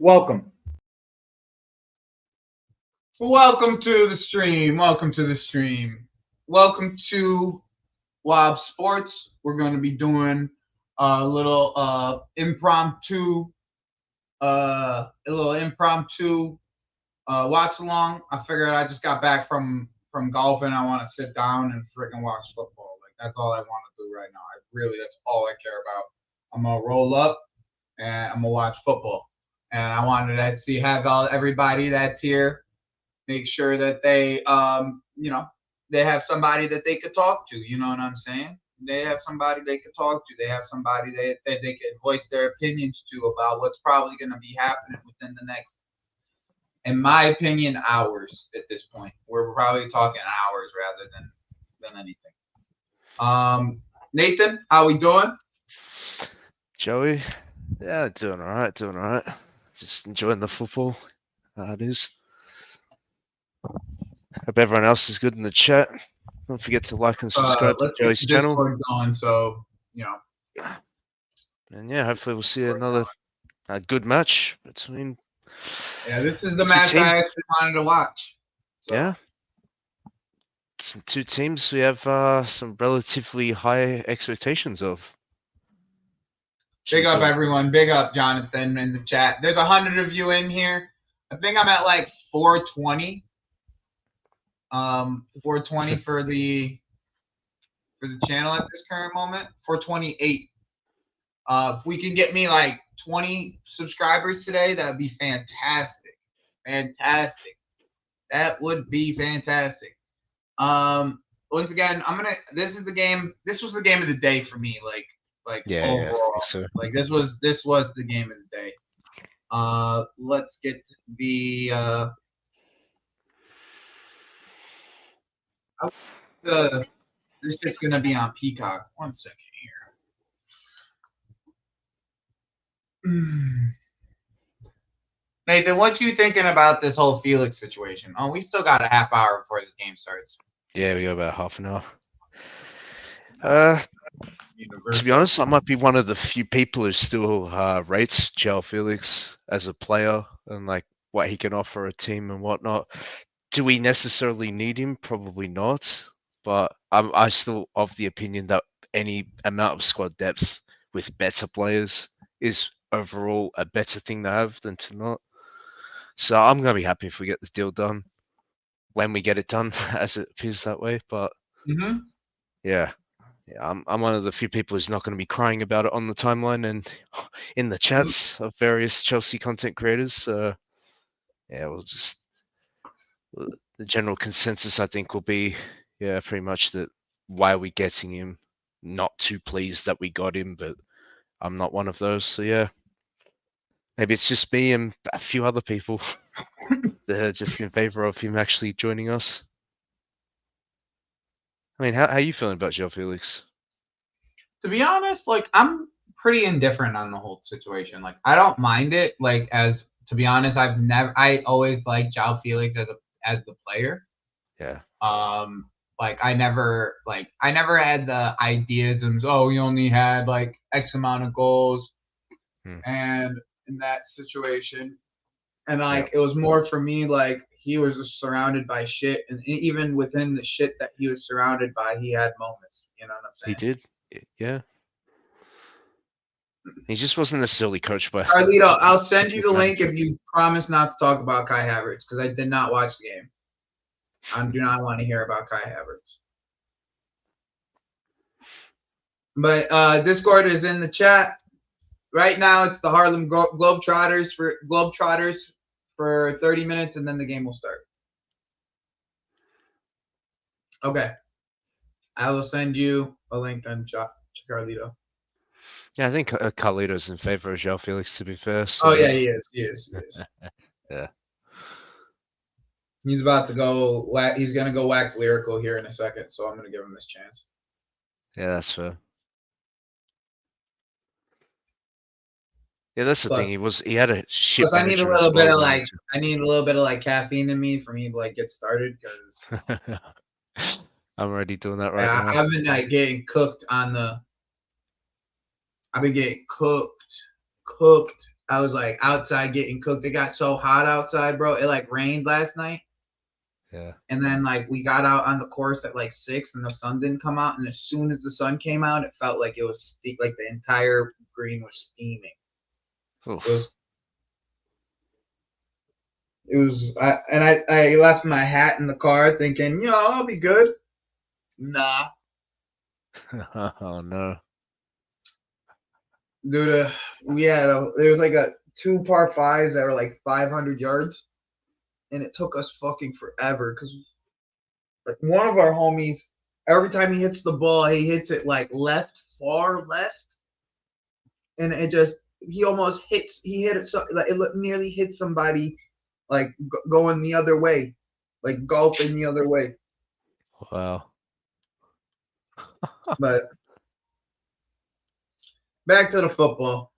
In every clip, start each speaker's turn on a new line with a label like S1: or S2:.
S1: Welcome.
S2: Welcome to the stream. Welcome to the stream. Welcome to Wob Sports. We're going to be doing a little impromptu watch along. I figured I just got back from golf and I want to sit down and freaking watch football. Like that's all I want to do right now. That's all I care about. I'm gonna roll up and I'm gonna watch football. And I wanted to have everybody that's here make sure that they have somebody that they could talk to. You know what I'm saying? They have somebody they could talk to. They have somebody that they could voice their opinions to about what's probably going to be happening within the next, in my opinion, hours at this point. We're probably talking hours rather than anything. Nathan, how we doing?
S3: Joey, yeah, doing all right. Just enjoying the football. It is. Hope everyone else is good in the chat. Don't forget to like and subscribe to
S2: Let's get
S3: Joey's
S2: the
S3: channel.
S2: Discord going, so
S3: And yeah, hopefully we'll see another good match between.
S2: Yeah, this is the match I actually wanted to watch. So.
S3: Yeah. Some two teams we have some relatively high expectations of.
S2: Big up everyone. Big up Jonathan in the chat. There's 100 of you in here. I think I'm at like 420. 420 for the channel at this current moment. 428. If we can get me like 20 subscribers today, that would be fantastic. Fantastic. That would be fantastic. Once again, this was the game of the day for me, overall.
S3: So.
S2: Like this was the game of the day. Let's get the this shit's gonna be on Peacock. 1 second here. Nathan, what you thinking about this whole Felix situation? Oh, we still got a half hour before this game starts.
S3: Yeah, we got about half an hour. To be honest, I might be one of the few people who still rates Joao Felix as a player and like what he can offer a team and whatnot. Do we necessarily need him? Probably not. But I'm still of the opinion that any amount of squad depth with better players is overall a better thing to have than to not. So I'm going to be happy if we get the deal done when we get it done, as it appears that way. But yeah, I'm one of the few people who's not going to be crying about it on the timeline and in the chats of various Chelsea content creators. So yeah, the general consensus I think will be, yeah, pretty much that why are we getting him? Not too pleased that we got him, but I'm not one of those. So yeah, maybe it's just me and a few other people that are just in favor of him actually joining us. I mean, how are you feeling about Joao Felix?
S2: To be honest, like I'm pretty indifferent on the whole situation. Like I don't mind it. Like to be honest, I always liked Joao Felix as the player.
S3: Yeah.
S2: Like I never had the ideisms. Oh, he only had like X amount of goals, and in that situation, and like it was more for me like he was just surrounded by shit, and even within the shit that he was surrounded by, he had moments. You know what I'm saying?
S3: He did, yeah. He just wasn't necessarily coached by.
S2: Carlito, I'll send you the link if you promise not to talk about Kai Havertz because I did not watch the game. I do not want to hear about Kai Havertz. But Discord is in the chat. Right now, it's the Harlem Globetrotters for 30 minutes, and then the game will start. Okay. I will send you a link on Carlito.
S3: Yeah, I think Carlito's in favor of Joao Felix, to be fair. So.
S2: Oh, yeah, he is.
S3: Yeah.
S2: He's about to go. He's going to go wax lyrical here in a second, so I'm going to give him this chance.
S3: Yeah, that's fair. Yeah, that's the thing. He had a shit.
S2: Plus, I need a little bit of like caffeine in me for me to like get started because
S3: I'm already doing that right now.
S2: I've been like getting cooked on the. I've been getting cooked I was like outside getting cooked. It got so hot outside, bro. It like rained last night.
S3: Yeah.
S2: And then like we got out on the course at like 6 and the sun didn't come out. And as soon as the sun came out, it felt like it was like the entire green was steaming.
S3: Oof.
S2: I left my hat in the car thinking, I'll be good. Nah.
S3: Oh no.
S2: Dude, there was like two par fives that were like 500 yards. And it took us fucking forever because like one of our homies, every time he hits the ball, he hits it like far left. And he almost hit it, so like it nearly hit somebody like going the other way, like golfing the other way.
S3: Wow.
S2: But back to the football.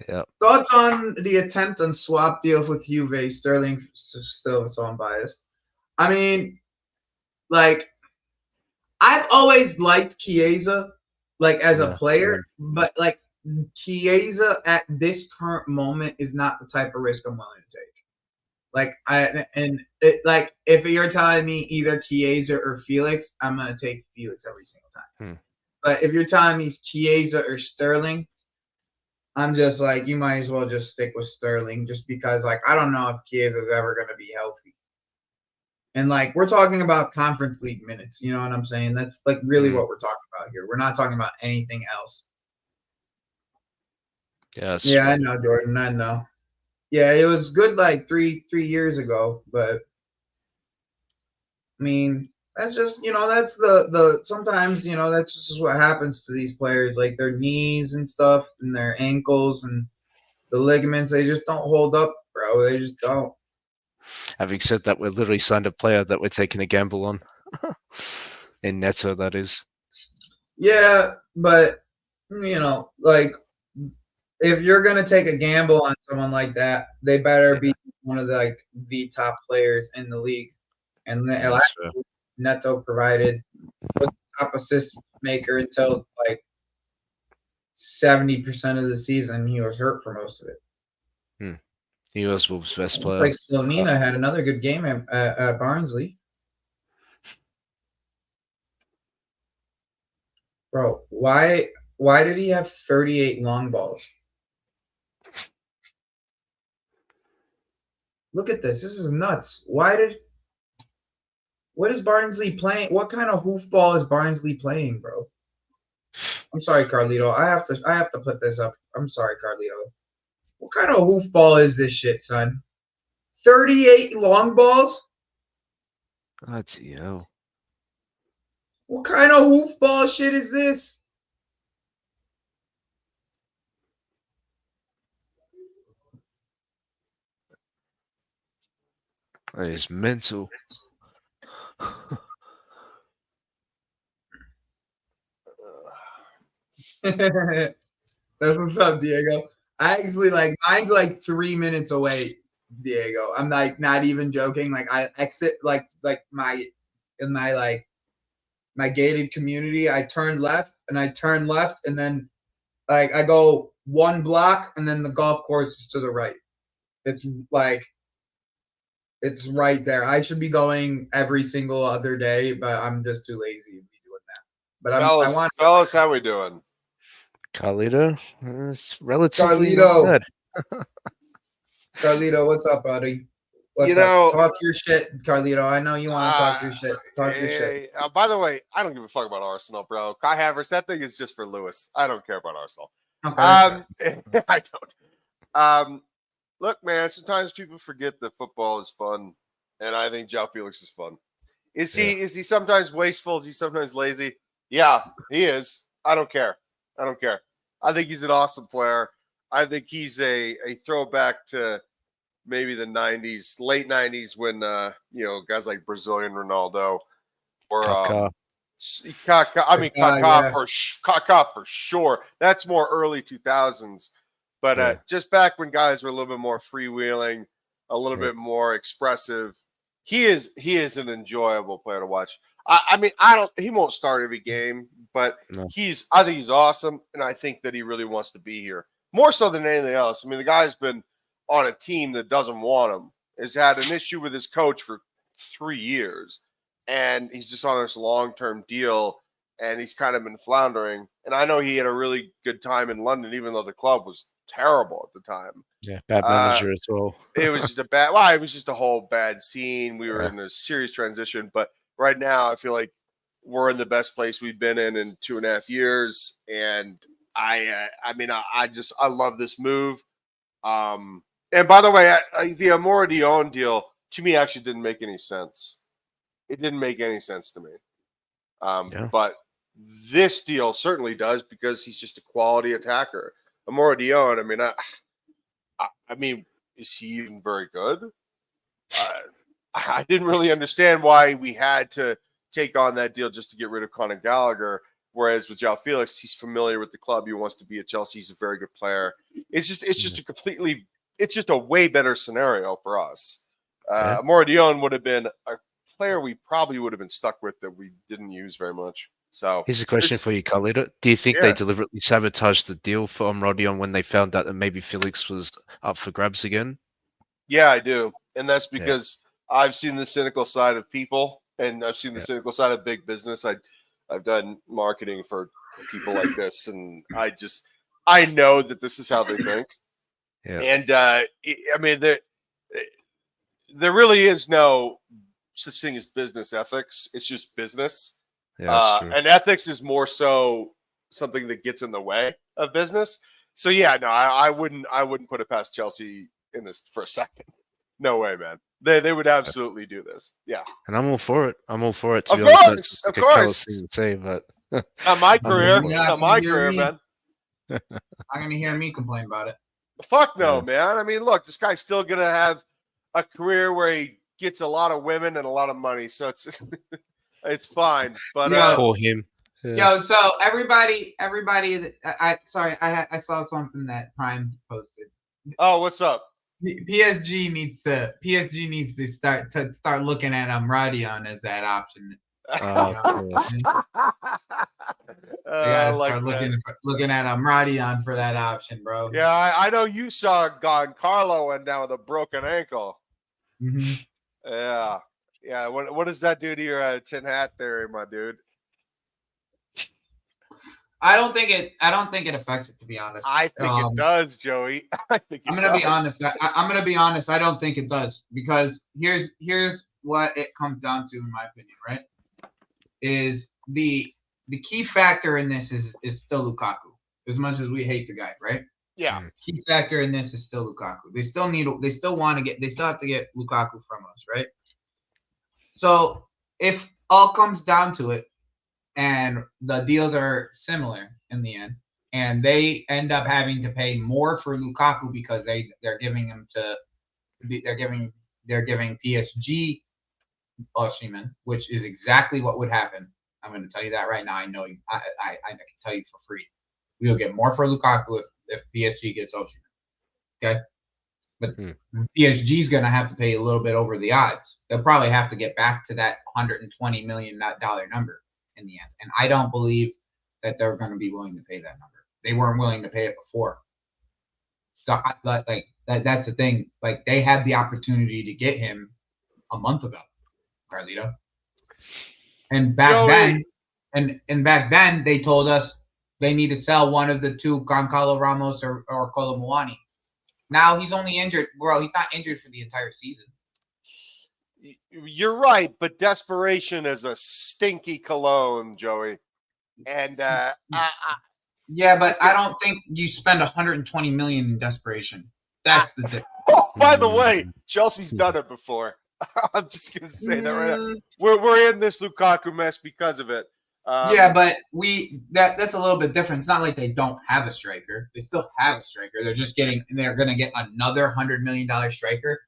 S3: Yeah.
S2: Thoughts on the attempt on swap deals with Juve, Sterling, still so unbiased. I mean, like, I've always liked Chiesa, like, as a player, but, like, Chiesa at this current moment is not the type of risk I'm willing to take. Like, if you're telling me either Chiesa or Felix, I'm going to take Felix every single time. But if you're telling me Chiesa or Sterling, I'm just like, you might as well just stick with Sterling just because, like, I don't know if Chiesa's ever going to be healthy. And, like, we're talking about Conference League minutes. You know what I'm saying? That's, like, really what we're talking about here. We're not talking about anything else.
S3: Yeah,
S2: I know, Jordan. I know. Yeah, it was good, like, three years ago. But, I mean, that's just, that's sometimes, that's just what happens to these players. Like, their knees and stuff and their ankles and the ligaments, they just don't hold up, bro. They just don't.
S3: Having said that, we're literally signed a player that we're taking a gamble on. In Neto, that is.
S2: Yeah, but, like, if you're going to take a gamble on someone like that, they better be one of the top players in the league. And Neto provided was the top assist maker until, like, 70% of the season. He was hurt for most of it.
S3: He was Wolves' best player.
S2: Like Slovenia had another good game at Barnsley. Bro, why did he have 38 long balls? Look at this. This is nuts. What is Barnsley playing? What kind of hoofball is Barnsley playing, bro? I'm sorry, Carlito. I have to put this up. I'm sorry, Carlito. What kind of hoofball is this shit, son? 38 long balls?
S3: God, yo.
S2: What kind of hoofball shit is this?
S3: That is mental.
S2: That's what's up, Diego. I actually mine's like 3 minutes away, Diego. I'm like not even joking. Like I exit like my gated community. I turn left and then like I go one block and then the golf course is to the right. It's like it's right there. I should be going every single other day, but I'm just too lazy to be doing that. But
S1: fellas, how we doing?
S3: Carlito, it's relatively
S2: Carlito.
S3: good.
S2: Carlito, what's up, buddy? What's up? Talk your shit, Carlito. I know you want to talk your shit. Talk your shit.
S1: By the way, I don't give a fuck about Arsenal, bro. Kai Havertz, that thing is just for Lewis. I don't care about Arsenal.
S2: Okay.
S1: I don't. Look, man, sometimes people forget that football is fun, and I think Joao Felix is fun. Is he sometimes wasteful? Is he sometimes lazy? Yeah, he is. I don't care. I think he's an awesome player. I think he's a throwback to maybe the 90s, late 90s when, guys like Brazilian Ronaldo or
S3: Kaká.
S1: Kaká for sure. That's more early 2000s. But just back when guys were a little bit more freewheeling, a little bit more expressive, he is an enjoyable player to watch. He won't start every game, but I think he's awesome, and I think that he really wants to be here. more so than anything else. I mean, the guy's been on a team that doesn't want him, has had an issue with his coach for 3 years, and he's just on this long-term deal, and he's kind of been floundering. And I know he had a really good time in London, even though the club was terrible at the time.
S3: Yeah, bad manager as well.
S1: It was just it was just a whole bad scene. We were in a serious transition, but right now I feel like we're in the best place we've been in 2.5 years. And I love this move. And by the way, the Amora Dion deal to me actually didn't make any sense. It didn't make any sense to me. But this deal certainly does, because he's just a quality attacker. Amora Dion, I mean, is he even very good? I didn't really understand why we had to take on that deal just to get rid of Conor Gallagher. Whereas with Joao Felix, he's familiar with the club. He wants to be at Chelsea. He's a very good player. It's just a way better scenario for us. Amora Dion would have been a player we probably would have been stuck with that we didn't use very much. So
S3: here's a question for you, Carlito. Do you think they deliberately sabotaged the deal for Rodion when they found out that maybe Felix was up for grabs again?
S1: Yeah, I do. And that's because I've seen the cynical side of people, and I've seen the cynical side of big business. I've done marketing for people like this, and I know that this is how they think. Yeah. And there really is no such thing as business ethics. It's just business. Yeah, and ethics is more so something that gets in the way of business. So I wouldn't put it past Chelsea in this for a second. No way, man. They would absolutely do this. Yeah.
S3: And I'm all for it. To
S1: be
S3: honest,
S1: of course.
S3: Thing to say, but
S1: it's not my career. It's not my career, man.
S2: Not gonna hear me complain about it.
S1: Fuck no, man. I mean, look, this guy's still gonna have a career where he gets a lot of women and a lot of money, so it's it's fine. But
S3: for him.
S2: Yeah. Yo, so everybody, I saw something that Prime posted.
S1: Oh, what's up?
S2: PSG needs to start looking at Rodion as that option. They gotta start looking at Rodion for that option, bro.
S1: Yeah, I know you saw Giancarlo went down with a broken ankle.
S2: Mm-hmm.
S1: Yeah. What does that do to your tin hat theory, my dude?
S2: I don't think it affects it, to be honest.
S1: I think it does, Joey.
S2: I'm gonna be honest. I'm gonna be honest. I don't think it does, because here's what it comes down to, in my opinion. Right? Is the key factor in this is still Lukaku. As much as we hate the guy, right?
S1: Yeah.
S2: Key factor in this is still Lukaku. They still have to get Lukaku from us, right? So if all comes down to it, and the deals are similar in the end, and they end up having to pay more for Lukaku because they're giving PSG Osimhen, which is exactly what would happen. I'm going to tell you that right now. I know you. I can tell you for free. We'll get more for Lukaku if PSG gets Osimhen. Okay, but PSG is going to have to pay a little bit over the odds. They'll probably have to get back to that $120 million number in the end, and I don't believe that they're going to be willing to pay that number. They weren't willing to pay it before. So, that's the thing. Like, they had the opportunity to get him a month ago, Carlito. And back then, they told us they need to sell one of the two, Goncalo Ramos or Kolo Muani. Now he's only injured. Bro, he's not injured for the entire season.
S1: You're right, but desperation is a stinky cologne, Joey. And
S2: yeah, but I don't think you spend 120 million in desperation. That's the difference.
S1: Oh, by the way, Chelsea's done it before. I'm just gonna say that right now. We're in this Lukaku mess because of it.
S2: Yeah, but that's a little bit different. It's not like they don't have a striker. They still have a striker. They're gonna get another $100 million striker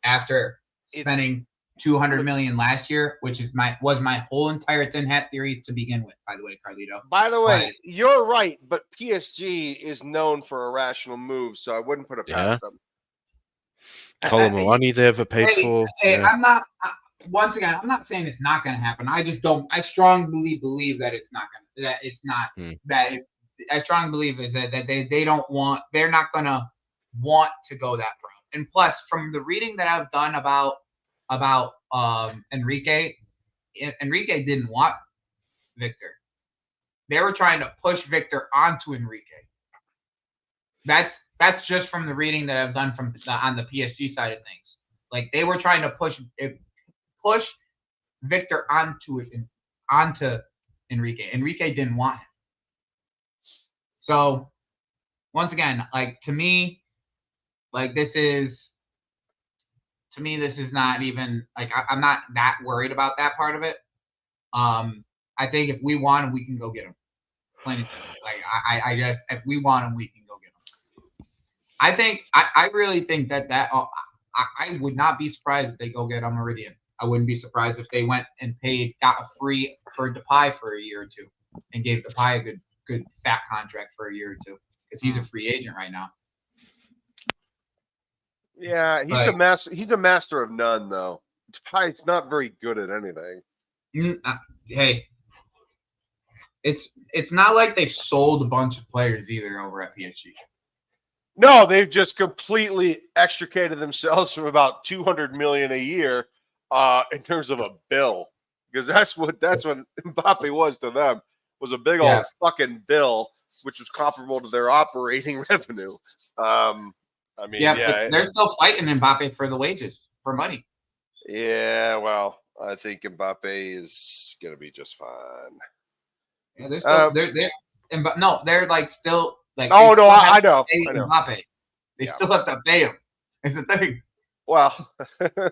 S2: after spending $200 million last year, which was my whole entire tin hat theory to begin with. By the way, Carlito.
S1: By the way, you're right, but PSG is known for irrational moves, so I wouldn't put it past them.
S3: Kolo Muani they ever paid for.
S2: Hey, I'm not. Once again, I'm not saying it's not going to happen. I just don't. I strongly believe that it's not going to. That it's not. That I strongly believe is that they don't want, they're not gonna want to go that route. And plus, from the reading that I've done about Enrique didn't want Victor. They were trying to push Victor onto Enrique. That's just from the reading that I've done on the PSG side of things. Like they were trying to push Victor onto Enrique. Enrique didn't want him. So once again, like to me, this is not even like I'm not that worried about that part of it. I think if we want him, we can go get him. Plain and simple. Like I just if we want him, we can go get him. I think I really think that I would not be surprised if they go get Meridian. I wouldn't be surprised if they went and got a free for Depay for a year or two, and gave Depay a good fat contract for a year or two because he's a free agent right now.
S1: Yeah, he's a master. He's a master of none, though. Depay's not very good at anything.
S2: Hey, it's not like they've sold a bunch of players either over at PSG.
S1: No, they've just completely extricated themselves from about $200 million a year in terms of a bill, because that's what Mbappe was to them, was a big old fucking bill, which was comparable to their operating revenue. I mean,
S2: but they're still fighting Mbappe for the wages, for money.
S1: Yeah, well, I think Mbappe is going to be just fine.
S2: Yeah, they're still they're like still like.
S1: Oh no, I know.
S2: Mbappe. They still have to pay him. It's the thing.
S1: Well,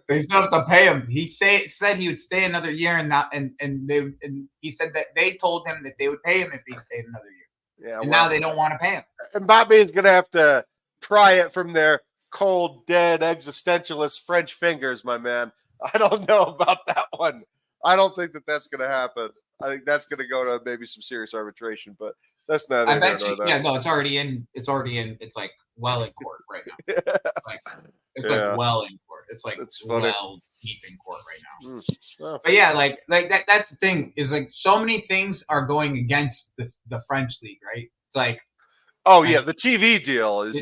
S2: they still have to pay him. He said he would stay another year, and he said that they told him that they would pay him if he stayed another year. Yeah, and now they don't want to pay him.
S1: Mbappe is going to have to pry it from their cold, dead, existentialist French fingers, my man. I don't know about that one. I don't think that's going to happen. I think that's going to go to maybe some serious arbitration, but that's not.
S2: I bet you. Yeah, no, it's already in. It's like well in court right now. It's like well in court. It's like well deep in court right now. Oh. But yeah, like that. That's the thing is like so many things are going against the French league, right? It's like.
S1: Oh yeah, the TV deal is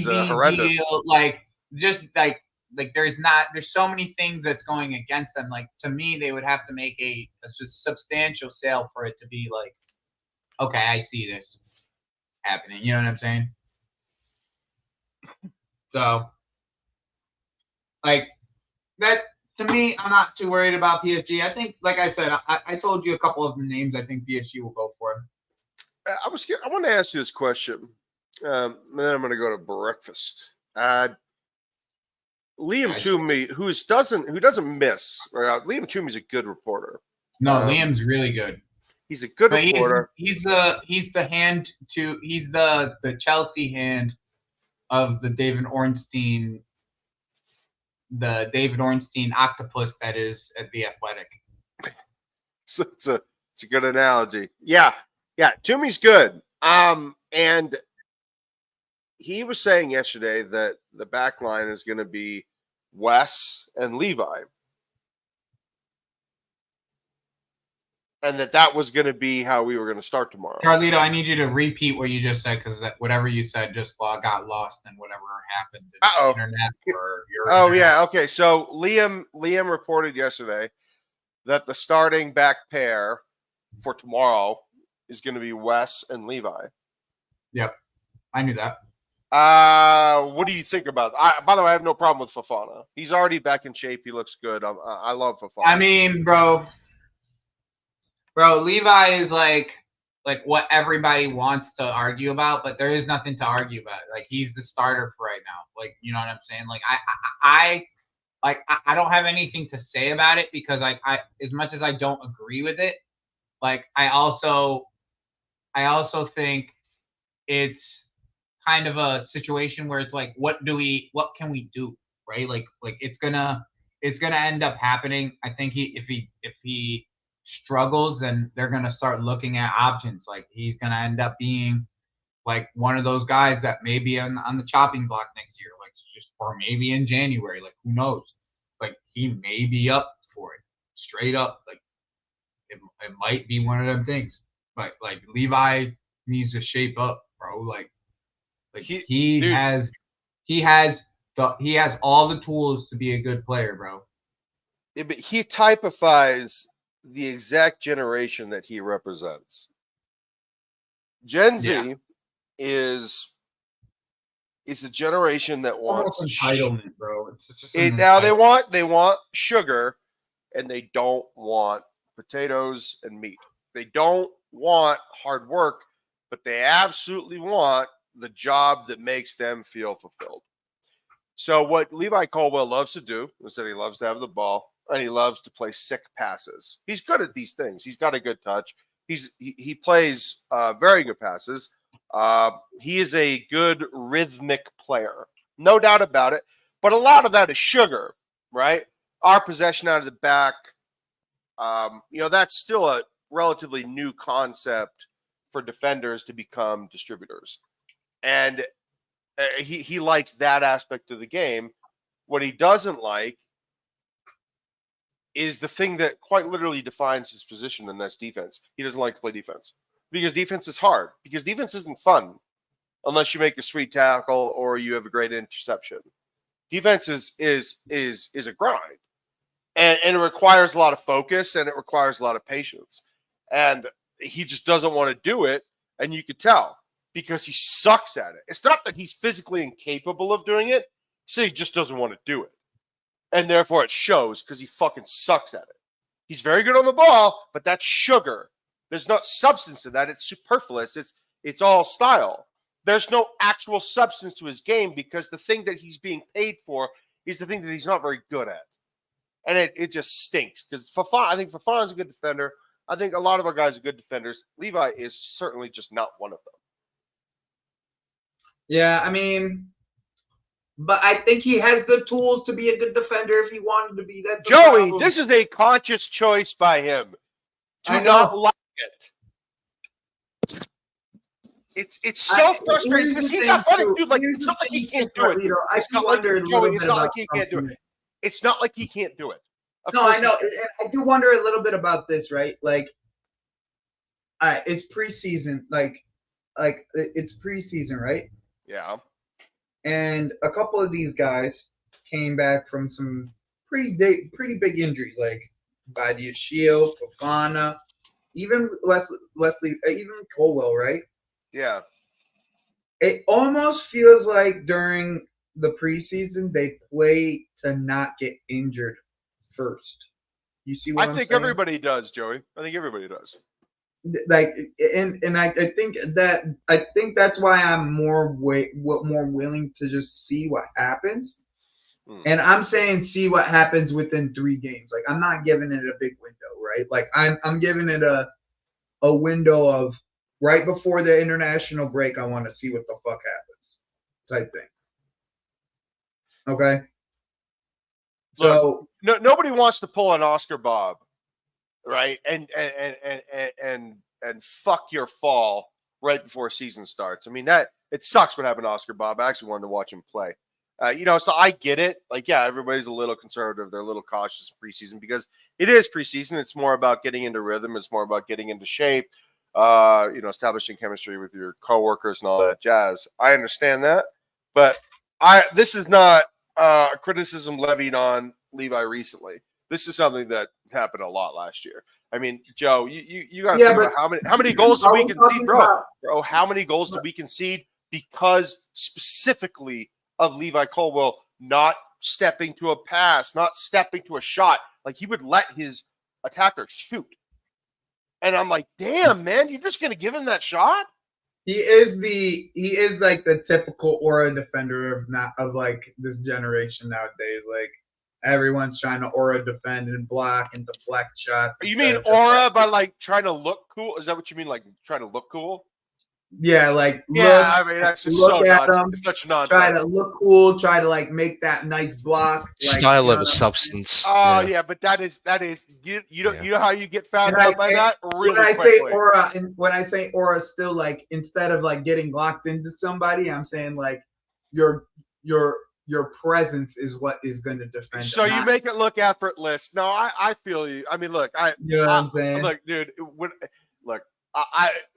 S1: horrendous.
S2: Deal, like just like there's so many things that's going against them. Like to me, they would have to make a substantial sale for it to be like, okay, I see this happening. You know what I'm saying? So, like that to me, I'm not too worried about PSG. I think, like I said, I told you a couple of the names I think PSG will go for.
S1: I want to ask you this question, and then I'm going to go to breakfast. Liam Toomey, who doesn't miss. Liam Toomey's a good reporter.
S2: No, Liam's really good.
S1: He's a good reporter.
S2: He's the Chelsea hand of the David Ornstein octopus that is at the Athletic.
S1: It's a good analogy. Yeah. Yeah, Toomey's good. And he was saying yesterday that the back line is going to be Wes and Levi. And that was going to be how we were going to start tomorrow.
S2: Carlito, I need you to repeat what you just said, because whatever you said just got lost in whatever happened in the internet or your
S1: yeah. Okay. So Liam reported yesterday that the starting back pair for tomorrow is going to be Wes and Levi.
S2: Yep. I knew that.
S1: What do you think about it? By the way, I have no problem with Fofana. He's already back in shape. He looks good. I love Fofana.
S2: I mean, bro, Levi is like what everybody wants to argue about, but there is nothing to argue about. Like, he's the starter for right now. Like, you know what I'm saying? Like, I don't have anything to say about it, because I as much as I don't agree with it, like, I also think it's kind of a situation where it's like, what can we do, right? Like it's gonna end up happening. I think if he struggles, then they're gonna start looking at options. Like, he's gonna end up being like one of those guys that may be on the chopping block next year, like or maybe in January. Like, who knows? Like, he may be up for it, straight up. Like, it might be one of them things. But like Levi needs to shape up, bro. Like
S1: Dude,
S2: he has all the tools to be a good player, bro.
S1: yeah, but he typifies the exact generation that he represents. Gen Z is a generation that wants
S2: entitlement, bro. It's just
S1: now they want sugar, and they don't want potatoes and meat. They don't want hard work, but they absolutely want the job that makes them feel fulfilled. So what Levi Colwell loves to do is that he loves to have the ball and he loves to play sick passes. He's good at these things. He's got a good touch. He plays very good passes. He is a good rhythmic player, no doubt about it. But a lot of that is sugar, right? Our possession out of the back, that's still a relatively new concept for defenders to become distributors. And he likes that aspect of the game. What he doesn't like is the thing that quite literally defines his position, and that's defense. He doesn't like to play defense because defense is hard, because defense isn't fun unless you make a sweet tackle or you have a great interception. Defense is a grind, and it requires a lot of focus and it requires a lot of patience. And he just doesn't want to do it, and you could tell because he sucks at it. It's not that he's physically incapable of doing it, so he just doesn't want to do it. And therefore it shows because he fucking sucks at it. He's very good on the ball, but that's sugar. There's no substance to that. It's superfluous. It's all style. There's no actual substance to his game because the thing that he's being paid for is the thing that he's not very good at. And it just stinks because I think Fafan's a good defender. I think a lot of our guys are good defenders. Levi is certainly just not one of them.
S2: Yeah, I mean, but I think he has the tools to be a good defender if he wanted to be. That's
S1: Joey, this is a conscious choice by him to not like it. It's so frustrating because he's athletic, dude. Like, it's not like he can't do it. It's not like Joey. It's not like he can't do it. It's not like he can't do it.
S2: No, I know. I do wonder a little bit about this, right? Like, all right, it's preseason. Like it's preseason, right?
S1: Yeah.
S2: And a couple of these guys came back from some pretty big injuries, like Badiashile, Fofana, even Wesley, even Colwell, right?
S1: Yeah.
S2: It almost feels like during the preseason they play to not get injured first. You see what I'm saying?
S1: I think everybody does, Joey. I think everybody does.
S2: Like, and I think that's why I'm more willing to just see what happens. And I'm saying see what happens within 3 games. Like, I'm not giving it a big window, right? Like, I'm giving it a window of right before the international break. I want to see what the fuck happens, type thing. Okay. So
S1: nobody wants to pull an Oscar Bob, right? And fuck your fall right before season starts. I mean, that it sucks what happened to Oscar Bob. I actually wanted to watch him play. So I get it. Like, yeah, everybody's a little conservative. They're a little cautious in preseason because it is preseason. It's more about getting into rhythm. It's more about getting into shape. Establishing chemistry with your coworkers and all that jazz. I understand that, but this is not a criticism levied on Levi recently. This is something that happened a lot last year. I mean, Joe, you got to think about how many goals do we concede, bro? Bro, how many goals do we concede because specifically of Levi Colwell not stepping to a pass, not stepping to a shot? Like, he would let his attacker shoot. And I'm like, damn, man, you're just gonna give him that shot?
S2: He is like the typical aura defender of like this generation nowadays. Like, everyone's trying to aura defend and block and deflect shots.
S1: You mean aura by like trying to look cool? Is that what you mean? Like trying to look cool?
S2: Yeah, like
S1: I mean, that's just so nonsense. It's such nonsense.
S2: Try to look cool. Try to like make that nice block. Like,
S3: style of a substance.
S1: Oh yeah, but that is you know how you get found out by that really
S2: when I
S1: quickly.
S2: say aura, and when I say aura, still like instead of like getting locked into somebody, I'm saying like your presence is what is going to defend.
S1: So you make it look effortless. No, I feel you. I mean, look,
S2: you know what I'm saying?
S1: Look, dude,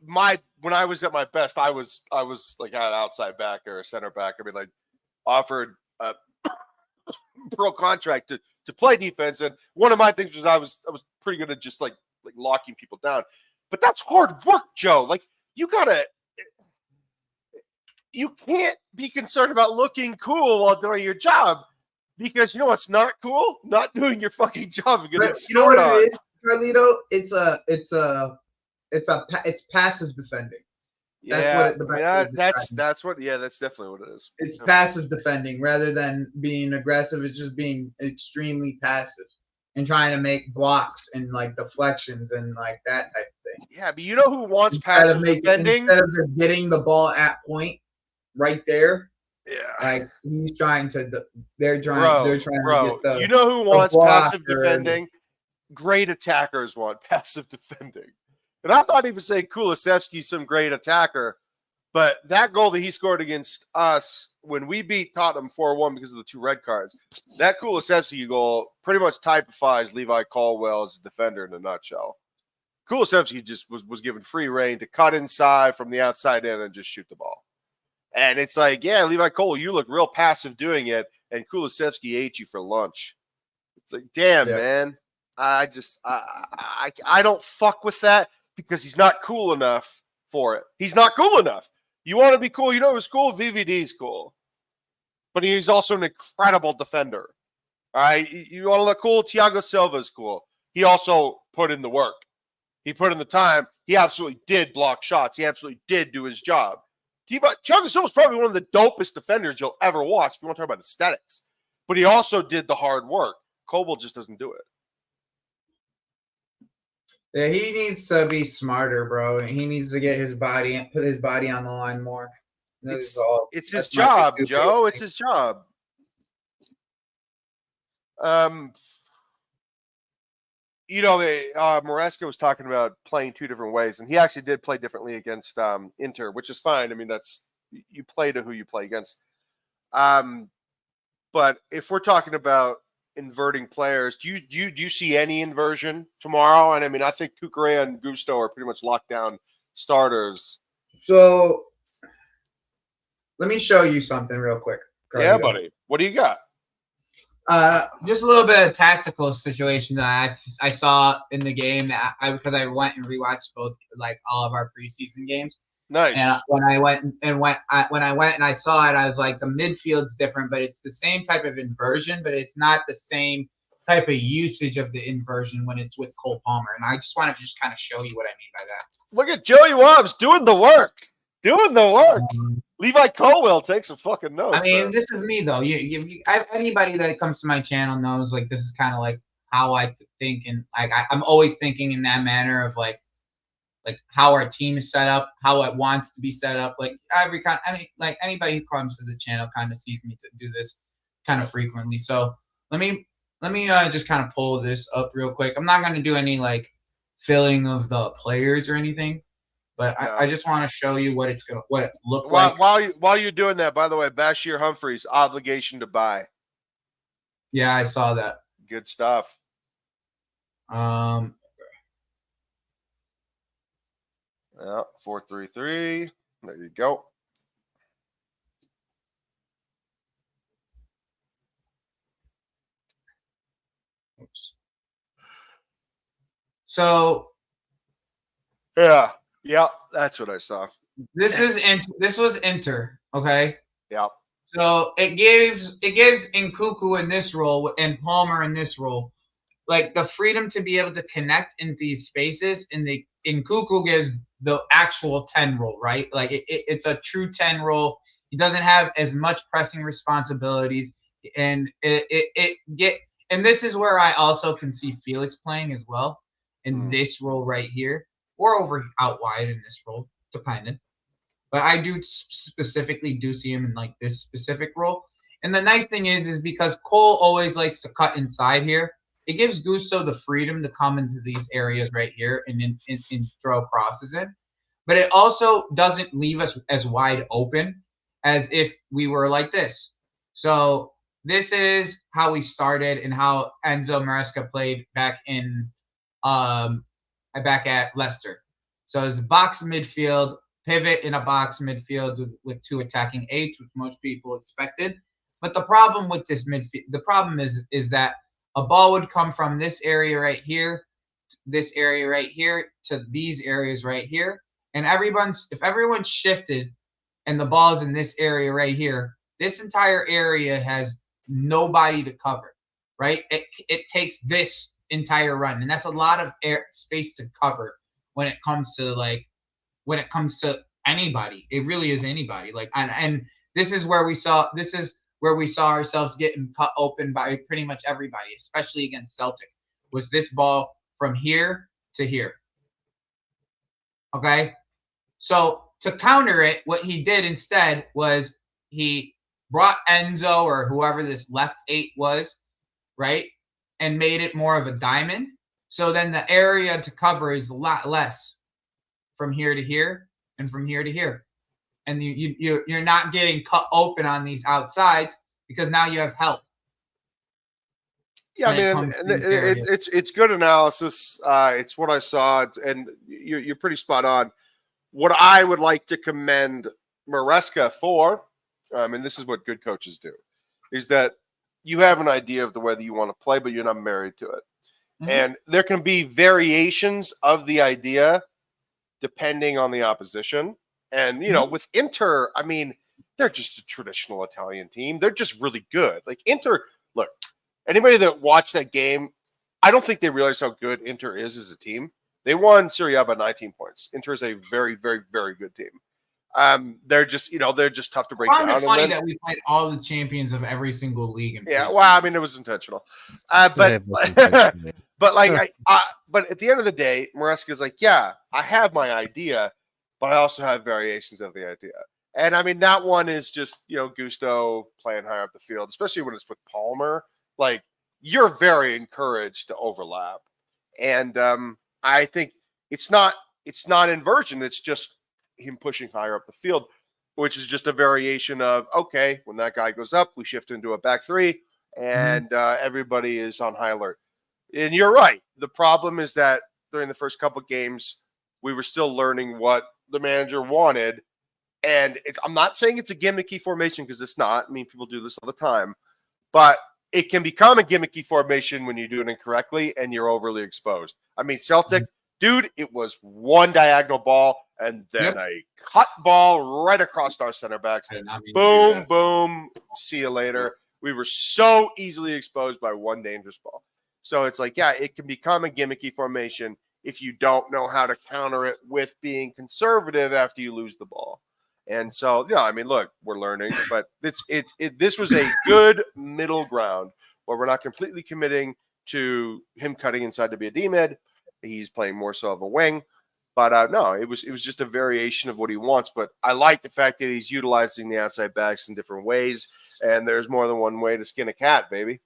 S1: my when I was at my best, I was like an outside back or a center back. I mean, like offered a pro contract to play defense, and one of my things was I was pretty good at just like locking people down. But that's hard work, Joe. Like you can't be concerned about looking cool while doing your job, because you know what's not cool? Not doing your fucking job.
S2: You know what it is, Carlito? It's passive defending. That's
S1: that's definitely what it is.
S2: It's passive defending rather than being aggressive. It's just being extremely passive and trying to make blocks and like deflections and like that type of thing.
S1: Yeah, but you know who wants passive defending?
S2: Instead of just getting the ball at point right there.
S1: Yeah,
S2: like he's trying to. They're trying to get the.
S1: You know who wants passive defending? Great attackers want passive defending. And I'm not even saying Kulusevski's some great attacker, but that goal that he scored against us when we beat Tottenham 4-1 because of the 2 red cards, that Kulusevski goal pretty much typifies Levi Colwill as a defender in a nutshell. Kulusevski just was given free reign to cut inside from the outside in and just shoot the ball. And it's like, yeah, Levi Colwill, you look real passive doing it, and Kulusevski ate you for lunch. It's like, damn, man. I don't fuck with that. Because he's not cool enough for it. He's not cool enough. You want to be cool. You know who's cool? VVD's cool. But he's also an incredible defender. All right? You want to look cool? Thiago Silva's cool. He also put in the work. He put in the time. He absolutely did block shots. He absolutely did do his job. Thiago Silva's probably one of the dopest defenders you'll ever watch if you want to talk about aesthetics. But he also did the hard work. Colwill just doesn't do it.
S2: Yeah, he needs to be smarter, bro. He needs to get put his body on the line more.
S1: It's his job, Joe. It's his job. Maresca was talking about playing 2 different ways, and he actually did play differently against Inter, which is fine. I mean, that's you play to who you play against. But if we're talking about inverting players, do you see any inversion tomorrow? And I mean, I think Cucurella and Gusto are pretty much locked down starters.
S2: So let me show you something real quick.
S1: Yeah, buddy. What do you got?
S2: Just a little bit of tactical situation that I saw in the game because I went and rewatched both like all of our preseason games.
S1: Nice.
S2: And when I went and I saw it, I was like, the midfield's different, but it's the same type of inversion, but it's not the same type of usage of the inversion when it's with Cole Palmer. And I just want to kind of show you what I mean by that.
S1: Look at Joey Wobbs doing the work. Levi Colwill takes some fucking notes.
S2: I mean, this is me though. Anybody that comes to my channel knows like this is kind of like how I think, and like I'm always thinking in that manner of like how our team is set up, how it wants to be set up. Like anybody who comes to the channel kind of sees me to do this kind of frequently. So let me just kind of pull this up real quick. I'm not going to do any like filling of the players or anything, but I just want to show you what it looked like.
S1: While you're doing that, by the way, Bashir Humphreys, obligation to buy.
S2: Yeah, I saw that.
S1: Good stuff. Yeah, 4-3-3. There you go.
S2: Oops. So,
S1: yeah, that's what I saw.
S2: This was Inter, okay?
S1: Yeah.
S2: So it gives Nkunku in this role and Palmer in this role like the freedom to be able to connect in these spaces, and Nkunku gives the actual 10 role, right? Like it's a true 10 role. He doesn't have as much pressing responsibilities, and and this is where I also can see Felix playing as well in this role right here, or out wide in this role, depending. But I do specifically see him in like this specific role. And the nice thing is because Cole always likes to cut inside here, it gives Gusto the freedom to come into these areas right here and throw crosses in. But it also doesn't leave us as wide open as if we were like this. So this is how we started and how Enzo Maresca played back at Leicester. So it's box midfield, pivot in a box midfield with 2 attacking 8s, which most people expected. But the problem with this midfield, the problem is that a ball would come from this area right here, this area right here, to these areas right here. And if everyone shifted and the ball's in this area right here, this entire area has nobody to cover, right? It takes this entire run, and that's a lot of space to cover when it comes to anybody. It really is anybody. Like, and this is where we saw ourselves getting cut open by pretty much everybody, especially against Celtic. Was this ball from here to here? Okay, so to counter it, what he did instead was he brought Enzo or whoever this left 8 was, right, and made it more of a diamond. So then the area to cover is a lot less from here to here and from here to here. And you're not getting cut open on these outsides because now you have help.
S1: Yeah, I mean, it's good analysis. It's what I saw, and you're pretty spot on. What I would like to commend Maresca for, and this is what good coaches do, is that you have an idea of the way that you want to play, but you're not married to it. Mm-hmm. And there can be variations of the idea depending on the opposition. And, you know, with Inter, I mean, they're just a traditional Italian team. They're just really good. Like Inter, look, anybody that watched that game, I don't think they realize how good Inter is as a team. They won Serie A by 19 points. Inter is a very, very, very good team. They're just tough to break down.
S2: It's funny that we played all the champions of every single league.
S1: Well, I mean, it was intentional. But at the end of the day, Maresca is like, yeah, I have my idea, but I also have variations of the idea. And I mean, that one is just, Gusto playing higher up the field, especially when it's with Palmer. Like, you're very encouraged to overlap. And I think it's not inversion. It's just him pushing higher up the field, which is just a variation of, okay, when that guy goes up, we shift into a back 3 and everybody is on high alert. And you're right. The problem is that during the first couple of games, we were still learning what the manager wanted. And I'm not saying it's a gimmicky formation because it's not. I mean, people do this all the time. But it can become a gimmicky formation when you do it incorrectly and you're overly exposed. I mean, Celtic, dude, it was one diagonal ball and then a cut ball right across our center backs. Boom, boom. See you later. We were so easily exposed by one dangerous ball. So it's like, yeah, it can become a gimmicky formation if you don't know how to counter it with being conservative after you lose the ball. And so, I mean, look, we're learning, but this was a good middle ground where we're not completely committing to him cutting inside to be a D-mid. He's playing more so of a wing. But no, it was just a variation of what he wants. But I like the fact that he's utilizing the outside backs in different ways, and there's more than one way to skin a cat, baby.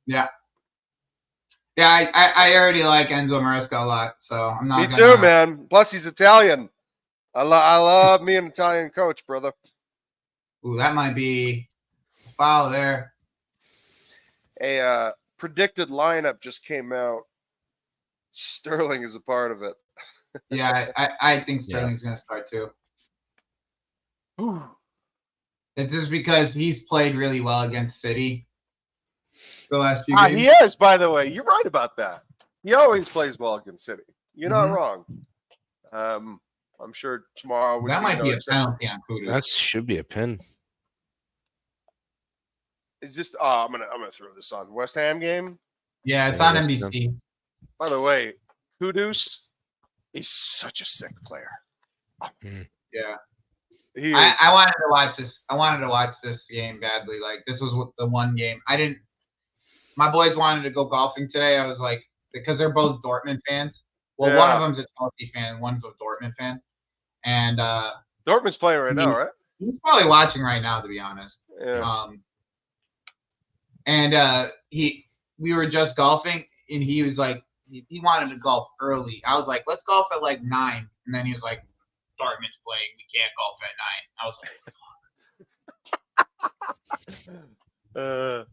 S2: Yeah. Yeah, I already like Enzo Maresca a lot, so I'm not.
S1: Me too, man. Plus, he's Italian. I love me an Italian coach, brother.
S2: Ooh, that might be a foul there.
S1: A predicted lineup just came out. Sterling is a part of it.
S2: Yeah, I think Sterling's going to start too.
S1: Ooh.
S2: It's just because he's played really well against City the last few games.
S1: He is, by the way. You're right about that. He always plays well against City. You're not wrong. I'm sure tomorrow
S2: that might be a penalty on Kudus.
S3: That should be a pin.
S1: Is this? I'm gonna throw this on West Ham game.
S2: Yeah, it's on NBC.
S1: By the way, Kudus is such a sick player.
S2: Yeah, I wanted to watch this. I wanted to watch this game badly. Like, this was the one game I didn't. My boys wanted to go golfing today. I was like, because they're both Dortmund fans. Well, one of them's a Chelsea fan, one's a Dortmund fan. And
S1: Dortmund's playing right now, right?
S2: He's probably watching right now, to be honest.
S1: Yeah.
S2: We were just golfing, and he was like, he wanted to golf early. I was like, let's golf at like 9. And then he was like, Dortmund's playing. We can't golf at 9. I was like, fuck.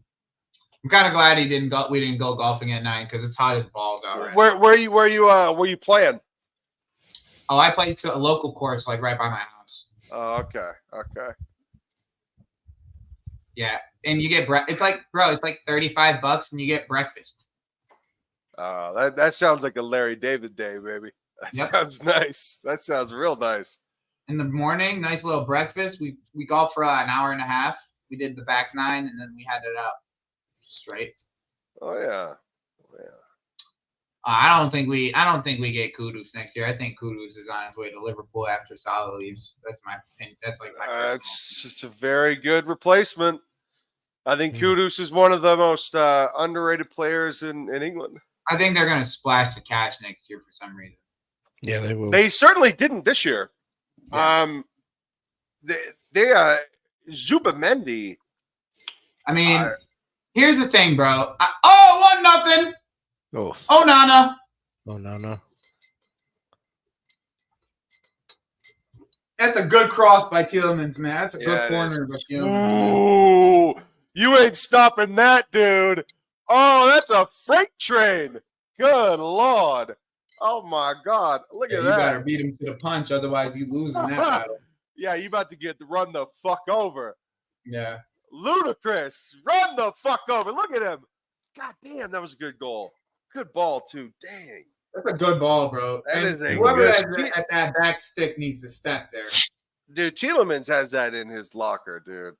S2: I'm kind of glad we didn't go golfing at 9 because it's hot as balls out right now.
S1: Where you playing?
S2: Oh, I played to a local course like right by my house.
S1: Oh, okay. Okay.
S2: Yeah, and you get it's like $35 and you get breakfast.
S1: That sounds like a Larry David day, baby. That sounds nice. That sounds real nice.
S2: In the morning, nice little breakfast. We golfed for an hour and a half. We did the back 9 and then we headed up straight.
S1: Oh yeah.
S2: I don't think we get Kudus next year. I think Kudus is on his way to Liverpool after Salah leaves. That's my opinion. That's like my personal.
S1: It's a very good replacement. I think Kudus is one of the most underrated players in England.
S2: I think they're going to splash the cash next year for some reason.
S3: Yeah, they will.
S1: They certainly didn't this year.
S2: Yeah.
S1: Zubamendi.
S2: I mean, here's the thing, bro. 1-0. Oh, Nana.
S3: Oh, no.
S2: That's a good cross by Tielemans, man. That's a good corner by Tielemans.
S1: Ooh, you ain't stopping that, dude. Oh, that's a freight train. Good Lord. Oh, my God. Look at that.
S2: You better beat him to the punch, otherwise you lose in that battle.
S1: Yeah, you about to get run the fuck over.
S2: Yeah.
S1: Ludicrous. Run the fuck over. Look at him. God damn, that was a good goal. Good ball, too. Dang.
S2: That's a good ball, bro. Whoever at that back stick needs to step there.
S1: Dude, Tielemans has that in his locker, dude.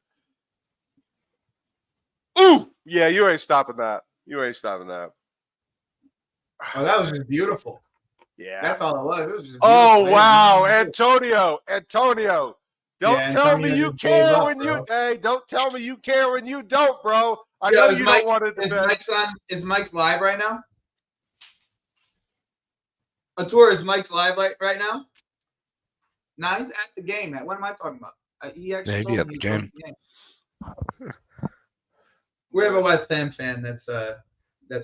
S1: Ooh! Yeah, you ain't stopping that.
S2: Oh, that was just beautiful.
S1: Yeah.
S2: That's all it was. It was just
S1: beautiful. Wow. Antonio. Don't tell me you care when you don't tell me you care when you don't, bro. I know you don't want to defend.
S2: Is Mike's live right now? Atur, is Mike's live right now? No, he's at the game. What am I talking about? He actually
S3: maybe at the game.
S2: We have a West Ham fan that's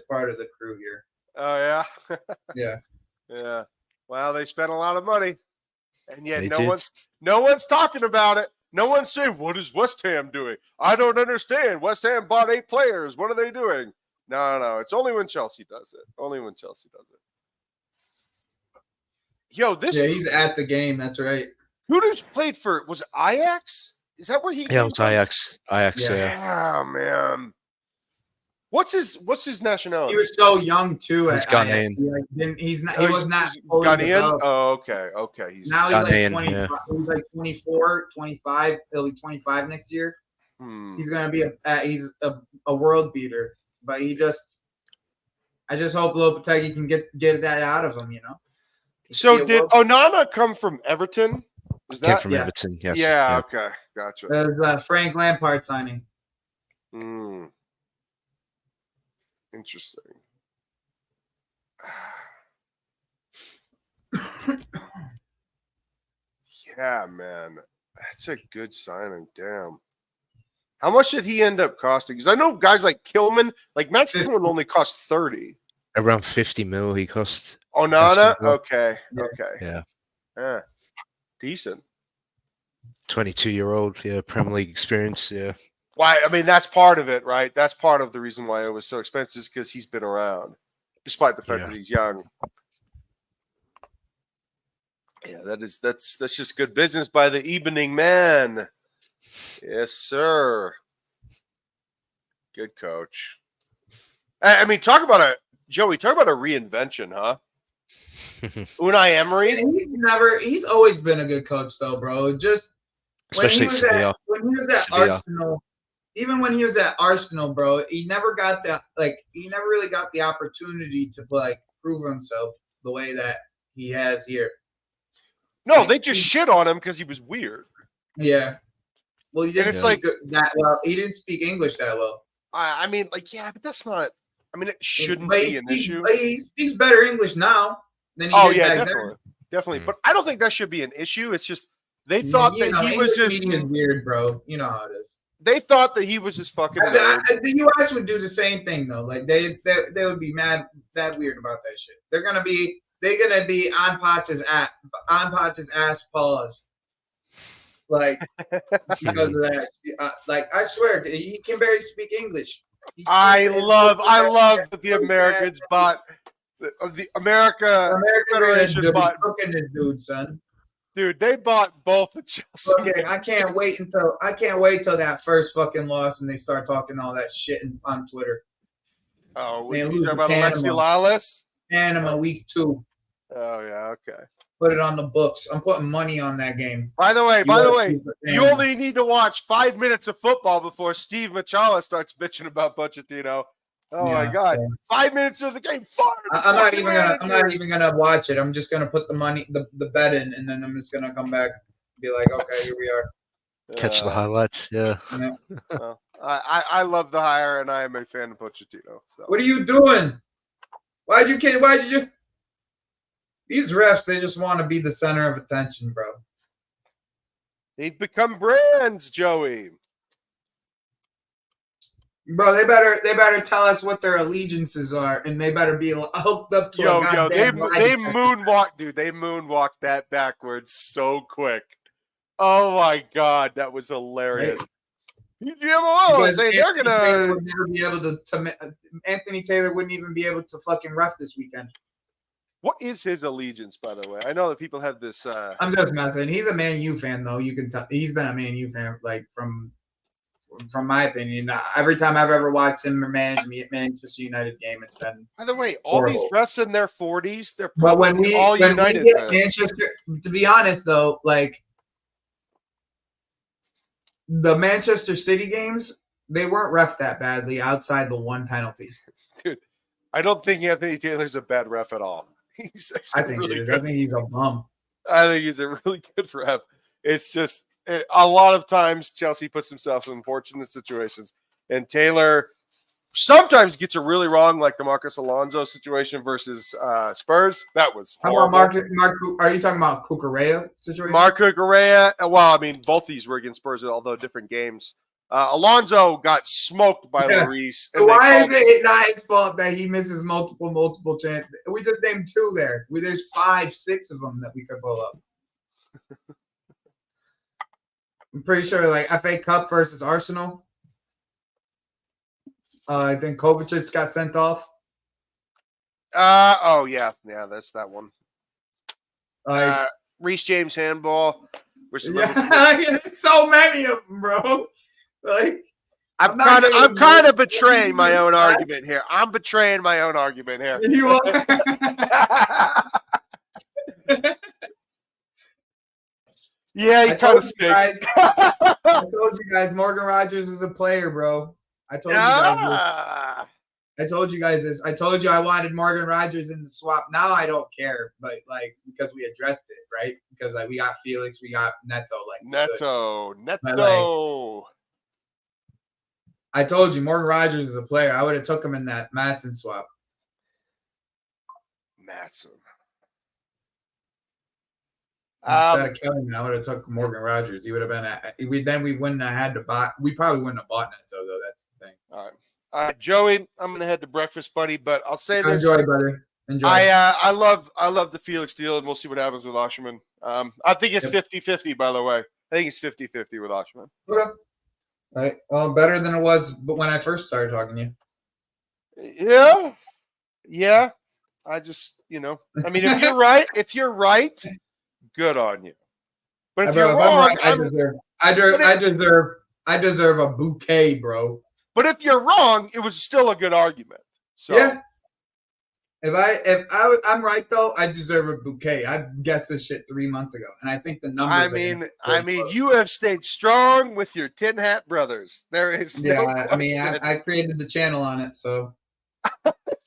S2: part of the crew here.
S1: Oh yeah.
S2: Yeah.
S1: Yeah. Well, they spent a lot of money, and yet no one's talking about it. No one's saying, "What is West Ham doing?" I don't understand. West Ham bought 8 players. What are they doing? No. It's only when Chelsea does it. Yo,
S2: he's at the game. That's right.
S1: Who just played for? Was it Ajax? Is that where he?
S3: Yeah, it was Ajax.
S1: Yeah, man. What's his nationality?
S2: He was so young too.
S3: He's Ghanaian.
S2: He was not
S1: Ghanaian. Oh, okay.
S2: He's
S3: Ghanaian,
S2: like 20. Yeah. He's like 24, 25. He'll be 25 next year. He's gonna be a world beater. But I just hope Lopetegui can get that out of him. You know.
S1: So did Onana come from Everton?
S3: Came from Everton, yes.
S1: Yeah, okay. Gotcha.
S2: That was Frank Lampard signing.
S1: Interesting. Yeah, man. That's a good signing. Damn. How much did he end up costing? Because I know guys like Kilman, like Max Kilman only cost 30.
S3: Around 50 mil he cost.
S1: Onana? Okay.
S3: Yeah.
S1: Decent.
S3: 22-year-old, Premier League experience,
S1: Why? I mean, that's part of it, right? That's part of the reason why it was so expensive, is because he's been around, despite the fact that he's young. Yeah, that's just good business by the evening man. Yes, sir. Good coach. I mean, talk about a reinvention, huh? Unai Emery.
S2: He's always been a good coach, though, bro. Just
S3: especially
S2: when he was at Arsenal. Even when he was at Arsenal, bro, he never really got the opportunity to prove himself the way that he has here.
S1: No, they just shit on him because he was weird.
S2: Yeah. Well, he didn't speak that well. He didn't speak English that well.
S1: I mean, but that's not. I mean, it shouldn't be an issue.
S2: He speaks better English now than he did back then.
S1: Definitely. But I don't think that should be an issue. It's just they thought that he was just
S2: is weird, bro. You know how it is.
S1: They thought that he was just fucking.
S2: The U.S. would do the same thing though. Like they would be that weird about that shit. They're gonna be on Potch's ass pause. Like because of that. I swear he can barely speak English.
S1: I love that the Americans bought The America Federation bought
S2: cooking this dude, son.
S1: Dude, they bought both the Chelsea.
S2: Okay, I can't wait till that first fucking loss and they start talking all that shit on Twitter.
S1: Oh, you talking about Alexi Lalas?
S2: Panama week 2.
S1: Oh yeah, okay.
S2: Put it on the books. I'm putting money on that game.
S1: By the way, you only need to watch 5 minutes of football before Steve Machala starts bitching about Pochettino. Oh my God! Yeah. 5 minutes of the game.
S2: I'm not even gonna watch it. I'm just gonna put the money, the bet in, and then I'm just gonna come back and be like, okay, here we are.
S3: Catch the highlights. Yeah.
S1: Well, I love the hire, and I am a fan of Pochettino. So.
S2: What are you doing? Why'd you? These refs, they just want to be the center of attention, bro.
S1: They've become brands, Joey.
S2: Bro, they better tell us what their allegiances are, and they better be hooked up to
S1: they moonwalked, dude. They moonwalked that backwards so quick. Oh my God, that was hilarious. They're gonna
S2: be able to. Anthony Taylor wouldn't even be able to fucking ref this weekend.
S1: What is his allegiance, by the way? I know that people have this.
S2: I'm just messing. He's a Man U fan, though. You can tell he's been a Man U fan, like from my opinion. Every time I've ever watched him manage Manchester United game, it's been.
S1: By the way, all these refs in their 40s, they're
S2: but when we
S1: United.
S2: We get Manchester, to be honest, though, like the Manchester City games, they weren't ref that badly outside the one penalty.
S1: Dude, I don't think Anthony Taylor's a bad ref at all.
S2: I think really I think he's a bum.
S1: I think he's a really good ref. It's just a lot of times Chelsea puts themselves in unfortunate situations, and Taylor sometimes gets it really wrong, like the Marcus Alonso situation versus Spurs. That was horrible.
S2: How about Mark? Are you talking about Cucurella situation?
S1: Mark Cucurella. Well, I mean, both these were against Spurs, although different games. Alonso got smoked by Lloris.
S2: So why is it not his fault that he misses multiple chances? We just named 2 there. There's 5, 6 of them that we could pull up. I'm pretty sure, like FA Cup versus Arsenal. I think Kovacic got sent off.
S1: Oh yeah, that's that one. Reece James handball.
S2: So many of them, bro. Like
S1: I'm kind of betraying my own argument here. I'm betraying my own argument here.
S2: You are.
S1: Yeah, he kind of stinks.
S2: I told you guys, Morgan Rogers is a player, bro. I told you guys this. I told you I wanted Morgan Rogers in the swap. Now I don't care, but like because we addressed it, right? Because like we got Felix, we got Neto,
S1: Neto.
S2: Like, I told you Morgan Rogers is a player. I would have took him in that Matson swap.
S1: Matson.
S2: Instead of killing, I would have took Morgan Rogers. He would have been. We wouldn't have had to buy. We probably wouldn't have bought Neto though. That's the thing.
S1: All right, Joey. I'm gonna head to breakfast, buddy. But I'll say this.
S2: Enjoy, brother. Enjoy.
S1: I love the Felix deal, and we'll see what happens with Osherman. I think it's 50-50, by the way. I think it's 50-50 with Osherman.
S2: Okay. All right. Well, better than it was, but when I first started talking to
S1: you. Yeah. I just, I mean, if you're right, good on you. But if you're wrong,
S2: I deserve a bouquet, bro.
S1: But if you're wrong, it was still a good argument. So
S2: yeah. If I'm right though, I deserve a bouquet. I guessed this shit 3 months ago, and I think the numbers.
S1: I mean, you have stayed strong with your Tin Hat brothers. There is no question.
S2: I mean, I created the channel on it, so.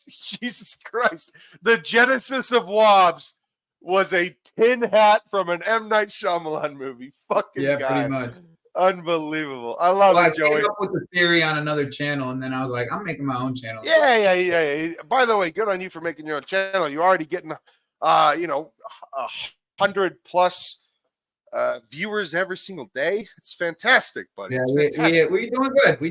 S1: Jesus Christ! The genesis of Wobbs was a tin hat from an M. Night Shyamalan movie. Fucking guy.
S2: Pretty much.
S1: Unbelievable. I love it, Joey.
S2: I came up with the theory on another channel, and then I was like, I'm making my own channel.
S1: Yeah. By the way, good on you for making your own channel. You're already getting, 100+ viewers every single day. It's fantastic, buddy.
S2: Yeah, we're doing good. We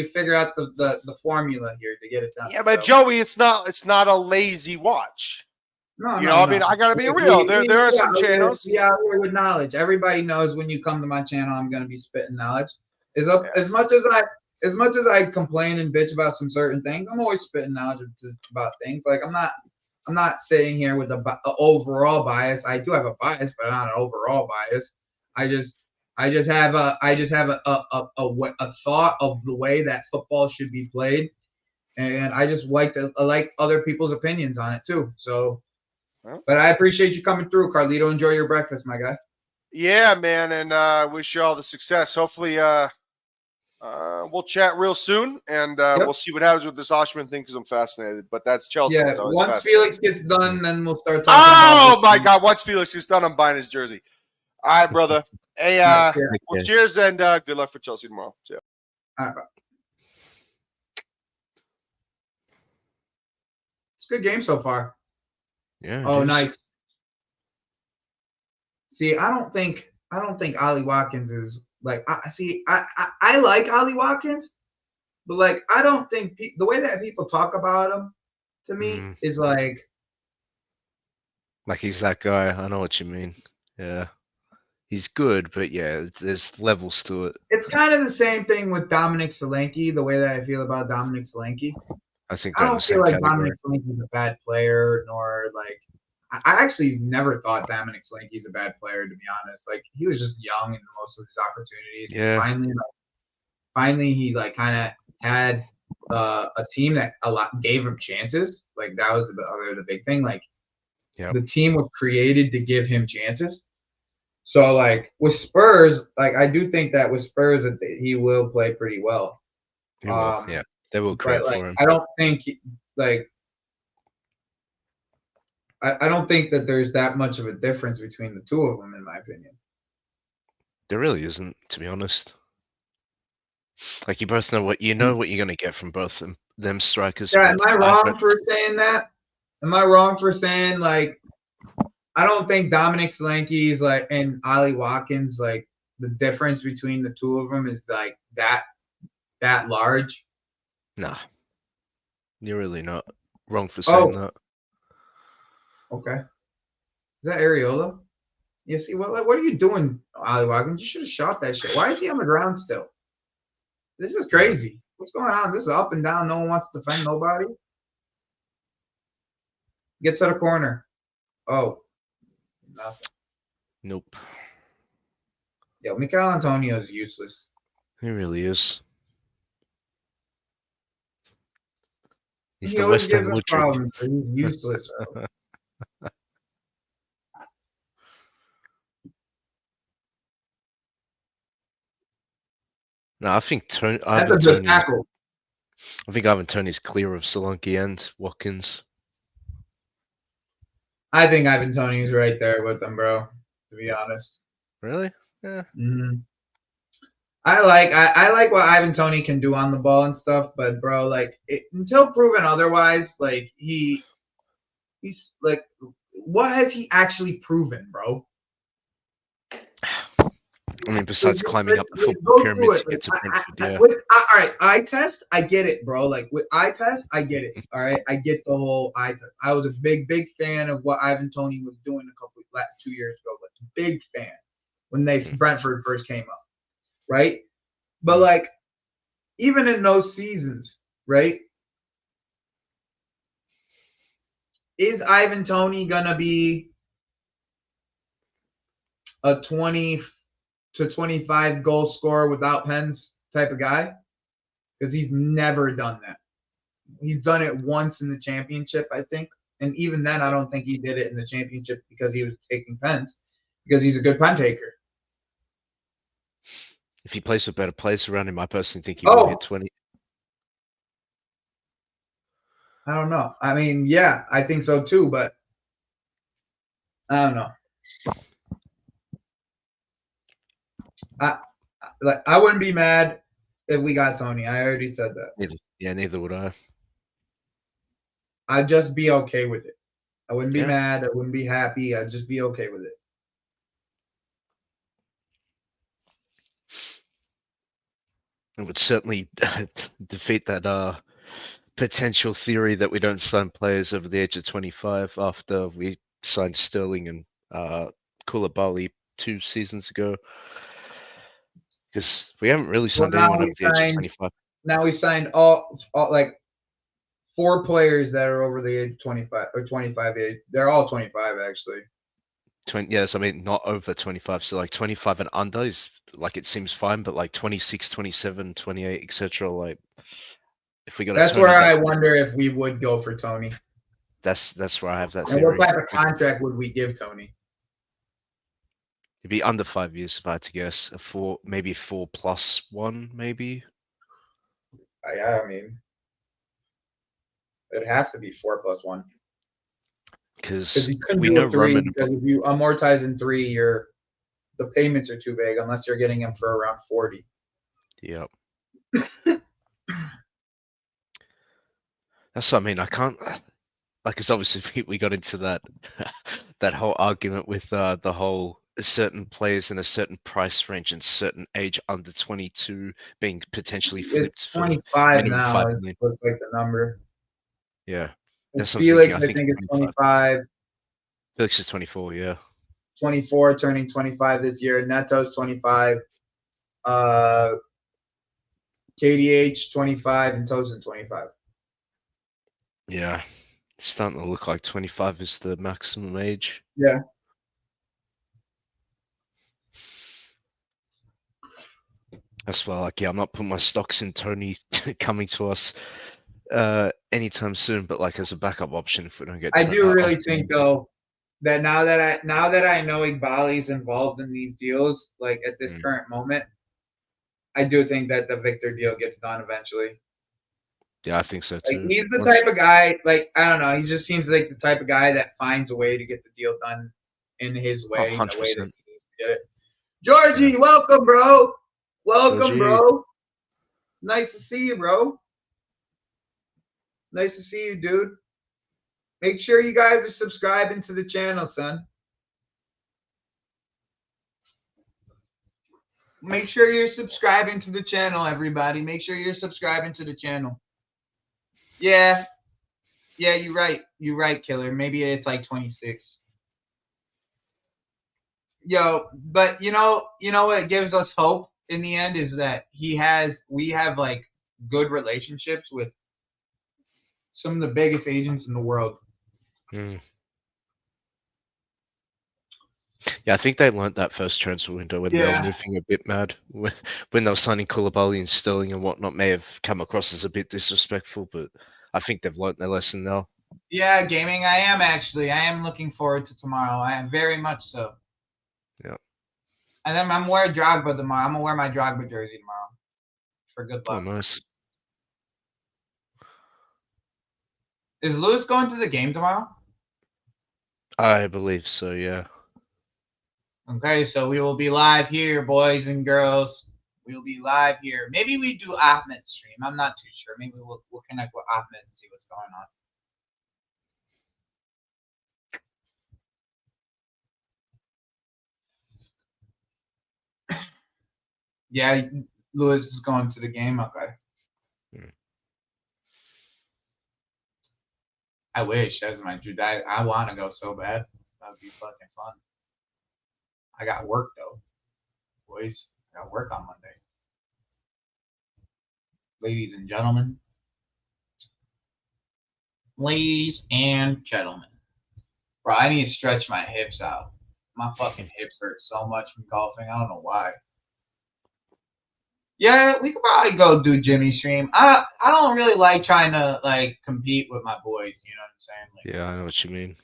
S2: figured out the formula here to get it done.
S1: Yeah, but Joey, it's not a lazy watch.
S2: No,
S1: I mean, I gotta be real. There are some channels.
S2: Yeah, with knowledge. Everybody knows when you come to my channel, I'm gonna be spitting knowledge. As much as as much as I complain and bitch about some certain things, I'm always spitting knowledge about things. Like I'm not sitting here with a overall bias. I do have a bias, but not an overall bias. I just have a thought of the way that football should be played, and I just like other people's opinions on it too. So, but I appreciate you coming through, Carlito. Enjoy your breakfast, my guy.
S1: Yeah, man, and I wish you all the success. Hopefully, we'll chat real soon, and we'll see what happens with this Oshman thing because I'm fascinated. But that's Chelsea.
S2: Yeah,
S1: so
S2: once Felix gets done, then we'll start talking
S1: Oh, my God. Once Felix gets done, I'm buying his jersey. All right, brother. Hey, well, cheers, and good luck for Chelsea tomorrow. See ya.
S2: All right, bye. It's a good game so far.
S3: Yeah.
S2: Oh, nice. See, I don't think Ollie Watkins is like. I like Ollie Watkins, but like I don't think the way that people talk about him to me is like
S3: he's that guy. I know what you mean. Yeah, he's good, but yeah, there's levels to it.
S2: It's kind of the same thing with Dominic Solanke. The way that I feel about Dominic Solanke,
S3: I think
S2: I don't feel like Dominic Solanke is a bad player, nor like. I actually never thought Dominic Solanke's a bad player, to be honest. Like he was just young in most of his opportunities.
S3: Yeah.
S2: And finally, he like kind of had a team that gave him chances. Like that was the big thing. Like the team was created to give him chances. So like with Spurs, like I do think that with Spurs that he will play pretty well.
S3: He will, yeah, they will create for him.
S2: I don't think I don't think that there's that much of a difference between the two of them, in my opinion.
S3: There really isn't, to be honest. Like you both know what you're going to get from both them strikers.
S2: Yeah, am I wrong for saying that? Am I wrong for saying like I don't think Dominic Solanke is like and Ollie Watkins like the difference between the two of them is like that large?
S3: Nah, you're really not wrong for saying that.
S2: Okay. Is that Areola? Yeah, see, what are you doing, Ollie Watkins? You should have shot that shit. Why is he on the ground still? This is crazy. What's going on? This is up and down. No one wants to defend nobody. Get to the corner. Oh. Nothing.
S3: Nope.
S2: Yo, Mikel Antonio is useless.
S3: He really is. He's
S2: he always gives us problems, but he's useless.
S3: No, I think
S2: That's a good tackle.
S3: I think Ivan Toney's clear of Solanke and Watkins.
S2: I think Ivan Toney's right there with them, bro. To be honest.
S3: Really? Yeah.
S2: Mm-hmm. I like what Ivan Toney can do on the ball and stuff, but bro, like until proven otherwise, like he's like, what has he actually proven, bro?
S3: I mean, besides climbing up the football pyramid to get to Brentford, yeah.
S2: All right, eye test, I get it, bro. Like with eye test, I get it. All right, I get the whole eye test. I was a big fan of what Ivan Toney was doing 2 years ago. But big fan when Brentford first came up, right? But like, even in those seasons, right? Is Ivan Toney gonna be a 20 to 25 goal scorer without pens type of guy? Because he's never done that. He's done it once in the championship, I think. And even then, I don't think he did it in the championship because he was taking pens, because he's a good pen taker.
S3: If he plays with better players around him, I personally think he will hit 20.
S2: I don't know. I mean, yeah, I think so too, but I don't know. I wouldn't be mad if we got Toney. I already said that.
S3: Neither would I.
S2: I'd just be okay with it. I wouldn't be mad. I wouldn't be happy. I'd just be okay with it.
S3: It would certainly defeat that potential theory that we don't sign players over the age of 25 after we signed Sterling and Koulibaly 2 seasons ago. Because we haven't really signed anyone over the age of 25.
S2: now we signed all like 4 players that are over the age 25 or 25 age. They're all 25 actually.
S3: 20, yes, I mean not over 25. So like 25 and under is like it seems fine, but like 26, 27, 28, etc. Like if we got
S2: That's
S3: a Tony,
S2: where I wonder if we would go for Tony.
S3: that's where I have that
S2: And what
S3: theory.
S2: type of contract would we give Tony?
S3: It'd be under 5 years if I had to guess. Maybe 4+1, maybe.
S2: Yeah, I mean, it'd have to be 4+1.
S3: Because
S2: you couldn't
S3: we
S2: do
S3: know
S2: a 3
S3: Roman.
S2: because if you amortize in 3, the payments are too big unless you're getting him for around 40.
S3: Yep. That's what I mean. I can't. Like, it's obviously we got into that that whole argument with the whole certain players in a certain price range and certain age under 22 being potentially flipped
S2: It's
S3: for
S2: 25
S3: minimum
S2: now.
S3: 5
S2: It
S3: million.
S2: looks like the number.
S3: Yeah,
S2: And
S3: that's what I'm
S2: Felix,
S3: thinking.
S2: I think it's 25.
S3: Felix is 24. Yeah.
S2: 24, turning 25 this year. Neto's 25. KDH 25 and Tosin 25.
S3: Yeah. It's starting to look like 25 is the maximum age.
S2: Yeah.
S3: That's why, like, yeah, I'm not putting my stocks in Tony coming to us anytime soon, but like as a backup option if we don't get.
S2: I do really think though that now that I know Igbali's involved in these deals, like at this current moment, I do think that the Victor deal gets done eventually.
S3: Yeah, I think so too.
S2: Like, he's the type of guy, like, I don't know, he just seems like the type of guy that finds a way to get the deal done in his way, in the way that he needs to get it. Georgie, welcome, bro. Welcome, bro. Nice to see you, bro. Nice to see you, dude. Make sure you guys are subscribing to the channel, son. Make sure you're subscribing to the channel, everybody. Make sure you're subscribing to the channel. Yeah. Yeah, you're right. You're right, Killer. Maybe it's like 26. Yo, but you know what gives us hope in the end is that we have like good relationships with some of the biggest agents in the world.
S3: Yeah, I think they learned that first transfer window when they were moving a bit mad. When they were signing Koulibaly and Sterling and whatnot may have come across as a bit disrespectful, but I think they've learned their lesson now.
S2: Yeah, gaming, I am actually. I am looking forward to tomorrow. I am very much so.
S3: Yeah.
S2: And then I'm wearing Drogba tomorrow. I'm going to wear my Drogba jersey tomorrow for good luck.
S3: Oh, nice.
S2: Is Lewis going to the game tomorrow? I
S3: believe so, yeah.
S2: Okay, so we will be live here, boys and girls. We'll be live here. Maybe we do Ahmed's stream. I'm not too sure. Maybe we'll connect with Ahmed and see what's going on. Yeah, Lewis is going to the game. Okay. I wish. That's my dream. I want to go so bad. That would be fucking fun. I got work though, boys. I got work on Monday. Ladies and gentlemen. Ladies and gentlemen. Bro, I need to stretch my hips out. My fucking hips hurt so much from golfing. I don't know why. Yeah, we could probably go do Jimmy's stream. I don't really like trying to like compete with my boys. You know what I'm saying? Like,
S3: yeah, I know what you mean.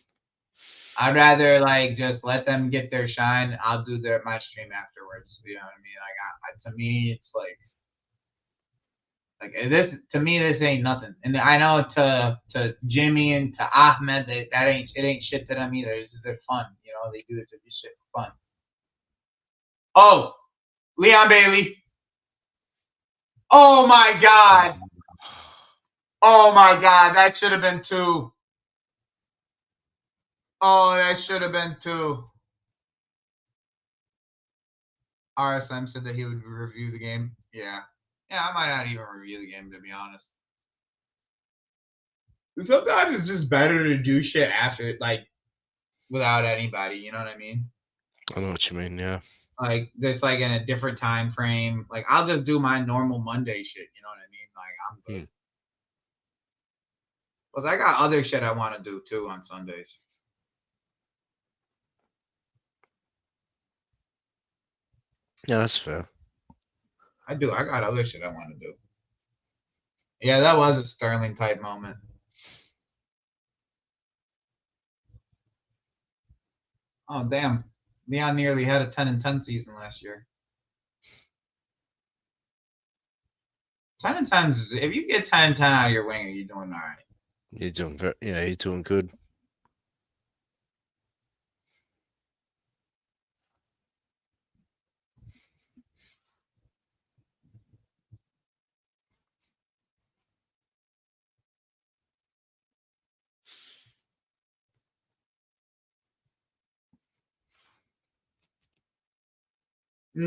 S2: I'd rather like just let them get their shine. I'll do my stream afterwards. You know what I mean? Like, to me, it's like this. To me, this ain't nothing. And I know to Jimmy and to Ahmed, it ain't shit to them either. This is their fun. You know, they do it to be shit for fun. Oh, Leon Bailey. Oh my God. Oh my God. That should have been 2. Oh, that should have been 2. RSM said that he would review the game. Yeah. Yeah, I might not even review the game, to be honest. Sometimes it's just better to do shit after, like, without anybody. You know what I mean?
S3: I know what you mean, yeah.
S2: like just like in a different time frame. Like I'll just do my normal Monday shit. You know what I mean? Like I'm good. Because I got other shit I want to do too on Sundays.
S3: Yeah, that's fair.
S2: I do. I got other shit I want to do. Yeah, that was a Sterling type moment. Oh damn. Leon nearly had a 10-10 season last year. 10-10 is, if you get 10-10 out of your winger, you're doing all right.
S3: You're doing you're doing good.
S2: Is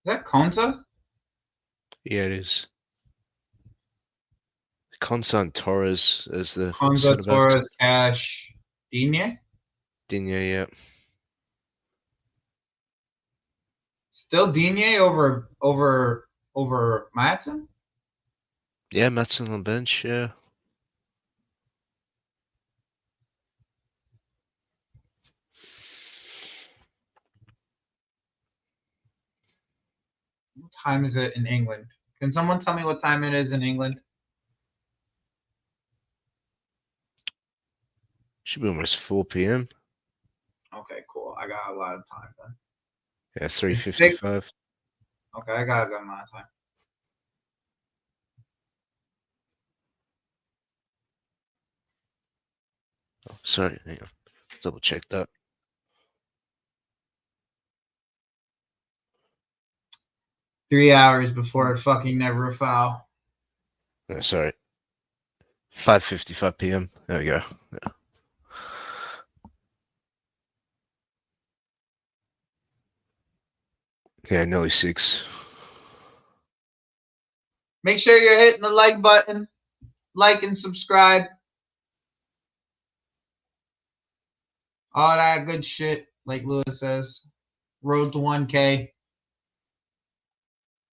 S2: that Konza?
S3: Yeah, it is. Constant Torres is the
S2: Konza,
S3: centre back.
S2: Torres, Cash, Digne?
S3: Digne, yeah.
S2: Still Digne over Matson?
S3: Yeah, Matt's on the bench, yeah.
S2: What time is it in England? Can someone tell me what time it is in England?
S3: Should be almost 4 p.m.
S2: Okay, cool. I got a lot of time then.
S3: Yeah,
S2: It's
S3: 3:55.
S2: Okay, I got a good amount of time.
S3: Oh, sorry, hang on. Double check that.
S2: Three hours before it fucking never foul.
S3: No, sorry. 5:55 p.m. There we go. Yeah. Yeah, nearly 6.
S2: Make sure you're hitting the like button, like and subscribe. All that good shit, like Lewis says. Road to 1K.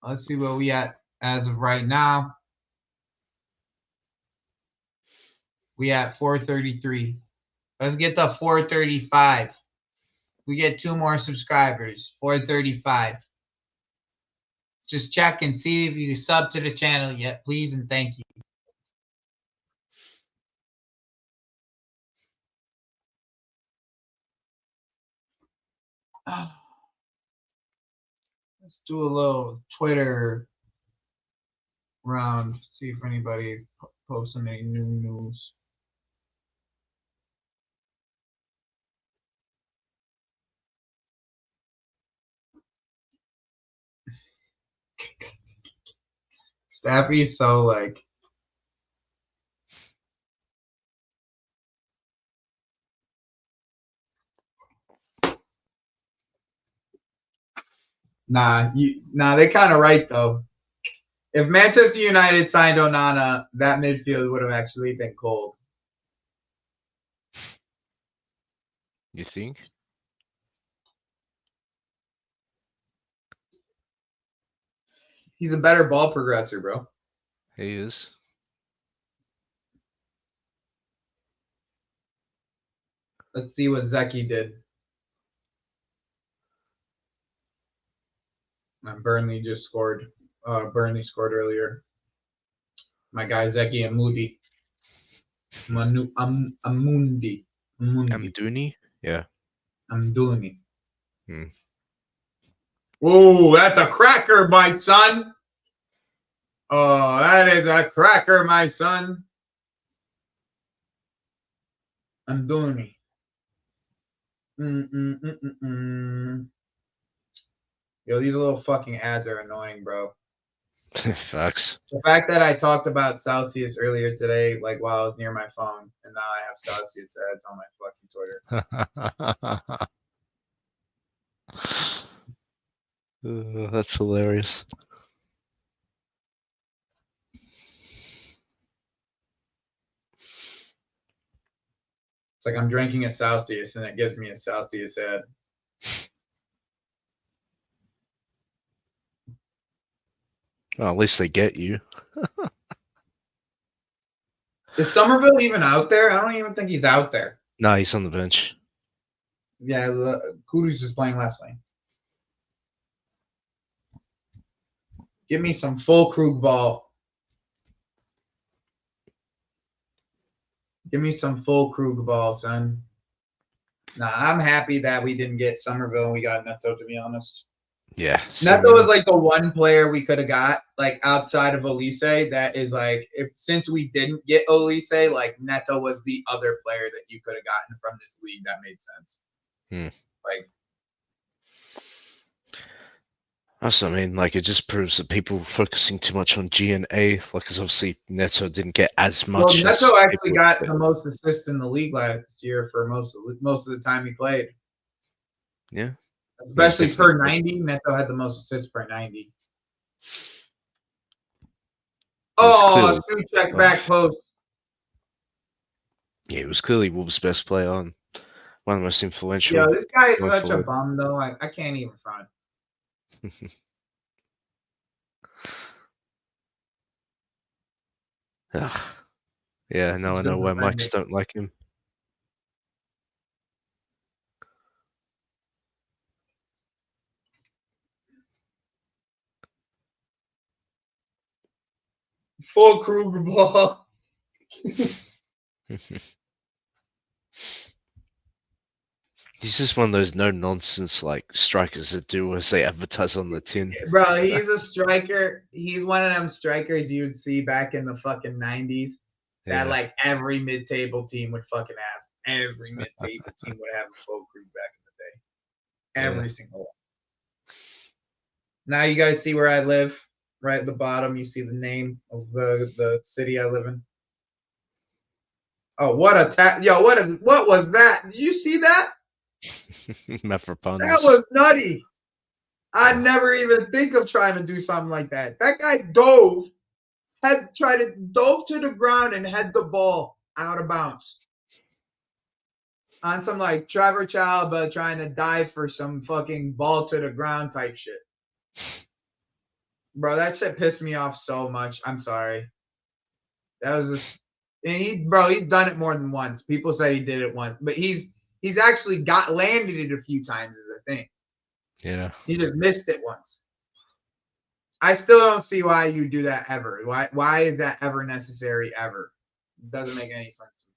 S2: Let's see where we at as of right now. We at 433. Let's get to 435. We get 2 more subscribers. 435. Just check and see if you sub to the channel yet, please and thank you. Let's do a little Twitter round. See if anybody posting any new news. Staffy's so like. Nah, they kind of right though. If Manchester United signed Onana, that midfield would have actually been cold.
S3: You think?
S2: He's a better ball progressor, bro.
S3: He is.
S2: Let's see what Zeki did. And Burnley just scored. Burnley scored earlier. My guy Zeki Amundi. Amundi.
S3: Amdouni? Yeah.
S2: Amdouni.
S3: Hmm.
S2: Whoa, that's a cracker, my son. Oh, that is a cracker, my son. Amdouni. Yo, these little fucking ads are annoying, bro.
S3: Facts.
S2: The fact that I talked about Celsius earlier today, like while I was near my phone, and now I have Celsius ads on my fucking Twitter.
S3: That's hilarious.
S2: It's like I'm drinking a Celsius and it gives me a Celsius ad.
S3: Well, at least they get you.
S2: Is Somerville even out there? I don't even think he's out there.
S3: No, he's on the bench.
S2: Yeah, Kudus is playing left lane. Give me some full Krug ball. Give me some full Krug ball, son. Nah, I'm happy that we didn't get Somerville and we got Neto, to be honest.
S3: Yeah.
S2: Neto was like the one player we could have got, like outside of Olise, that is like, since we didn't get Olise, like Neto was the other player that you could have gotten from this league that made sense. Like,
S3: that's what I mean. Like, it just proves that people focusing too much on G and A, like, because obviously Neto didn't get as much.
S2: well, Neto actually got
S3: expect.
S2: the most assists in the league last year for most of the time he played.
S3: Yeah.
S2: Especially per 90, Neto had the most assists per 90. Oh, shoot check back post.
S3: Yeah, it was clearly Wolves' best player and one of the most influential.
S2: Yo, this guy is
S3: going
S2: such a
S3: forward.
S2: bum, though. I can't even front.
S3: Ugh. Yeah,
S2: This
S3: no,
S2: is
S3: I know why
S2: defending.
S3: Mikes don't like him.
S2: Full Kruger ball.
S3: He's just one of those no-nonsense like strikers that do as they advertise on the tin.
S2: Bro, he's a striker. He's one of them strikers you would see back in the fucking 90s that like every mid-table team would fucking have. Every mid-table team would have a full crew back in the day. Every single one. Now you guys see where I live. Right at the bottom, you see the name of the city I live in. Oh, what a yo! What was that? Did you see that? That was nutty. I'd never even think of trying to do something like that. That guy dove to the ground and had the ball out of bounds. On some like Trevor Chalaba trying to dive for some fucking ball to the ground type shit. Bro, that shit pissed me off so much. I'm sorry. That was just he's done it more than once. People say he did it once, but he's actually landed it a few times is a thing.
S3: Yeah.
S2: He just missed it once. I still don't see why you do that ever. Why is that ever necessary ever? It doesn't make any sense.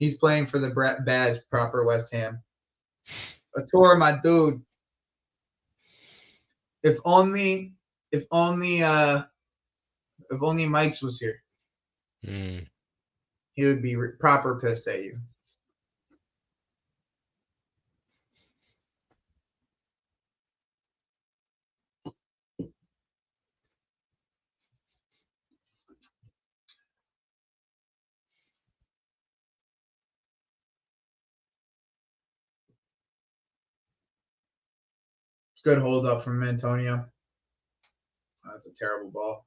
S2: He's playing for the badge proper West Ham. A tour, my dude. If only Mike's was here. He would be proper pissed at you. Good hold up from Antonio. Oh, that's a terrible ball.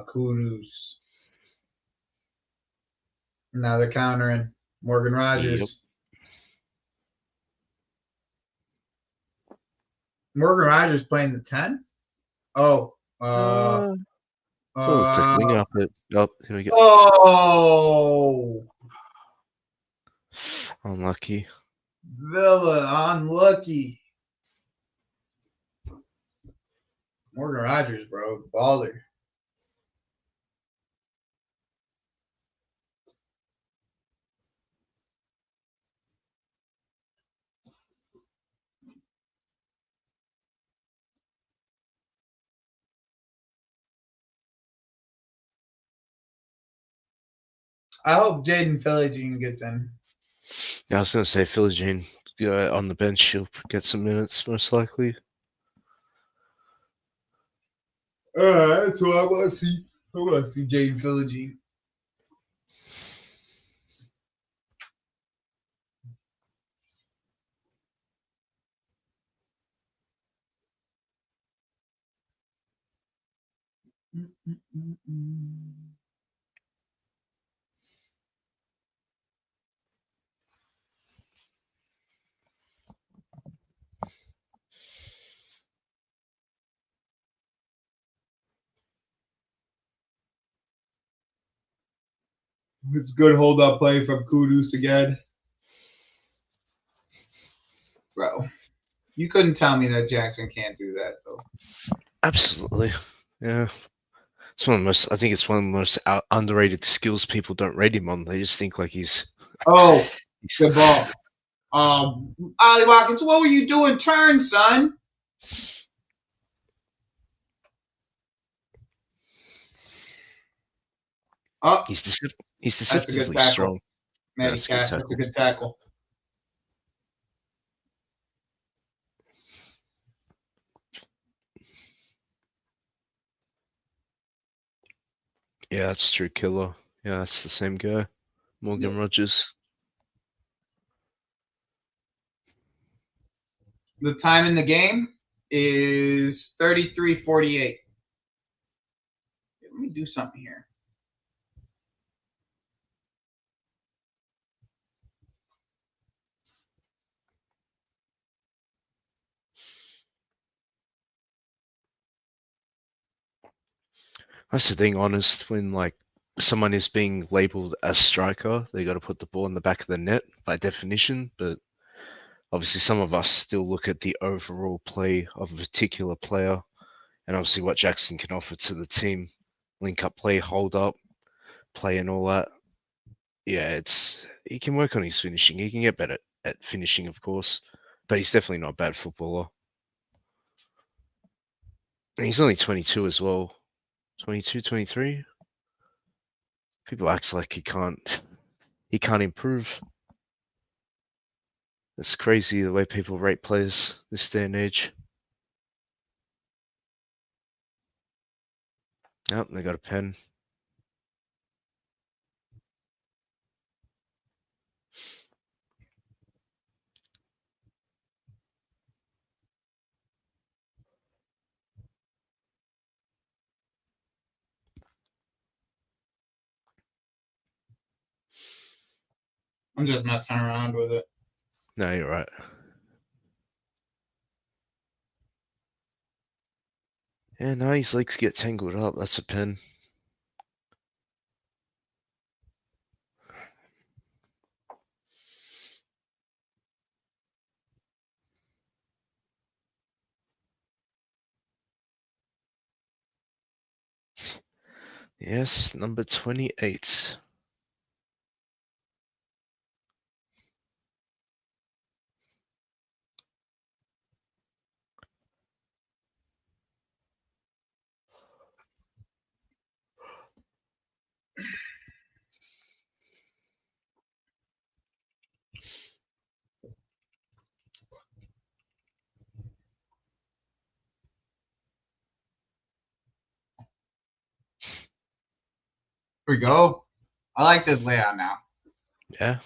S2: Kudus. Now they're countering Morgan Rogers. Yep. Morgan Rogers playing the 10? Oh.
S3: Wing up it. Oh, here we go.
S2: Oh.
S3: Unlucky.
S2: Villa, unlucky. Morgan Rogers, bro. Baller. I hope Jaden Philogene gets in.
S3: Yeah, I was going to say Philogene on the bench. She'll get some minutes, most likely.
S2: All right, that's what I want to see. I want to see Jaden Philogene. It's good hold up play from Kudus again. Bro, you couldn't tell me that Jackson can't do that though.
S3: Absolutely. Yeah. It's one of the most. I think it's one of the most underrated skills people don't rate him on. They just think like he's.
S2: Oh, good ball. Ollie Watkins, what were you doing? Turn, son. Oh,
S3: He's
S2: that's a good
S3: deceptively
S2: tackle.
S3: strong.
S2: Matty
S3: That's
S2: Cash, that's a good tackle.
S3: Yeah, that's true. Killer. Yeah, that's the same guy. Morgan Rogers.
S2: The time in the game is 33:48. Let me do something here.
S3: That's the thing, honest, when like someone is being labeled as striker, they got to put the ball in the back of the net by definition. But obviously, some of us still look at the overall play of a particular player, and obviously what Jackson can offer to the team, link up play, hold up play, and all that. Yeah, it's he can work on his finishing. He can get better at finishing, of course, but he's definitely not a bad footballer. And he's only 22 as well. 22, 23. People act like he can't improve. It's crazy the way people rate players this day and age. Yep, they got a pen.
S2: I'm just messing around with it.
S3: No, you're right. Yeah, now his legs get tangled up. That's a pen. Yes, number 28.
S2: Here we go. I like this layout now.
S3: Yeah.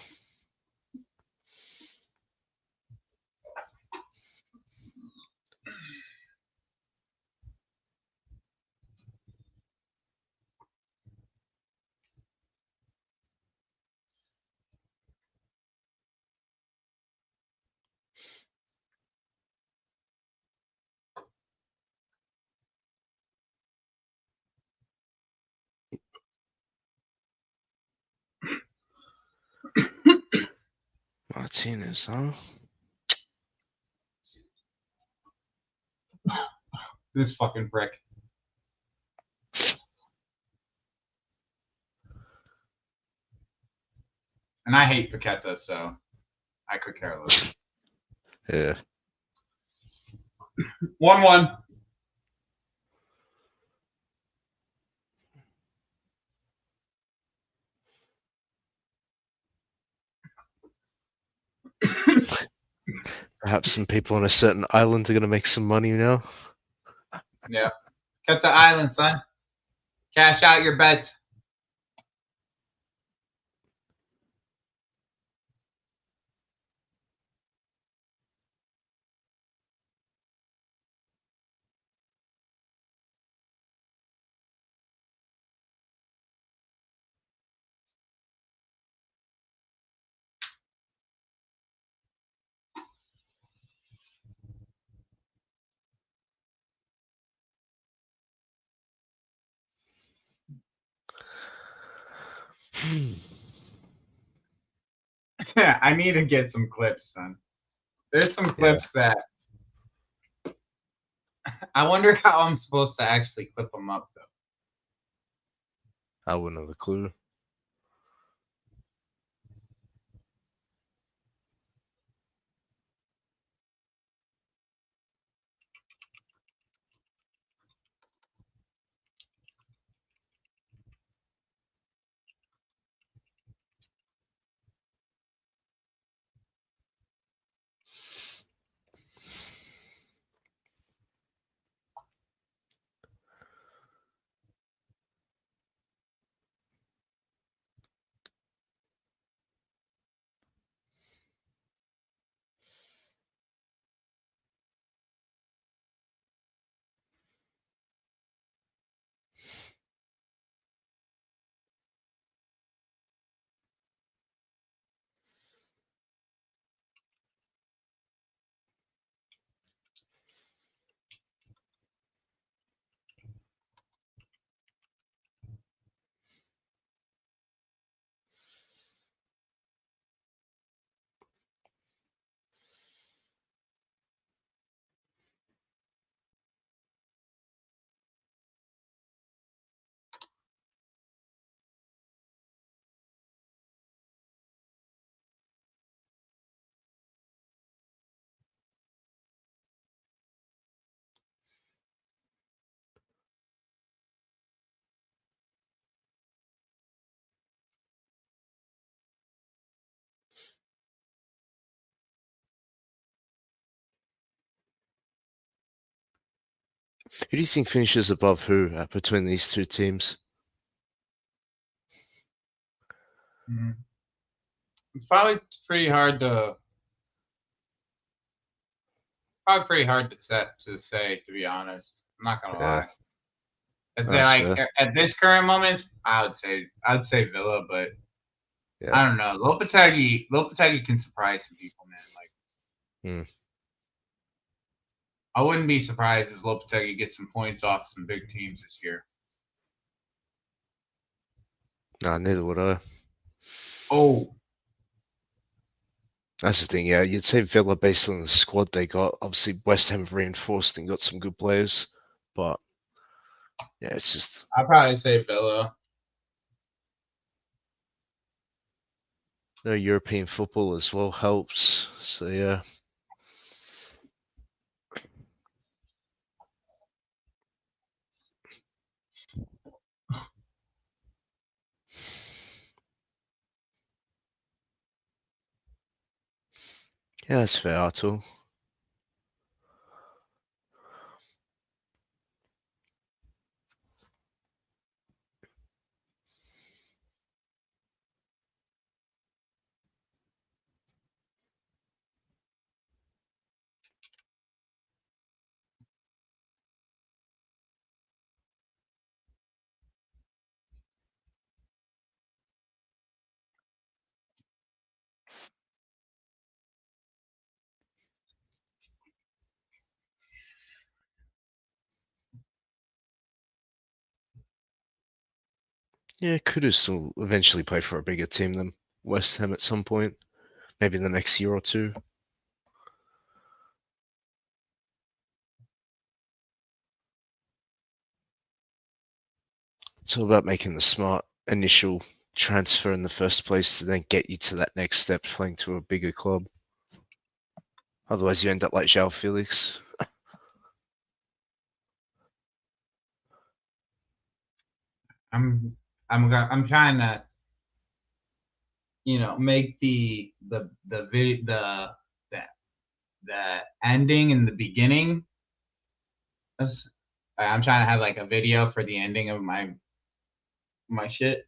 S3: Martinez, huh?
S2: This fucking prick. And I hate Paqueta, so I could care less.
S3: Yeah.
S2: 1-1.
S3: Perhaps some people on a certain island are going to make some money now.
S2: Yeah. Paqueta Island, son. Cash out your bets. I need to get some clips, son. There's some clips that I wonder how I'm supposed to actually clip them up, though.
S3: I wouldn't have a clue. Who do you think finishes above who between these two teams?
S2: Mm-hmm. It's probably pretty hard to say, to be honest. I'm not gonna lie. At this current moment, I'd say Villa, but I don't know. Lopetegui can surprise some people, man. I wouldn't be surprised if Lopetegui gets some points off some big teams this year.
S3: No, neither would I.
S2: Oh.
S3: That's the thing, yeah. You'd say Villa based on the squad they got. Obviously, West Ham have reinforced and got some good players, but yeah, it's just.
S2: I'd probably say Villa.
S3: No, European football as well helps. So yeah. Yeah, that's fair, Artur. Yeah, Kudus will eventually play for a bigger team than West Ham at some point. Maybe in the next year or two. It's all about making the smart initial transfer in the first place to then get you to that next step, playing to a bigger club. Otherwise, you end up like Joao Felix.
S2: I'm trying to, make the video the ending and the beginning. I'm trying to have like a video for the ending of my shit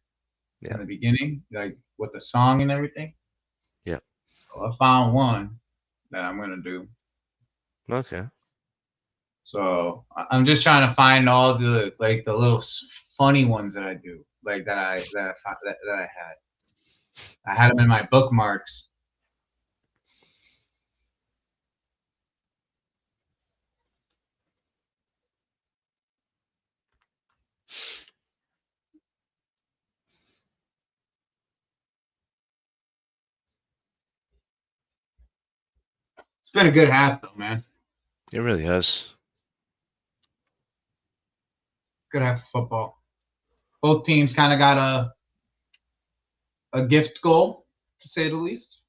S2: in the beginning, like with the song and everything.
S3: Yeah.
S2: So I found one that I'm gonna do.
S3: Okay.
S2: So I'm just trying to find all the the little funny ones that I do, like that I had. I had them in my bookmarks. been a good half, though, man.
S3: It really has.
S2: Good half of football. Both teams kind of got a gift goal, to say the least.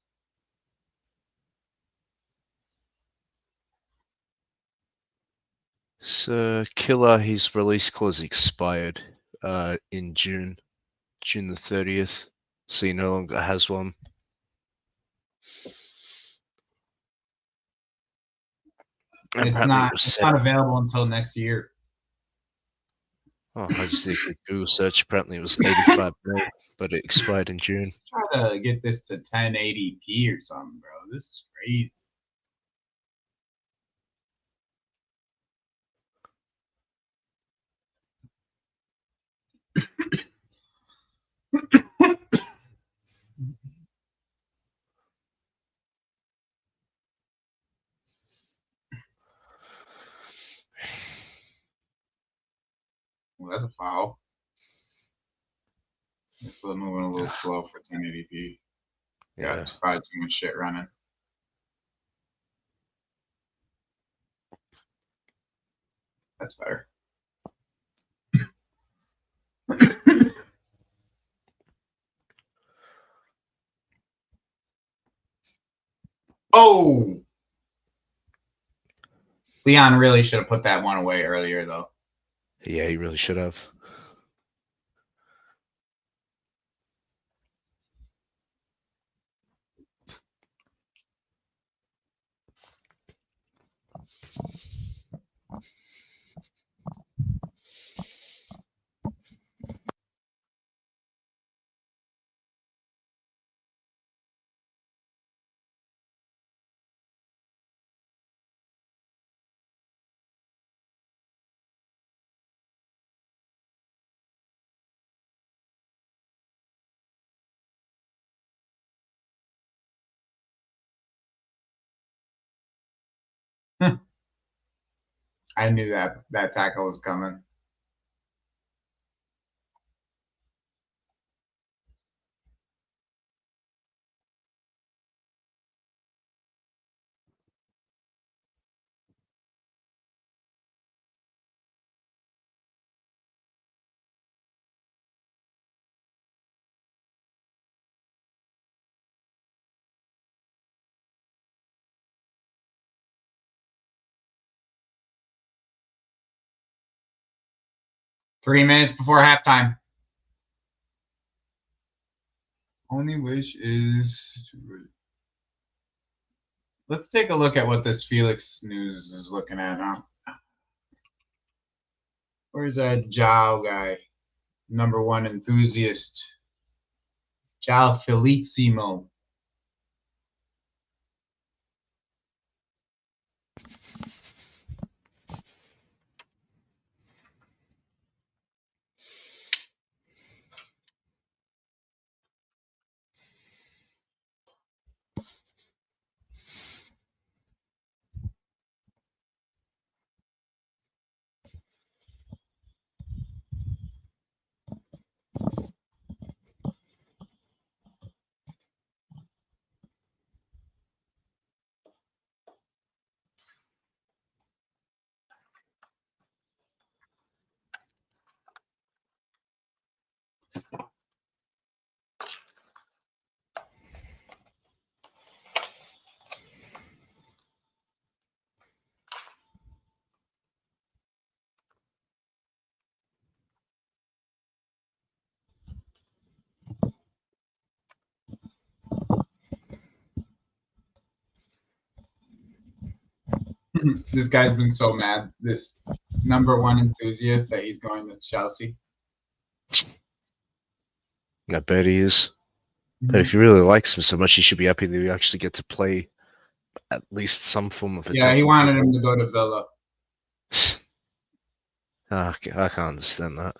S3: So Killer, his release clause expired in June the 30th. So he no longer has one.
S2: It's
S3: Apparently
S2: not.
S3: it was
S2: It's
S3: set.
S2: not available until next year.
S3: Oh, I just did a quick Google search. Apparently it was 85 mil, but it expired in June.
S2: Try to get this to 1080p or something, bro. This is crazy. Well, that's a foul. It's still moving a little slow for 1080p.
S3: Yeah.
S2: Got probably too much shit running. That's better. Oh! Leon really should have put that one away earlier, though.
S3: Yeah, he really should have.
S2: I knew that tackle was coming. Three minutes before halftime. Only wish is to... Let's take a look at what this Felix news is looking at now. Where's that Joao guy? Number one enthusiast. Joao Feliximo. This guy's been so mad. This number one enthusiast that he's going to Chelsea.
S3: I bet he is. But if he really likes him so much, he should be happy that we actually get to play at least some form of
S2: Yeah, he
S3: attacking
S2: wanted him
S3: football.
S2: to go to Villa.
S3: I can't understand that.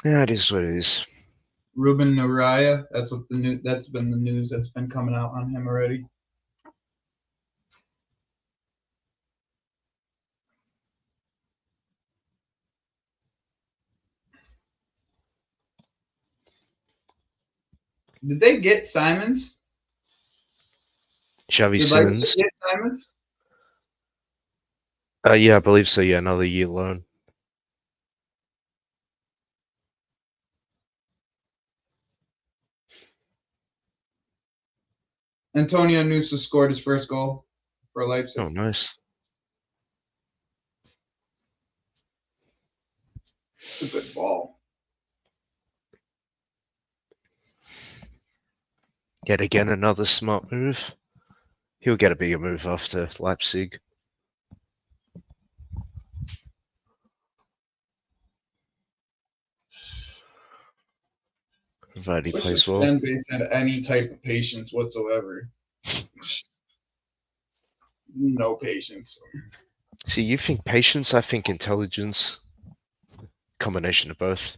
S3: Yeah, it is what it is.
S2: Ruben Naraya. That's what that's been the news that's been coming out on him already. Did they get Simons?
S3: Xavi
S2: You'd like to
S3: Simmons.
S2: see it, Simons?
S3: Yeah, I believe so. Yeah, another year loan.
S2: Antonio Nusa scored his first goal for Leipzig.
S3: Oh, nice.
S2: It's a good ball.
S3: Yet again, another smart move. He'll get a bigger move after Leipzig. Provided he
S2: Wish
S3: plays
S2: this
S3: well.
S2: fan base had any type of patience whatsoever. No patience.
S3: See, you think patience, I think intelligence. Combination of both.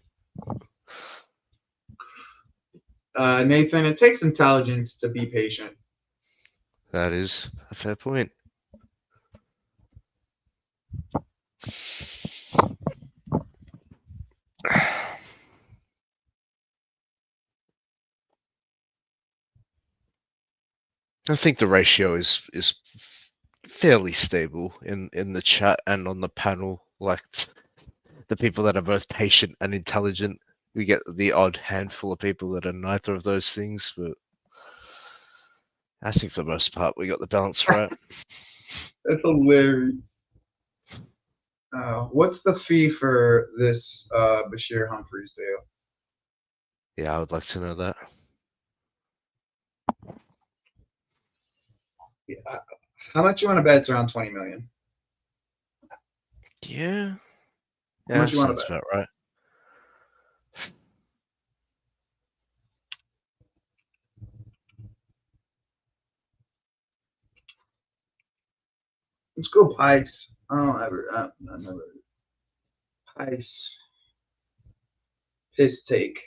S2: Nathan, it takes intelligence to be patient.
S3: That is a fair point. I think the ratio is fairly stable in the chat and on the panel. Like the people that are both patient and intelligent, we get the odd handful of people that are neither of those things, but I think for the most part we got the balance right.
S2: That's hilarious. What's the fee for this Bashir Humphreys deal?
S3: Yeah, I would like to know that.
S2: Yeah. How much you want to bet? It's around 20 million.
S3: Yeah.
S2: How
S3: Yeah,
S2: much you want to
S3: sounds
S2: bet?
S3: about right.
S2: Let's go Pice. I never. Pice. Piss take.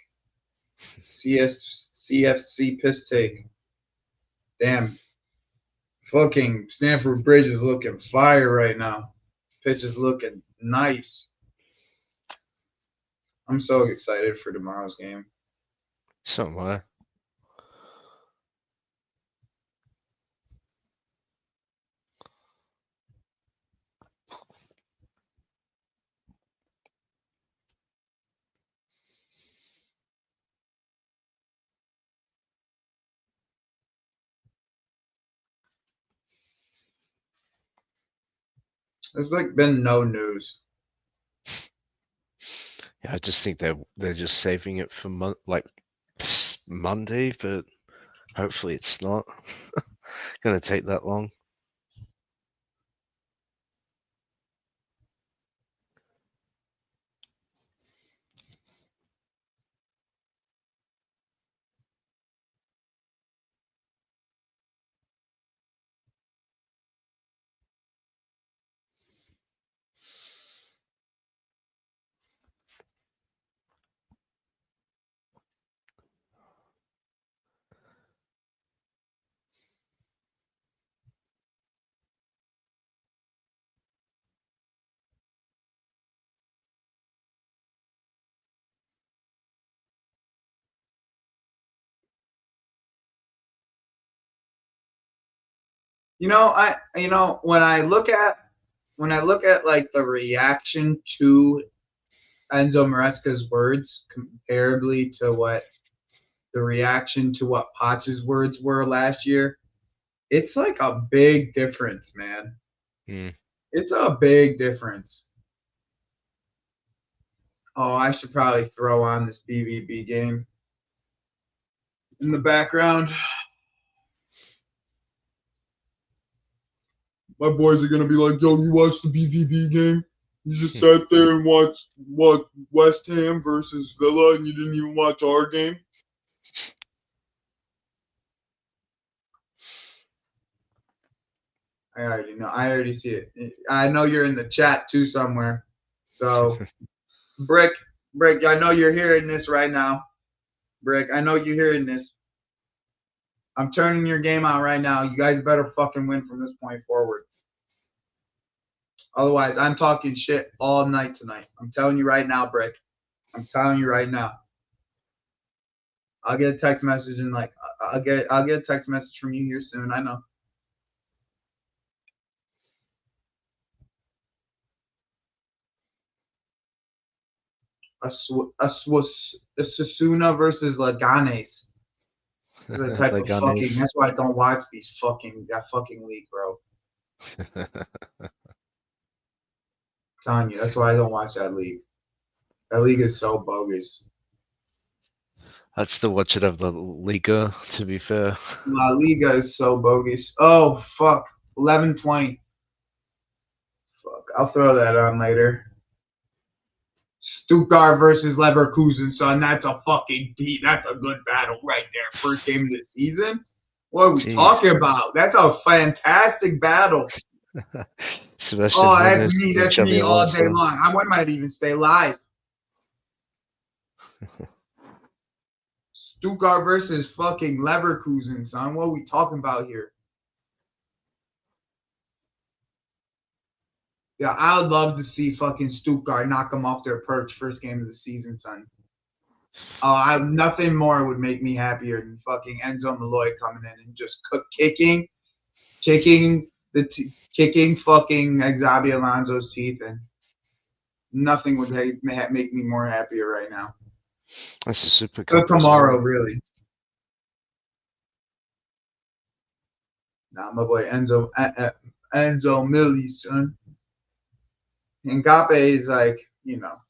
S2: CFC piss take. Damn. Fucking Stanford Bridge is looking fire right now. Pitch is looking nice. I'm so excited for tomorrow's game.
S3: So am I.
S2: There's like been no news.
S3: Yeah, I just think they're just saving it for Monday, but hopefully it's not gonna take that long.
S2: When I look at like the reaction to Enzo Maresca's words comparably to what the reaction to what Potch's words were last year, it's like a big difference, man.
S3: Mm.
S2: It's a big difference. Oh, I should probably throw on this BVB game in the background. My boys are gonna be like, "Yo, you watched the BVB game? You just sat there and watched what West Ham versus Villa, and you didn't even watch our game." I already know. I already see it. I know you're in the chat too somewhere. So, Brick, I know you're hearing this right now. Brick, I know you're hearing this. I'm turning your game on right now. You guys better fucking win from this point forward. Otherwise, I'm talking shit all night tonight. I'm telling you right now, Brick. I'm telling you right now. I'll get a text message and I'll get a text message from you here soon. I know. Sasuna versus Leganes. The type of fucking. That's why I don't watch that fucking league, bro. Telling you, that's why I don't watch that league. That league is so bogus.
S3: I'd still watch it of the Liga, to be fair.
S2: La Liga is so bogus. Oh fuck, 11:20. Fuck, I'll throw that on later. Stuttgart versus Leverkusen, son. That's a good battle right there. First game of the season. What are we talking about? That's a fantastic battle.
S3: Sebastian
S2: That's me all day long. I might even stay live. Stuttgart versus fucking Leverkusen, son. What are we talking about here? Yeah, I would love to see fucking Stuttgart knock them off their perch first game of the season, son. Nothing more would make me happier than fucking Enzo Malloy coming in and just kicking fucking Xabi Alonso's teeth, and nothing would make me more happier right now.
S3: That's a super
S2: cup. Tomorrow, really. Nah, my boy Enzo Millie, son. Ngape is like,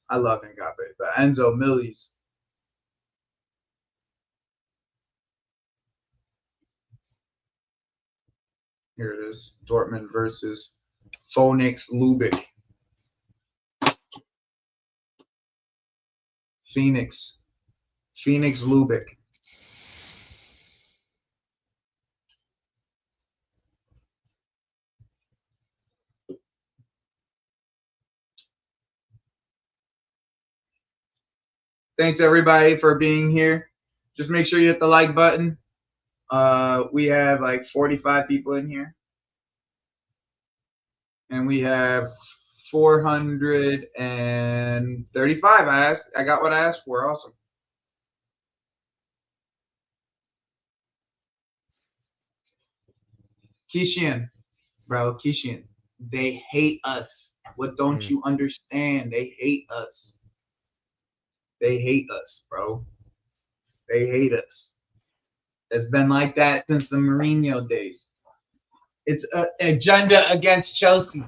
S2: I love Ngape, but Enzo Millie's. Here it is. Dortmund versus Phoenix Lubeck. Phoenix Lubeck. Thanks everybody for being here. Just make sure you hit the like button. We have like 45 people in here. And we have 435. I got what I asked for. Awesome. Kishian, bro, Kishian. They hate us. What don't you understand? They hate us. They hate us, bro. They hate us. It's been like that since the Mourinho days. It's an agenda against Chelsea.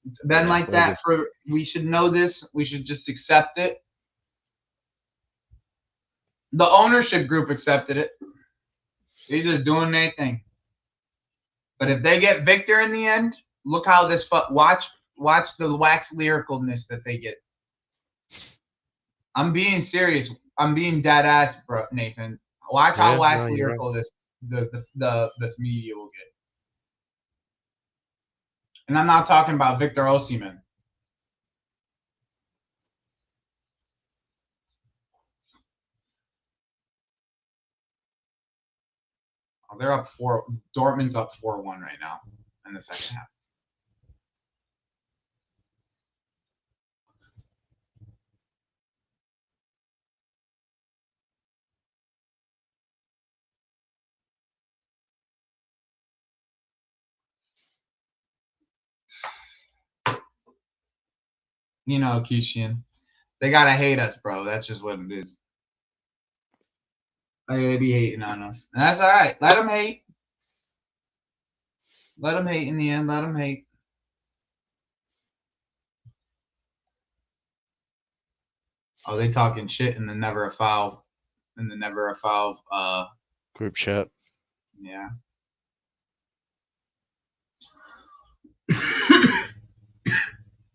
S2: It's been like that we should know this. We should just accept it. The ownership group accepted it. They're just doing their thing. But if they get Victor in the end, look how this watch the wax lyricalness that they get. I'm being serious. I'm being dead ass, bro, Nathan. Watch how wax lyrical this media will get. And I'm not talking about Victor Osimhen. They're up 4. Dortmund's up 4-1 right now in the second half. Kishian. They gotta hate us, bro. That's just what it is. They be hating on us. And that's all right. Let them hate. Let them hate in the end. Let them hate. Oh, they talking shit in the never a foul.
S3: Group chat.
S2: Yeah.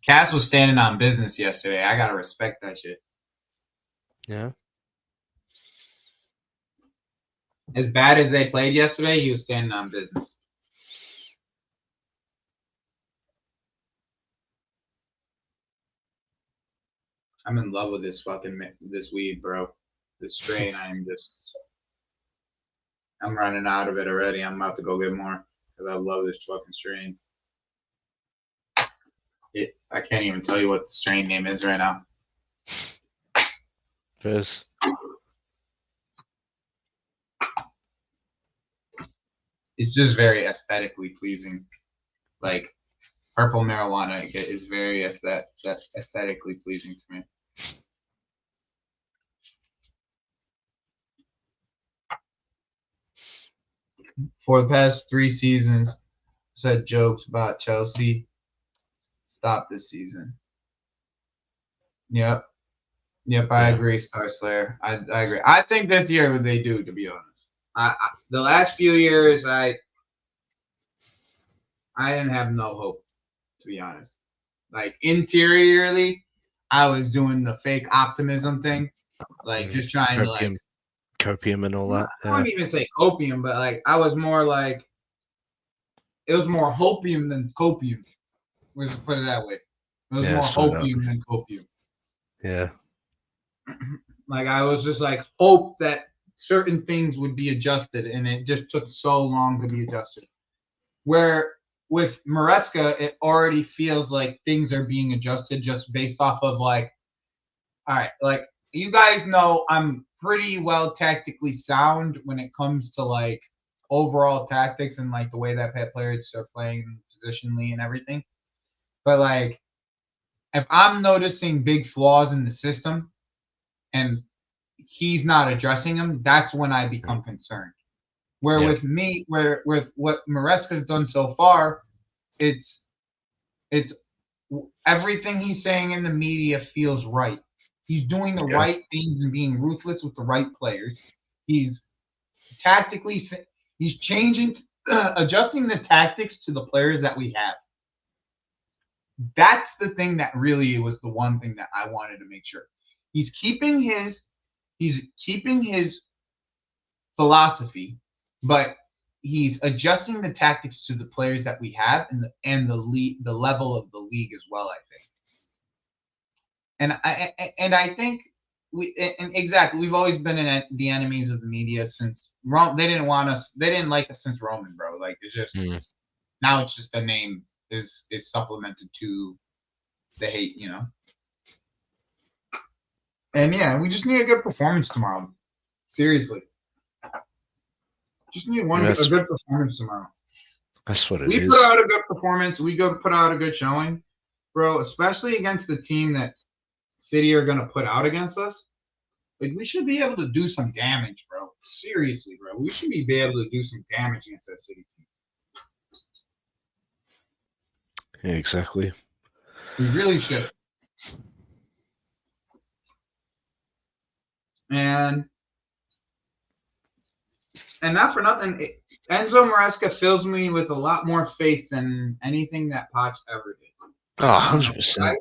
S2: Cass was standing on business yesterday. I gotta respect that shit.
S3: Yeah.
S2: As bad as they played yesterday, he was standing on business. I'm in love with this weed, bro. This strain. I'm running out of it already. I'm about to go get more because I love this fucking strain. I can't even tell you what the strain name is right now.
S3: Fizz.
S2: It's just very aesthetically pleasing. Like, Purple marijuana is very that's aesthetically pleasing to me. For the past 3 seasons, said jokes about Chelsea. Stop this season. Yep. I agree, Star Slayer. I agree. I think this year they do, to be honest. The last few years, I didn't have no hope, to be honest. Like, interiorly, I was doing the fake optimism thing. Like, just trying to, like...
S3: Copium and all that.
S2: I wouldn't even say copium, but, like, I was more like... It was more hopium than copium. Let's put it that way. It was more hopium than copium.
S3: Yeah.
S2: Like, I was just like, hope that certain things would be adjusted, and it just took so long to be adjusted. Where with Maresca, it already feels like things are being adjusted just based off of, like, all right, like, you guys know I'm pretty well tactically sound when it comes to, like, overall tactics and, like, the way that players are playing positionally and everything. But, like, if I'm noticing big flaws in the system and he's not addressing them, that's when I become concerned. Where with me, with what Maresca's done so far, it's everything he's saying in the media feels right. He's doing the right things and being ruthless with the right players. He's tactically, he's changing, adjusting the tactics to the players that we have. That's the thing that really was the one thing that I wanted to make sure. He's keeping his philosophy, but he's adjusting the tactics to the players that we have and the level of the league as well, I think. And I think we've always been the enemies of the media since Rome. They didn't like us since Roman, bro. Like, it's just now it's just the name is supplemented to the hate, you know. And yeah, we just need a good performance tomorrow. Seriously. Just need a good performance tomorrow.
S3: That's what it is.
S2: We put out a good performance. We put out a good showing, bro, especially against the team that City are going to put out against us. Like, we should be able to do some damage, bro. Seriously, bro. We should be able to do some damage against that City team.
S3: Yeah, exactly.
S2: We really should. And not for nothing, Enzo Maresca fills me with a lot more faith than anything that Poch ever did.
S3: Oh, 100%.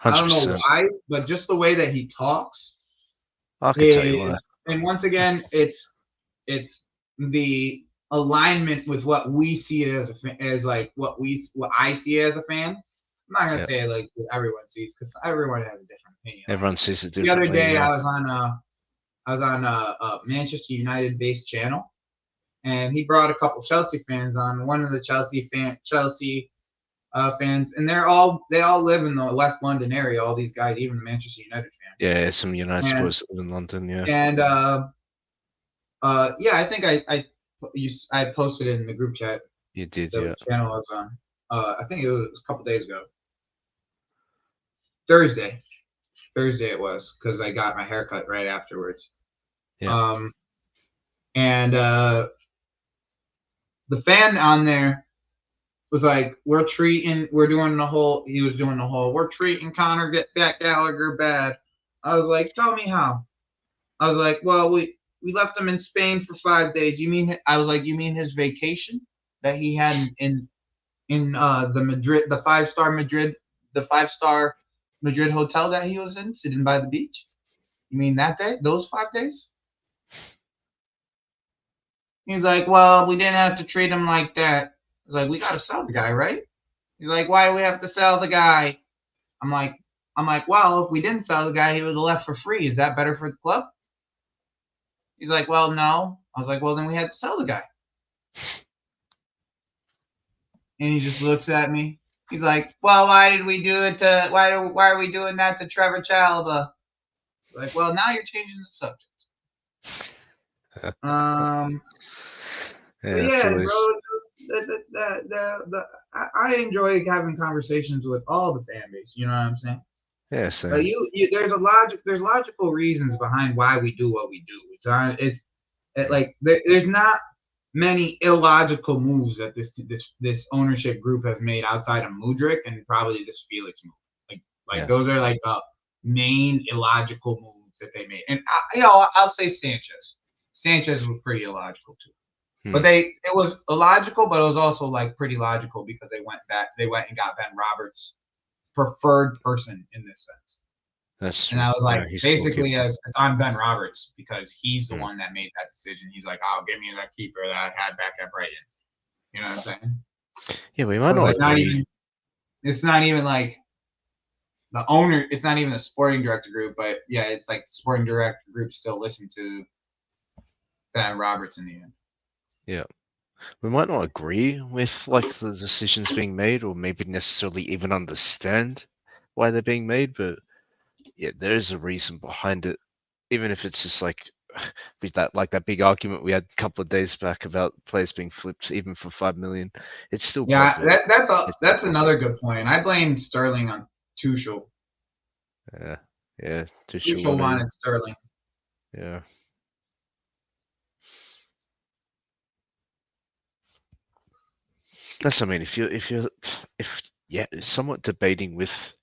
S2: I don't know why, but just the way that he talks.
S3: I can tell you why.
S2: And once again, it's the alignment with what we see as like what I see as a fan. I'm not gonna say like what everyone sees, because everyone has a different opinion.
S3: Everyone sees it differently.
S2: The other day, I was on a Manchester United based channel, and he brought a couple Chelsea fans on. One of the Chelsea fans, and they all live in the West London area. All these guys, even the Manchester United fans.
S3: Yeah, some United supporters live in London. Yeah.
S2: And I think I posted it in the group chat.
S3: You did,
S2: the channel I was on. I think it was a couple days ago. Thursday it was, because I got my haircut right afterwards.
S3: Yeah.
S2: And the fan on there was like, we're treating Conor Gallagher bad. I was like, tell me how. I was like, well, we left him in Spain for 5 days. You mean his vacation that he had in the 5-star Madrid hotel that he was in, sitting by the beach? You mean that day? Those 5 days? He's like, well, we didn't have to treat him like that. I was like, we got to sell the guy, right? He's like, why do we have to sell the guy? I'm like, well, if we didn't sell the guy, he would have left for free. Is that better for the club? He's like, well, no. I was like, well, then we had to sell the guy. And he just looks at me. He's like, well, why did we do it to? Why are we doing that to Trevor Chalobah? Like, well, now you're changing the subject. I enjoy having conversations with all the fan base. You know what I'm saying?
S3: Yeah,
S2: But
S3: same.
S2: there's logical reasons behind why we do what we do. There's not many illogical moves that this ownership group has made outside of Mudryk and probably this Felix move. Those are like the main illogical moves that they made. And I'll say Sanchez. Sanchez was pretty illogical too. But it was illogical, but it was also like pretty logical because they went and got Ben Roberts, preferred person in this sense.
S3: That's true.
S2: And I was like, basically,
S3: as
S2: it's on Ben Roberts because he's the one that made that decision. He's like, "Oh, give me that keeper that I had back at Brighton." You know what I'm saying?
S3: Yeah, we might not agree.
S2: It's not even like the owner. It's not even the sporting director group, but yeah, it's like the sporting director group still listen to Ben Roberts in the end.
S3: Yeah. We might not agree with like the decisions being made or maybe necessarily even understand why they're being made, but yeah, there is a reason behind it. Even if it's just like with that big argument we had a couple of days back about players being flipped even for 5 million. It's still profit.
S2: That's another good point. I blame Sterling on Tuchel.
S3: Yeah.
S2: Tuchel wanted Sterling.
S3: Yeah. That's I mean, if somewhat debating with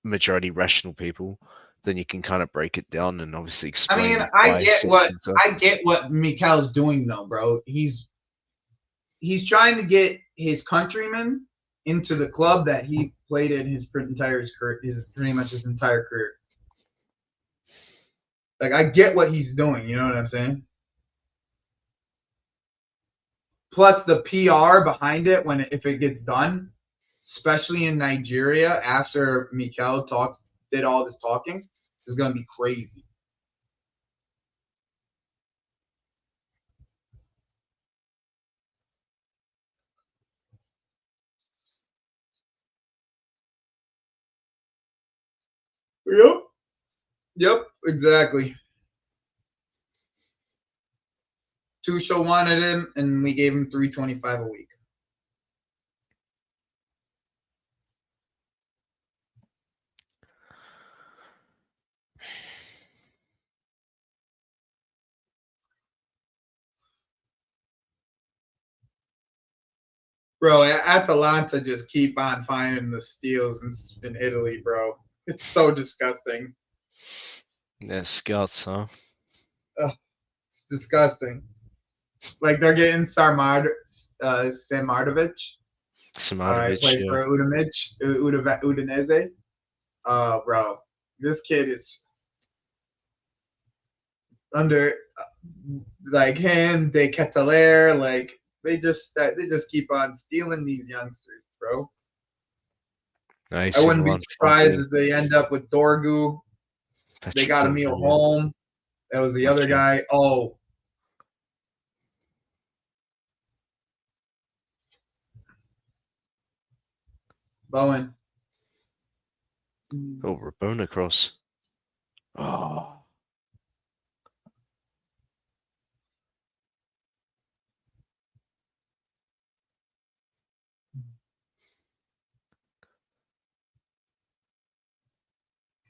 S3: majority rational people, then you can kind of break it down and obviously explain.
S2: I get what Mikel's doing though, bro. He's trying to get his countrymen into the club that he played in his pretty much his entire career. Like I get what he's doing, you know what I'm saying? Plus the PR behind it if it gets done, especially in Nigeria after Mikel did all this talking, is gonna be crazy. Yep, exactly. Tuchel wanted him, and we gave him $325 a week. Bro, Atalanta just keep on finding the steals in Italy, bro. It's so disgusting.
S3: Yeah, scouts, huh?
S2: It's disgusting. Like they're getting Samardovic. Played for Udinese. Bro, this kid is under like him, De Ketelaere. Like they just keep on stealing these youngsters, bro. I wouldn't be surprised if they end up with Dorgu. They got Emil Holm. That was the other guy. Oh. Bowen.
S3: Oh, Rabona cross. Oh.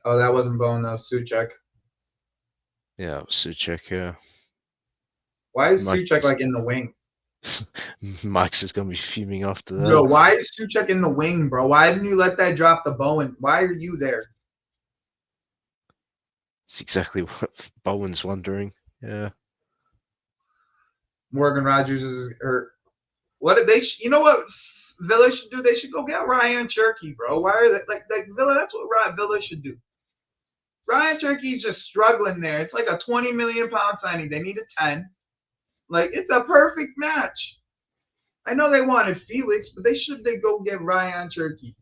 S2: Oh, that wasn't Bowen. That was Souček.
S3: Yeah, it was Souček, yeah.
S2: Why is Souček like in the wing?
S3: Max is gonna be fuming after that.
S2: Yo, why is Souček in the wing, bro? Why didn't you let that drop to Bowen? Why are you there?
S3: It's exactly what Bowen's wondering. Yeah.
S2: Morgan Rogers is hurt. What did they? You know what Villa should do? They should go get Ryan Cherky, bro. Why are they like Villa? That's what Villa should do. Ryan Cherky's just struggling there. It's like a 20 million pound signing. They need a 10. Like it's a perfect match. I know they wanted Felix, but they go get Ryan Cherky.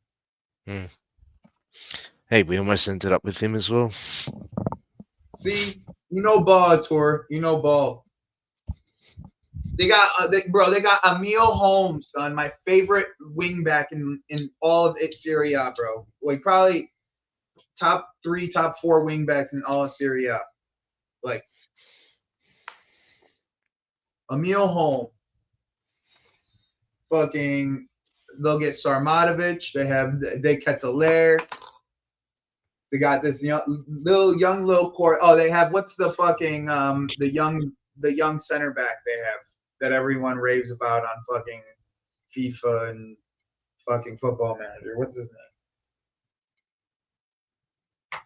S3: Hey, we almost ended up with him as well.
S2: See, you know ball, Tor. You know ball. They got Emil Holmes, son, my favorite wingback in all of Serie A, bro. Like probably top 3, top 4 wingbacks in all of Serie A. Like Emil Holmes. fucking. They'll get Sarmatovic. They have they Ketelaere. They got this young little core. Oh, they have what's the fucking the young center back they have that everyone raves about on fucking FIFA and fucking Football Manager. What's his name?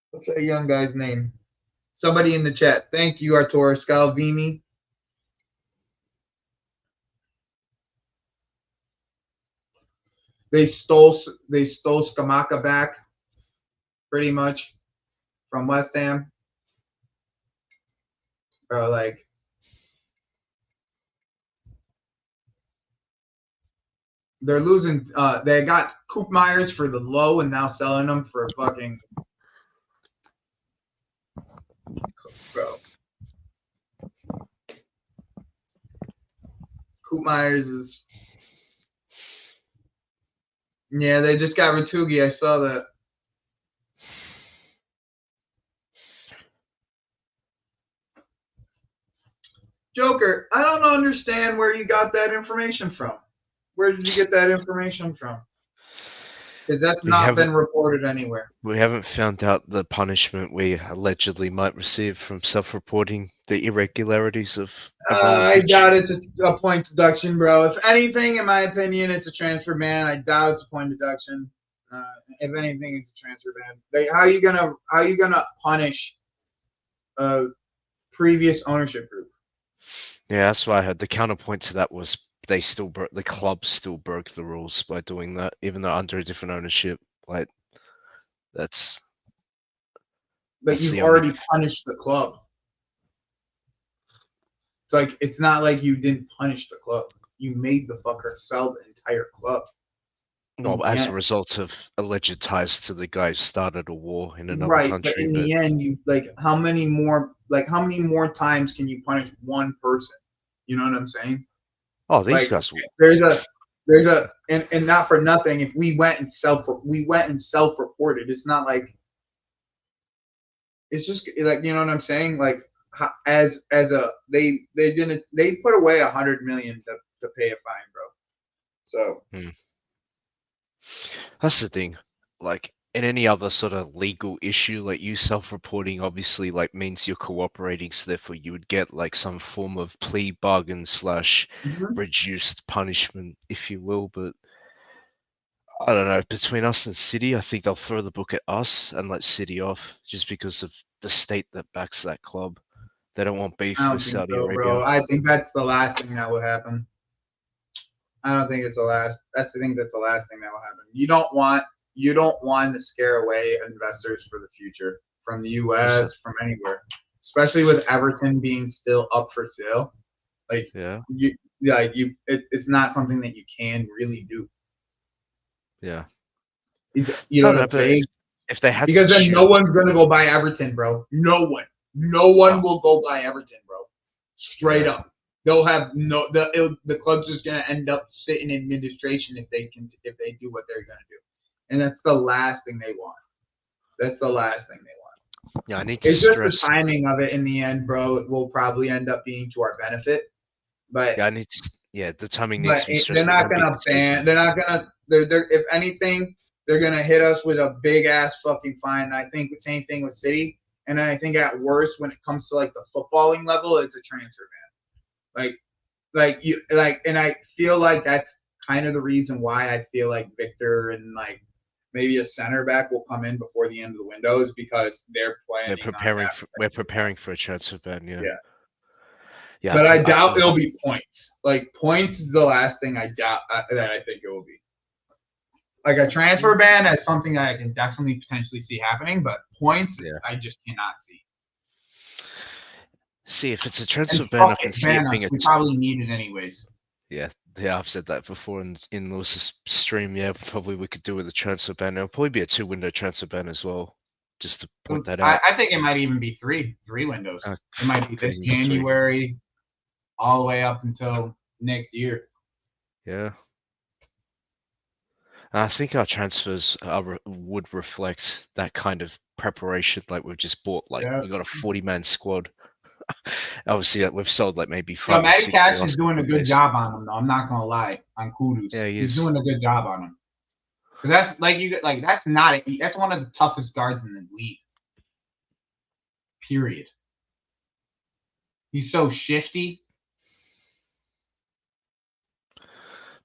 S2: What's that young guy's name? Somebody in the chat. Thank you, Arturo Scalvini. They stole Skamaka back, pretty much, from West Ham. Bro, like, they're losing. They got Coop Myers for the low and now selling them for a fucking. Bro. Coop Myers is. Yeah, they just got Ratugi. I saw that. Joker, I don't understand where you got that information from. Where did you get that information from? Because that's not been reported anywhere.
S3: We haven't found out the punishment we allegedly might receive from self-reporting the irregularities of.
S2: I doubt it's a point deduction, bro. If anything, in my opinion, it's a transfer ban. I doubt it's a point deduction. If anything, it's a transfer ban. How are you gonna punish a previous ownership group?
S3: Yeah, that's what I heard. The counterpoint to that was the club still broke the rules by doing that, even though under a different ownership. Like that's.
S2: But you've already punished the club. It's like it's not like you didn't punish the club. You made the fucker sell the entire club.
S3: No, as a result of alleged ties to the guy who started a war in another country.
S2: Right, but in the end, you how many more times can you punish one person? You know what I'm saying?
S3: Oh, these guys.
S2: There's a and not for nothing. If we went and self-reported, it's not like it's just like you know what I'm saying. Like as a they put away $100 million to pay a fine, bro. So.
S3: That's the thing. Like in any other sort of legal issue, like you self-reporting obviously like means you're cooperating, so therefore you would get like some form of plea bargain / reduced punishment, if you will. But I don't know, between us and City, I think they'll throw the book at us and let City off just because of the state that backs that club. They don't want beef with Saudi Arabia.
S2: Bro. I think that's the last thing that would happen. I don't think it's the last. That's the thing. That's the last thing that will happen. You don't want to scare away investors for the future from the U.S. from anywhere, especially with Everton being still up for sale. Like it's not something that you can really do.
S3: Yeah,
S2: you know what I'm saying?
S3: If they had
S2: because then no one's gonna go buy Everton, bro. No one will go buy Everton, bro. Straight up. They'll have the club's just gonna end up sitting in administration if they do what they're gonna do, and that's the last thing they want. That's the last thing they want.
S3: Yeah, I need to.
S2: It's just the timing of it in the end, bro. It will probably end up being to our benefit, but
S3: yeah, the timing needs to be stressed.
S2: They're not gonna ban. They're not gonna. They're if anything, they're gonna hit us with a big ass fucking fine. And I think the same thing with City, and then I think at worst when it comes to like the footballing level, it's a transfer ban. And I feel like that's kind of the reason why I feel like Victor and like maybe a center back will come in before the end of the window is because they're planning.
S3: We're preparing for a transfer ban. Yeah.
S2: But I doubt it'll be points. Like points is the last thing I doubt that I think it will be. Like a transfer ban is something that I can definitely potentially see happening, but points I just cannot see.
S3: See, if it's a transfer ban, I can see it being
S2: we probably need it anyways.
S3: Yeah, I've said that before in Lewis's stream. Yeah, probably we could do with a transfer ban. It'll probably be a 2-window transfer ban as well, just to point that out.
S2: I think it might even be three windows. It might be this January, all the way up until next year.
S3: Yeah. I think our transfers would reflect that kind of preparation. Like we've just bought, we got a 40-man squad Obviously, we've sold like maybe
S2: Yo,
S3: 5 or
S2: Matty
S3: 6
S2: Cash is
S3: last
S2: doing a
S3: couple of
S2: good
S3: days.
S2: job on him, though. I'm not gonna lie. On Kudus,
S3: Yeah,
S2: he's doing a good job on him. Because that's that's one of the toughest guards in the league. Period. He's so shifty.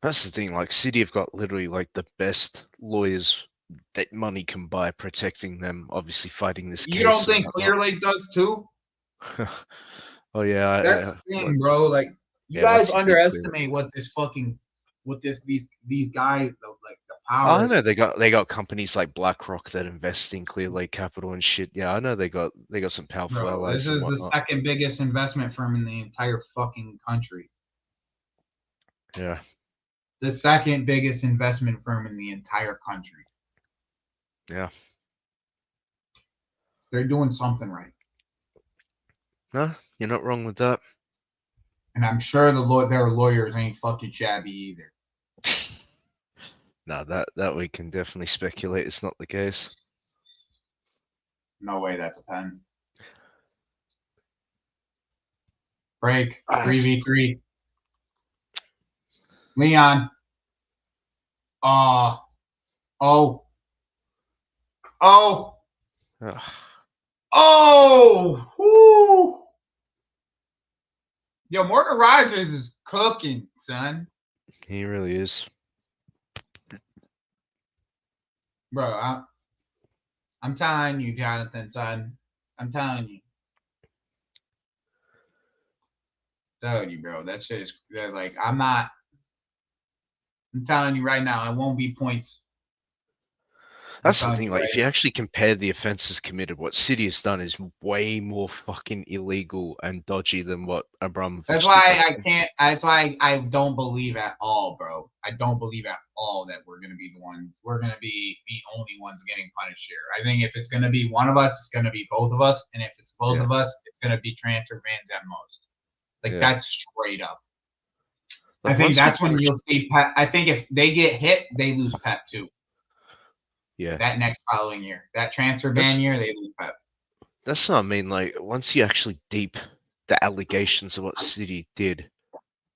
S3: That's the thing. Like City have got literally like the best lawyers that money can buy, protecting them. Obviously, fighting this
S2: You
S3: case.
S2: don't
S3: And
S2: think Clear Lake does too?
S3: oh yeah,
S2: That's the thing, bro. Like you
S3: once
S2: guys
S3: you beat Clear,
S2: underestimate what this fucking these guys like the
S3: I
S2: power.
S3: know they got companies like BlackRock that invest in Clear Lake Capital and shit. Yeah, I know they got some powerful
S2: Bro,
S3: allies
S2: this
S3: and
S2: is the
S3: whatnot.
S2: second biggest investment firm in the entire fucking country.
S3: Yeah,
S2: The second biggest investment firm in the entire country.
S3: yeah.
S2: They're doing something right.
S3: No, you're not wrong with that.
S2: And I'm sure their lawyers ain't fucking shabby either.
S3: No, that we can definitely speculate it's not the case.
S2: No way that's a pen. Break. 3v3. Leon. Oh. Oh. Oh.
S3: Ugh.
S2: Oh. Whoo. Yo, Morgan Rogers is cooking, son.
S3: He really is.
S2: Bro, I'm telling you, Jonathan, son. I'm telling you. Telling you, bro. That shit is like I'm telling you right now, it won't be points.
S3: That's the thing. Like, if you actually compare the offenses committed, what City has done is way more fucking illegal and dodgy than what Abramovich
S2: That's
S3: did.
S2: why I can't. That's why I don't believe at all, bro. I don't believe at all that we're gonna be the ones. We're gonna be the only ones getting punished here. I think if it's gonna be one of us, it's gonna be both of us, and if it's both of us, it's gonna be transfer bans at most. Like that's straight up.
S3: Like,
S2: I think that's when you'll see Pep. I think if they get hit, they lose Pep too.
S3: Yeah.
S2: That next following year, that transfer ban year, they lose Pep.
S3: That's what I mean. Like, once you actually deep the allegations of what City did,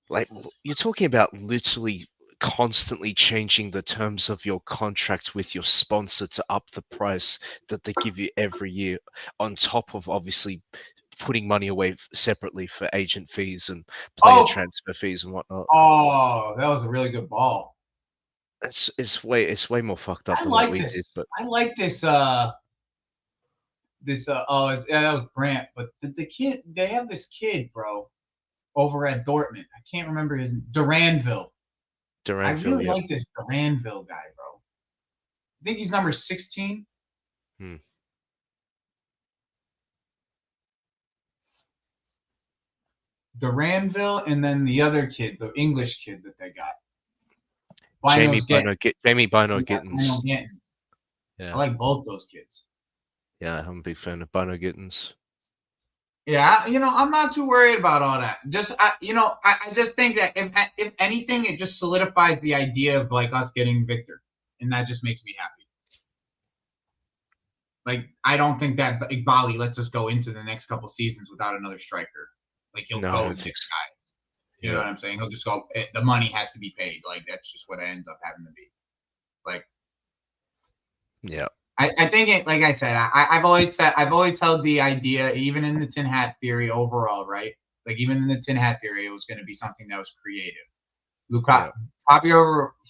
S3: like, you're talking about literally constantly changing the terms of your contract with your sponsor to up the price that they give you every year, on top of obviously putting money away separately for agent fees and player transfer fees and whatnot.
S2: Oh, that was a really good ball.
S3: It's way more fucked up than
S2: like
S3: what we
S2: this.
S3: did. But
S2: I like this. That was Brant, but the kid, they have this kid, bro, over at Dortmund. I can't remember his Duranville. I really like this Duranville guy, bro. I think he's number 16. Duranville, and then the other kid, the English kid that they got.
S3: Jamie Bino Gittins.
S2: Yeah. I like both those kids.
S3: Yeah, I'm a big fan of Bino Gittins.
S2: Yeah, I'm not too worried about all that. I just think that if anything, it just solidifies the idea of like us getting Victor, and that just makes me happy. Like, I don't think that Igbali lets us go into the next couple seasons without another striker. Like, he'll go and get guys. You know what I'm saying? He'll just go. The money has to be paid. Like, that's just what it ends up having to be. Like,
S3: yeah.
S2: I think like I said, I've always held the idea, even in the tin hat theory overall, right? Like, even in the tin hat theory, it was going to be something that was creative.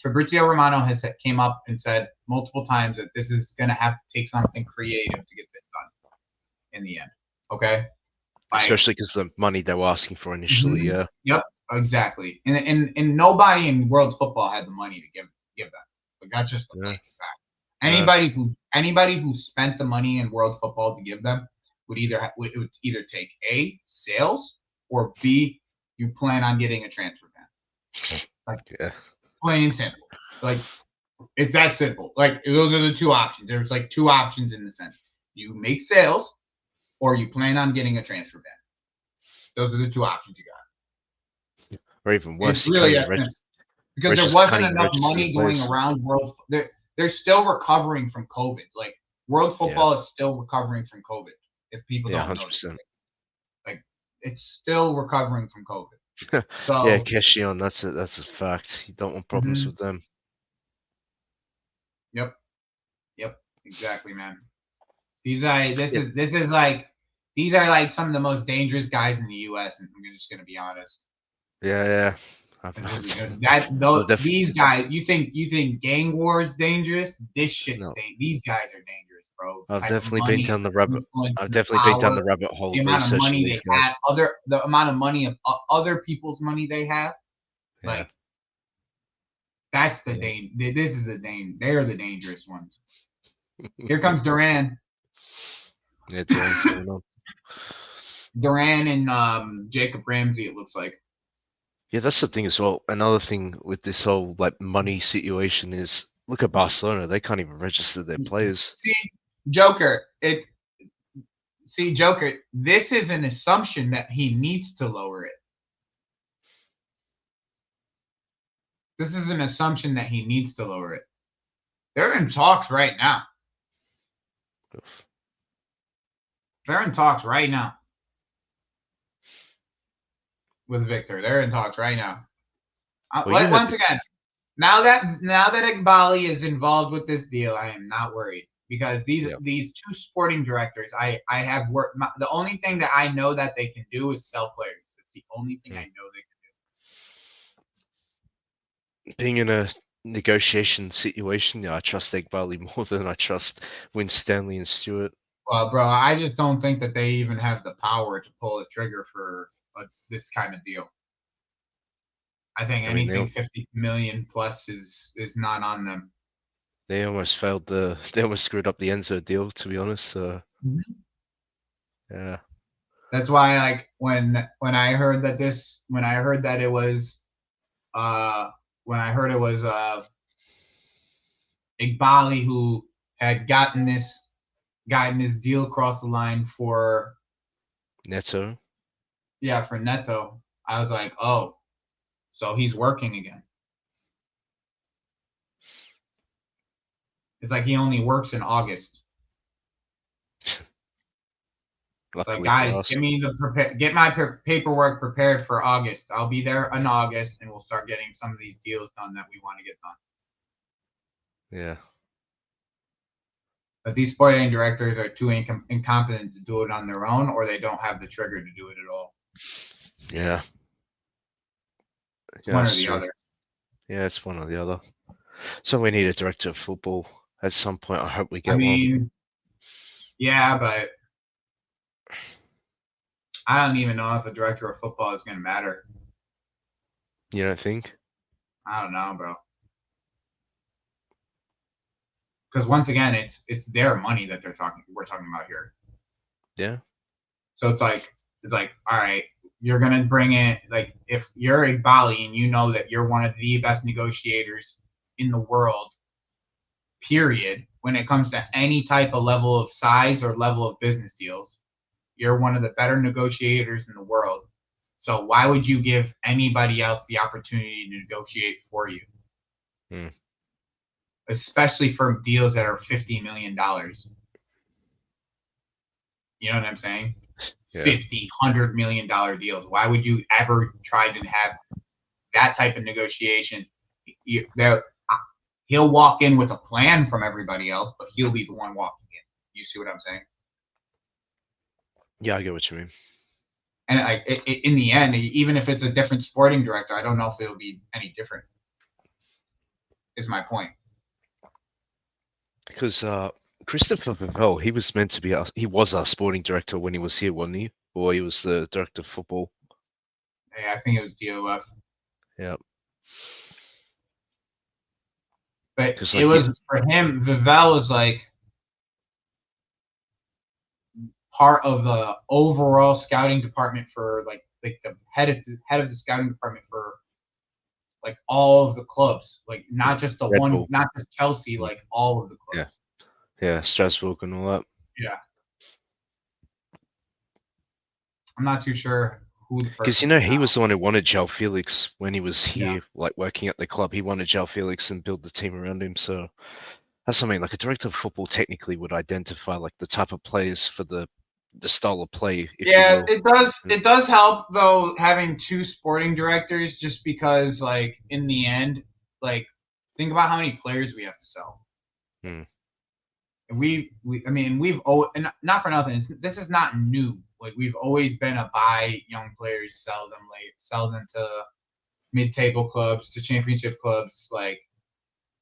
S2: Fabrizio Romano has came up and said multiple times that this is going to have to take something creative to get this done in the end. Okay.
S3: Especially because the money they were asking for initially, yeah.
S2: Yep, exactly. And nobody in world football had the money to give them. Like, that's just the fact. Anybody who spent the money in world football to give them would either take A, sales, or B, you plan on getting a transfer ban. Like, plain and simple. Like, it's that simple. Like, those are the two options. There's like two options in the sense. You make sales, or you plan on getting a transfer ban. Those are the two options you got.
S3: Or even worse,
S2: it's really because there wasn't enough money going around they're still recovering from COVID. Like, world football is still recovering from COVID. If people don't know,
S3: 100%.
S2: Like, it's still recovering from COVID. So
S3: Yeah, Keshion, that's a fact. You don't want problems
S2: Mhm.
S3: with them.
S2: Yep, exactly, man. These are this
S3: Yeah.
S2: is like these are like some of the most dangerous guys in the U.S. And I'm just gonna be honest.
S3: Yeah.
S2: These guys, you think gang wars dangerous?
S3: No,
S2: These guys are dangerous, bro. The
S3: I've
S2: type of
S3: definitely been
S2: money,
S3: down the rabbit.
S2: influence,
S3: I've
S2: and
S3: definitely been down
S2: power,
S3: the rabbit hole
S2: the
S3: of
S2: amount of
S3: researching
S2: money
S3: these
S2: they have,
S3: guys.
S2: the amount of money of other people's money they have.
S3: Yeah.
S2: Like that's the
S3: Yeah.
S2: This is the They're the dangerous ones. Here comes Duran.
S3: Yeah, Duran's going on.
S2: Duran and Jacob Ramsey. It looks like.
S3: Yeah, that's the thing as well. Another thing with this whole like money situation is look at Barcelona. They can't even register their players.
S2: Joker. Joker. This is an assumption that he needs to lower it. This is an assumption that he needs to lower it. They're in talks right now. They're in talks right now with Victor. They're in talks right now.
S3: Well,
S2: Once again, now that Iqbali is involved with this deal, I am not worried because these two sporting directors, I have worked. The only thing that I know that they can do is sell players. It's the only thing I know they can do.
S3: Being in a negotiation situation, I trust Iqbali more than I trust Stanley and Stewart.
S2: Well, bro, I just don't think that they even have the power to pull a trigger for this kind of deal. I think anything 50 million plus is not on them.
S3: They almost they almost screwed up the Enzo deal, to be honest. Yeah.
S2: That's why, like, when I heard that it was Iqbali who had gotten this deal across the line for
S3: Neto.
S2: Yeah, for Neto. I was like, oh, so he's working again. It's like he only works in August. It's like, guys, get my paperwork prepared for August. I'll be there in August, and we'll start getting some of these deals done that we want to get done.
S3: Yeah.
S2: But these sporting directors are too incompetent to do it on their own, or they don't have the trigger to do it at all.
S3: Yeah.
S2: It's one or the other.
S3: Yeah, it's one or the other. So we need a director of football at some point. I hope we get one.
S2: Yeah, but I don't even know if a director of football is going to matter.
S3: You don't think?
S2: I don't know, bro. Because once again, it's their money that we're talking about here.
S3: Yeah.
S2: So it's like, all right, you're gonna bring in, like, if you're Iqbali and you know that you're one of the best negotiators in the world, period, when it comes to any type of level of size or level of business deals, you're one of the better negotiators in the world. So why would you give anybody else the opportunity to negotiate for you? Especially for deals that are $50 million. You know what I'm saying? Yeah. $50, $100 million deals. Why would you ever try to have that type of negotiation? He'll walk in with a plan from everybody else, but he'll be the one walking in. You see what I'm saying?
S3: Yeah, I get what you mean.
S2: And in the end, even if it's a different sporting director, I don't know if it'll be any different. Is my point.
S3: Because Christopher Vivell, he was meant to be he was our sporting director when he was here, wasn't he? Or he was the director of football.
S2: Yeah, I think it was DOF.
S3: Yeah.
S2: But it was for him. Vivell was like part of the overall scouting department for like the head of the scouting department for like all of the clubs, like not just the Red one Bull. Not just Chelsea, like all of the clubs.
S3: Yeah, Strasbourg and all that.
S2: Yeah. I'm not too sure who the person.
S3: Because he was the one who wanted Joao Felix when he was here, like working at the club. He wanted Joao Felix and build the team around him. So that's something like a director of football technically would identify like the type of players for the the style of play. If
S2: Yeah,
S3: you will.
S2: it does. It does help though having two sporting directors, just because like in the end, like think about how many players we have to sell.
S3: Hmm.
S2: I mean, and not for nothing. This is not new. Like we've always been a buy young players, sell them to mid-table clubs, to championship clubs. Like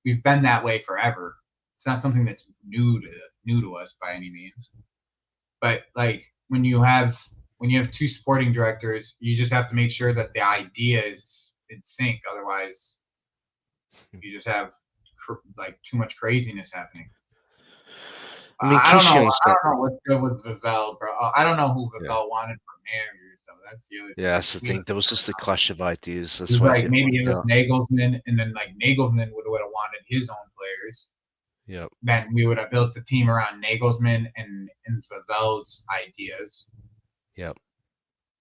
S2: we've been that way forever. It's not something that's new to us by any means. But like when you have two sporting directors, you just have to make sure that the idea is in sync. Otherwise, you just have like too much craziness happening.
S3: I mean,
S2: I don't know.
S3: Christian's
S2: I
S3: not.
S2: don't know what's good with Vivell, bro. I don't know who
S3: Yeah.
S2: Vivell wanted for managers, though. That's the other thing.
S3: Yeah, that's the thing. There was just a clash of ideas. That's
S2: It's
S3: why it
S2: like
S3: didn't
S2: maybe it
S3: work
S2: was
S3: out.
S2: Nagelsmann, and then like Nagelsmann would have wanted his own players.
S3: Yep.
S2: Then we would have built the team around Nagelsmann and Vivell's ideas.
S3: Yep.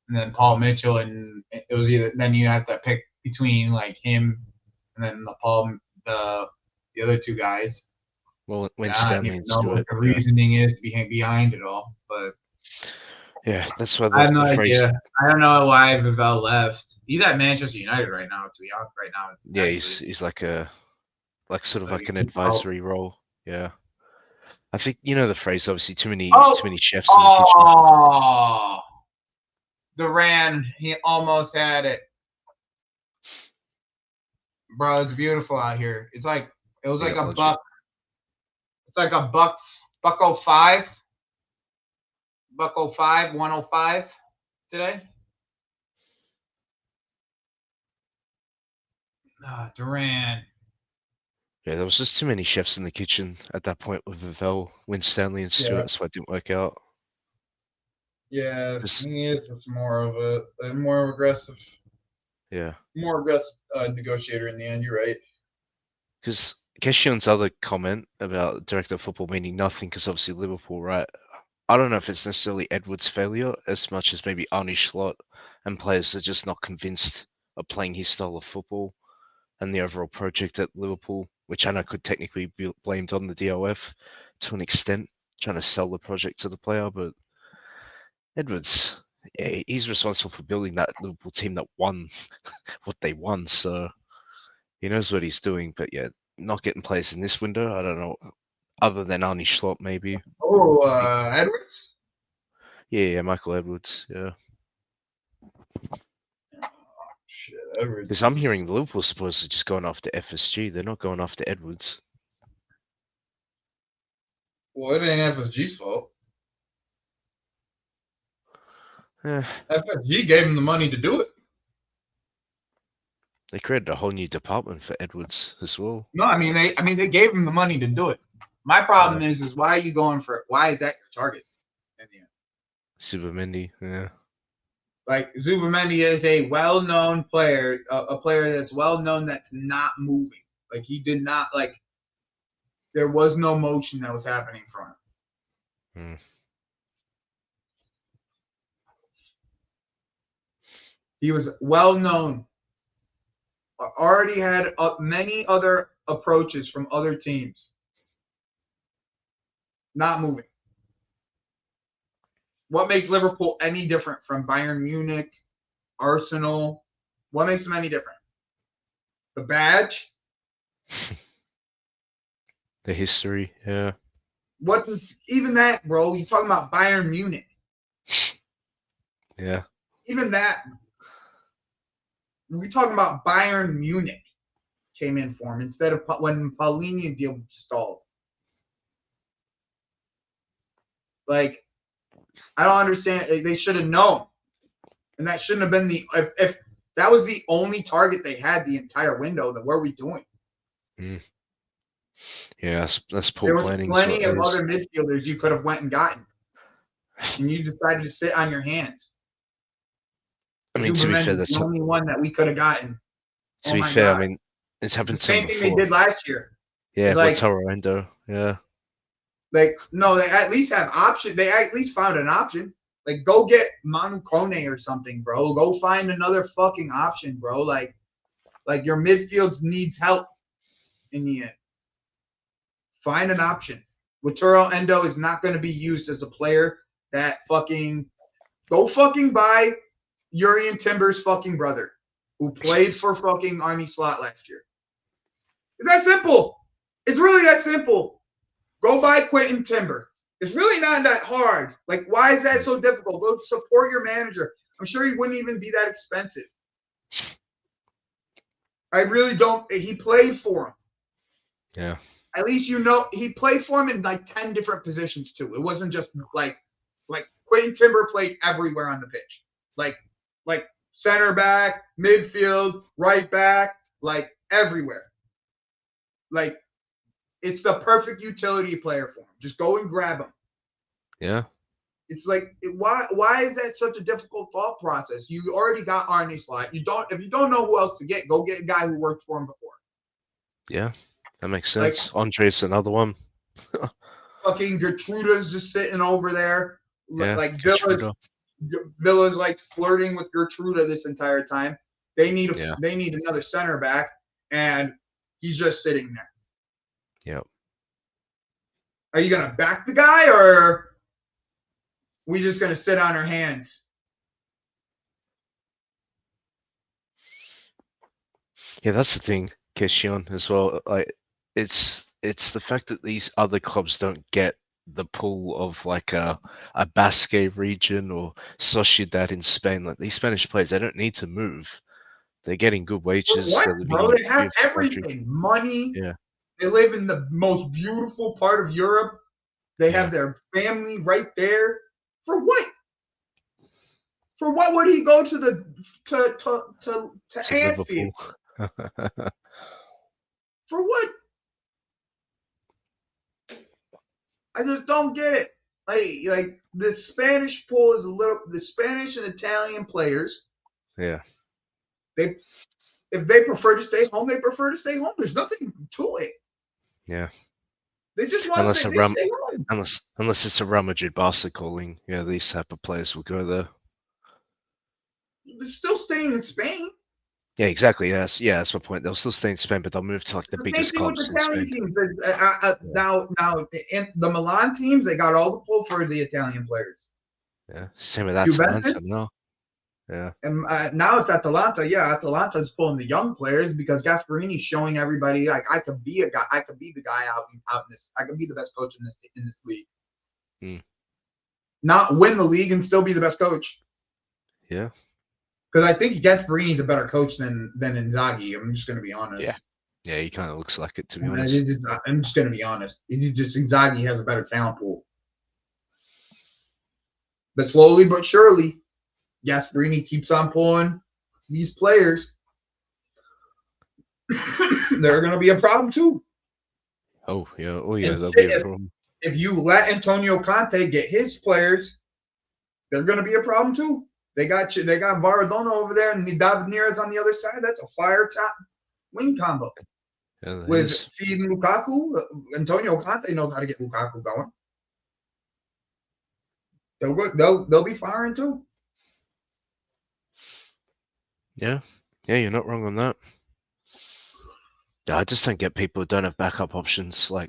S2: And then Paul Mitchell, and it was either then you have to pick between like him and then the other two guys.
S3: Well, when
S2: I don't
S3: Stanley
S2: even
S3: and
S2: know what
S3: Stewart.
S2: the reasoning is behind it all, but
S3: Yeah, that's why
S2: I have no
S3: the phrase.
S2: idea. I don't know why Vivell left. He's at Manchester United right now. To be honest, right now.
S3: Yeah,
S2: Actually.
S3: he's like sort of like an
S2: He's out.
S3: advisory role. Yeah. I think you know the phrase. Obviously, too many chefs in the kitchen.
S2: Oh, Duran, he almost had it, bro. It's beautiful out here. It was like a buck. It's like a buck 05, 105 today. Duran.
S3: Yeah, there was just too many chefs in the kitchen at that point with Vivell, when Stanley and Stewart. That's why it didn't work out.
S2: Yeah, he is just more aggressive.
S3: Yeah.
S2: More aggressive negotiator in the end. You're right.
S3: Because Kession's other comment about director of football meaning nothing, because obviously Liverpool, right? I don't know if it's necessarily Edwards' failure as much as maybe Arne Slot and players are just not convinced of playing his style of football and the overall project at Liverpool, which I know could technically be blamed on the DOF to an extent, trying to sell the project to the player. But Edwards, yeah, he's responsible for building that Liverpool team that won what they won. So he knows what he's doing. But yeah, not getting players in this window, I don't know. Other than Arne Slot, maybe.
S2: Oh, Edwards?
S3: Yeah, Michael Edwards, yeah.
S2: Shit, Edwards.
S3: Because I'm hearing the Liverpool supporters are just going after FSG. They're not going after Edwards.
S2: Well, it ain't FSG's fault. FSG gave him the money to do it.
S3: They created a whole new department for Edwards as well.
S2: No, I mean they gave him the money to do it. My problem is why are you going for it? Why is that your target? In the end?
S3: Subamendi, yeah.
S2: Like Zubamendi is a well-known player, a player that's well-known that's not moving. Like he did not there was no motion that was happening from him. He was well-known. Already had many other approaches from other teams. Not moving. What makes Liverpool any different from Bayern Munich, Arsenal? What makes them any different? The badge?
S3: The history, yeah.
S2: What? Even that, bro. You're talking about Bayern Munich.
S3: Yeah.
S2: Even that. We're talking about Bayern Munich came in for him instead of when Paulinho deal stalled. Like, I don't understand. They should have known. And that shouldn't have been if that was the only target they had the entire window, then what are we doing?
S3: Yeah, that's poor planning.
S2: There was plenty of other midfielders you could have went and gotten. And you decided to sit on your hands.
S3: I mean, to be fair,
S2: that's the only one that we could have gotten.
S3: To be fair, I mean, it's happened
S2: to them before. The same thing they did last year.
S3: Yeah, Lautaro Endo, yeah.
S2: Like, no, they at least have option. They at least found an option. Like, go get Manu Kone or something, bro. Go find another fucking option, bro. Like your midfield needs help in the end. Find an option. Lautaro Endo is not going to be used as a player that go fucking buy Urian Timber's fucking brother, who played for fucking Arnie Slot last year. It's that simple. It's really that simple. Go buy Quentin Timber. It's really not that hard. Like, why is that so difficult? Go support your manager. I'm sure he wouldn't even be that expensive. I really don't. He played for him.
S3: Yeah.
S2: At least he played for him in like 10 different positions too. It wasn't just like Quentin Timber played everywhere on the pitch. Like center back, midfield, right back, like everywhere. Like, it's the perfect utility player for him. Just go and grab him.
S3: Yeah.
S2: It's like, why is that such a difficult thought process? You already got Arne Slot. If you don't know who else to get, go get a guy who worked for him before.
S3: Yeah, that makes sense. Andre's another one.
S2: Fucking Gertruda's just sitting over there.
S3: Yeah,
S2: like
S3: Gertruda.
S2: Villa's like flirting with Gertruda this entire time. They need another center back, and he's just sitting there.
S3: Yep.
S2: Are you gonna back the guy, or we just gonna sit on our hands?
S3: Yeah, that's the thing, Keshion, as well. Like, it's the fact that these other clubs don't get the pull of like a Basque region or Sociedad in Spain. Like, these Spanish players, they don't need to move. They're getting good wages.
S2: What,
S3: They're living
S2: bro?
S3: in
S2: They have
S3: beautiful
S2: everything.
S3: country.
S2: Money.
S3: Yeah.
S2: They live in the most beautiful part of Europe. They have their family right there. For what? For what would he go to Anfield? For what? I just don't get it. Like the Spanish pool is the Spanish and Italian players.
S3: Yeah.
S2: If they prefer to stay home, they prefer to stay home. There's nothing to it.
S3: Yeah.
S2: They just want to stay home.
S3: Unless it's a Real Madrid Barca calling, yeah, these type of players will go there.
S2: They're still staying in Spain.
S3: Yeah, exactly. Yes, yeah, that's my point. They'll still stay in Spain, but they'll move to like the biggest clubs in Spain.
S2: Teams. Now, in the Milan teams, they got all the pull for the Italian players.
S3: Yeah, same with Atalanta now. Yeah,
S2: and now it's Atalanta. Yeah, Atalanta's pulling the young players because Gasparini's showing everybody like I could be a guy. I could be the guy out in this. I could be the best coach in this league. Not win the league and still be the best coach.
S3: Yeah.
S2: Because I think Gasparini's a better coach than Inzaghi. I'm just going to be honest.
S3: Yeah, he kind of looks like it, to be honest.
S2: I'm just going to be honest. Inzaghi has a better talent pool. But slowly but surely, Gasparini keeps on pulling these players. They're going to be a problem too.
S3: Oh, yeah. They'll be a problem.
S2: If you let Antonio Conte get his players, they're going to be a problem too. They got Varadona over there and David Neres on the other side. That's a fire top wing combo. Yeah, with feeding Lukaku. Antonio Conte knows how to get Lukaku going. They'll be firing too.
S3: Yeah, you're not wrong on that. Yeah, I just don't get people who don't have backup options. Like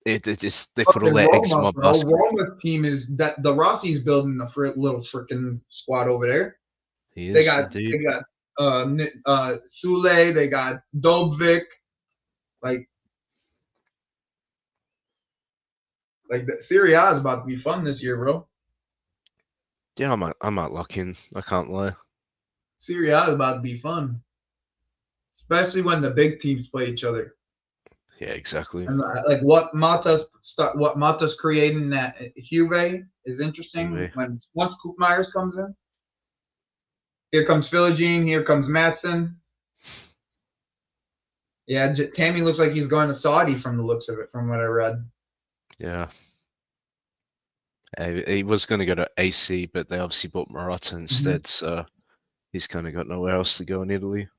S3: they put all their eggs in one basket.
S2: Roma's team is that the Rossi's building a little freaking squad over there. They got Sule, they got Dobvik, like the Serie A is about to be fun this year, bro.
S3: Yeah, I might lock in. I can't lie.
S2: Serie A is about to be fun, especially when the big teams play each other.
S3: Yeah, exactly.
S2: And like what Mata's creating at Juve is interesting. Once Koopmeyers comes in, here comes Philogene, here comes Matson. Yeah, Tammy looks like he's going to Saudi from the looks of it, from what I read.
S3: Yeah. He was going to go to AC, but they obviously bought Morata instead, so he's kind of got nowhere else to go in Italy.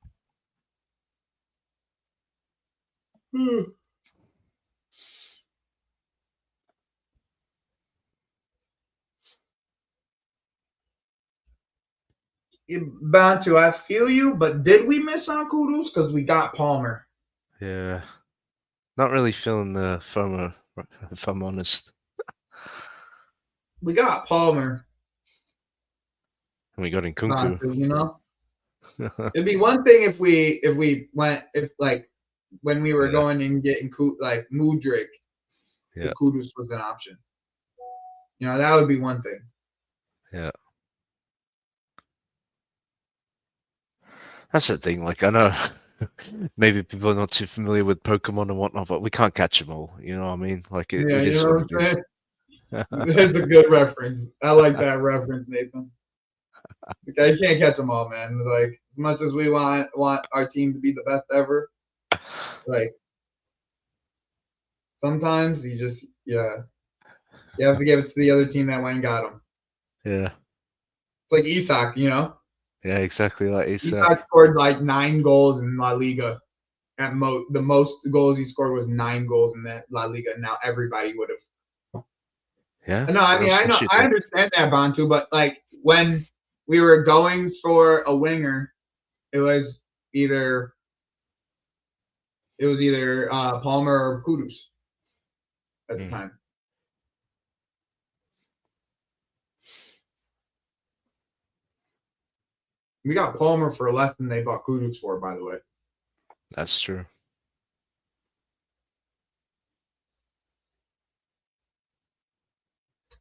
S2: Bantu, I feel you, but did we miss on Kudus? Because we got Palmer.
S3: Yeah. Not really feeling the FOMO, if I'm honest.
S2: We got Palmer.
S3: And we got
S2: Bantu,
S3: Nkunku.
S2: you know, it'd be one thing if we went when we were
S3: Yeah.
S2: going and getting like Mudryk,
S3: Yeah.
S2: Kudus was an option. You know, that would be one thing.
S3: Yeah. That's the thing. Like, I know maybe people are not too familiar with Pokemon and whatnot, but we can't catch them all. You know what I mean? Like, it
S2: Yeah, you
S3: is
S2: know
S3: what
S2: what
S3: it
S2: I'm
S3: is.
S2: saying? That's a good reference. I like that reference, Nathan. I can't catch them all, man. Like, as much as we want our team to be the best ever, like sometimes you just you have to give it to the other team that went and got them.
S3: Yeah.
S2: It's like Isak, you know.
S3: Yeah, exactly like Isak.
S2: Isak scored like 9 goals in La Liga. At the most goals he scored was 9 goals in that La Liga. Now everybody would have.
S3: Yeah.
S2: No, I mean I understand that, Bantu, but like when we were going for a winger, it was either Palmer or Kudus at the time. We got Palmer for less than they bought Kudus for, by the way.
S3: That's true.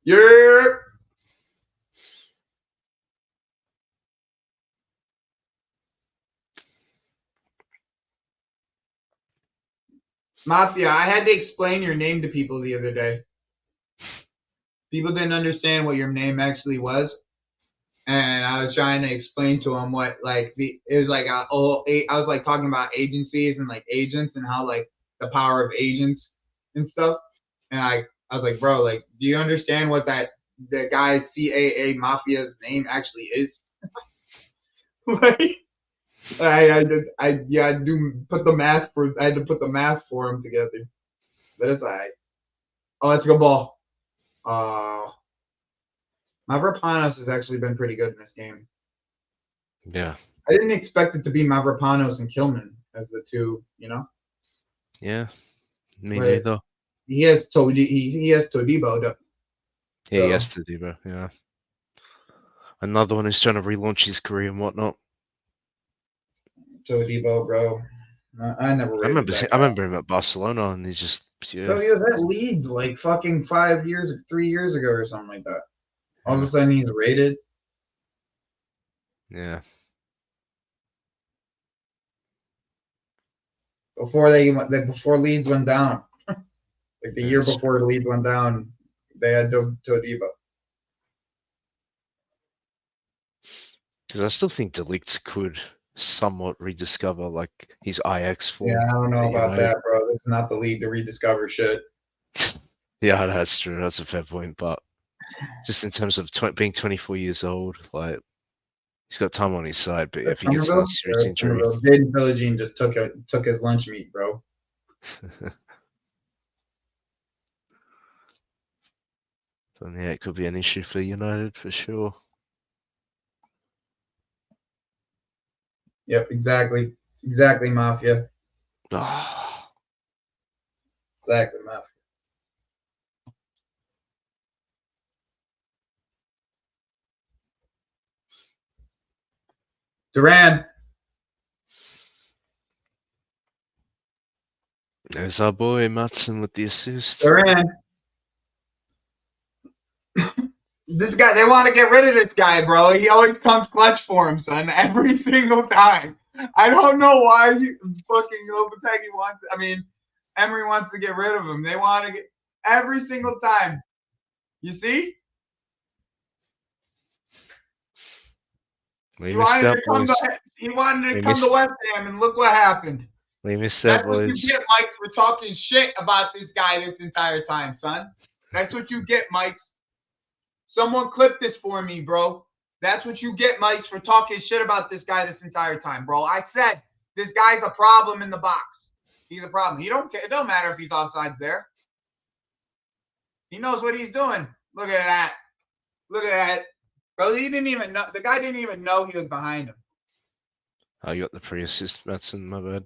S2: Yeah. Mafia, I had to explain your name to people the other day. People didn't understand what your name actually was. And I was trying to explain to them what it was like I was like talking about agencies and like agents and how like the power of agents and stuff. And I was like, bro, like, do you understand what that guy's CAA Mafia's name actually is? Like, I do put the math for I had to put the math for him together. But it's all right. Oh, let's go ball. Mavropanos has actually been pretty good in this game.
S3: Yeah.
S2: I didn't expect it to be Mavropanos and Kilman as the two, you know?
S3: Yeah. Me
S2: But
S3: neither.
S2: he has Todibo.
S3: Yeah, he has to do, bro. Yeah. Another one who's trying to relaunch his career and whatnot.
S2: Todibo, bro. I never rated that guy.
S3: I remember him at Barcelona, and he's just
S2: Bro, he was at Leeds like fucking 3 years ago or something like that. All of a sudden he's rated.
S3: Yeah.
S2: Before Leeds went down. Like the year before Leeds went down, they had Todibo.
S3: Because I still think De Ligt could somewhat rediscover like his Ajax form.
S2: Yeah, I don't know about that, bro. This is not the league to rediscover shit.
S3: Yeah, that's true. That's a fair point. But just in terms of being 24 years old, like he's got time on his side. But if he gets a serious injury,
S2: Jaden Philogene just took his lunch meat, bro.
S3: Then yeah, it could be an issue for United for sure.
S2: Yep, exactly. It's exactly Mafia. Exactly Mafia. Duran.
S3: There's our boy Matson with the assist.
S2: Duran. This guy, they want to get rid of this guy, bro. He always comes clutch for him, son, every single time. I don't know why fucking Lopetegui Emery wants to get rid of him. They want to get every single time. You see? He wanted to come to West Ham, and look what happened.
S3: We missed that, boys.
S2: That's what you get, Mikes, for talking shit about this guy this entire time, son. That's what you get, Mikes. Someone clip this for me, bro. That's what you get, Mikes, for talking shit about this guy this entire time, bro. I said this guy's a problem in the box. He's a problem. He don't care. It don't matter if he's offsides there. He knows what he's doing. Look at that. Look at that. Bro, he didn't even know. The guy didn't even know he was behind him.
S3: Oh, you got the pre-assist, Matson. My bad.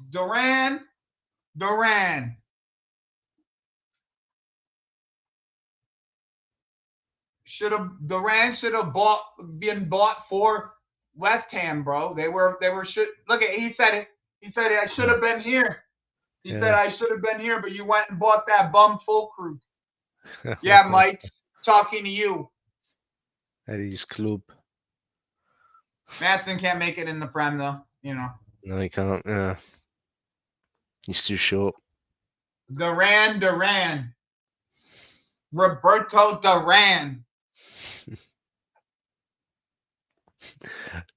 S2: Duran. Duran should have been bought for West Ham, bro. They were look at he said it. He said I should have been here. He said I should have been here, but you went and bought that bum Fulkrug. Yeah, Mike, talking to you.
S3: At his club.
S2: Maatsen can't make it in the Prem though, you know.
S3: No, he can't. Yeah. He's too short.
S2: Duran. Roberto Duran.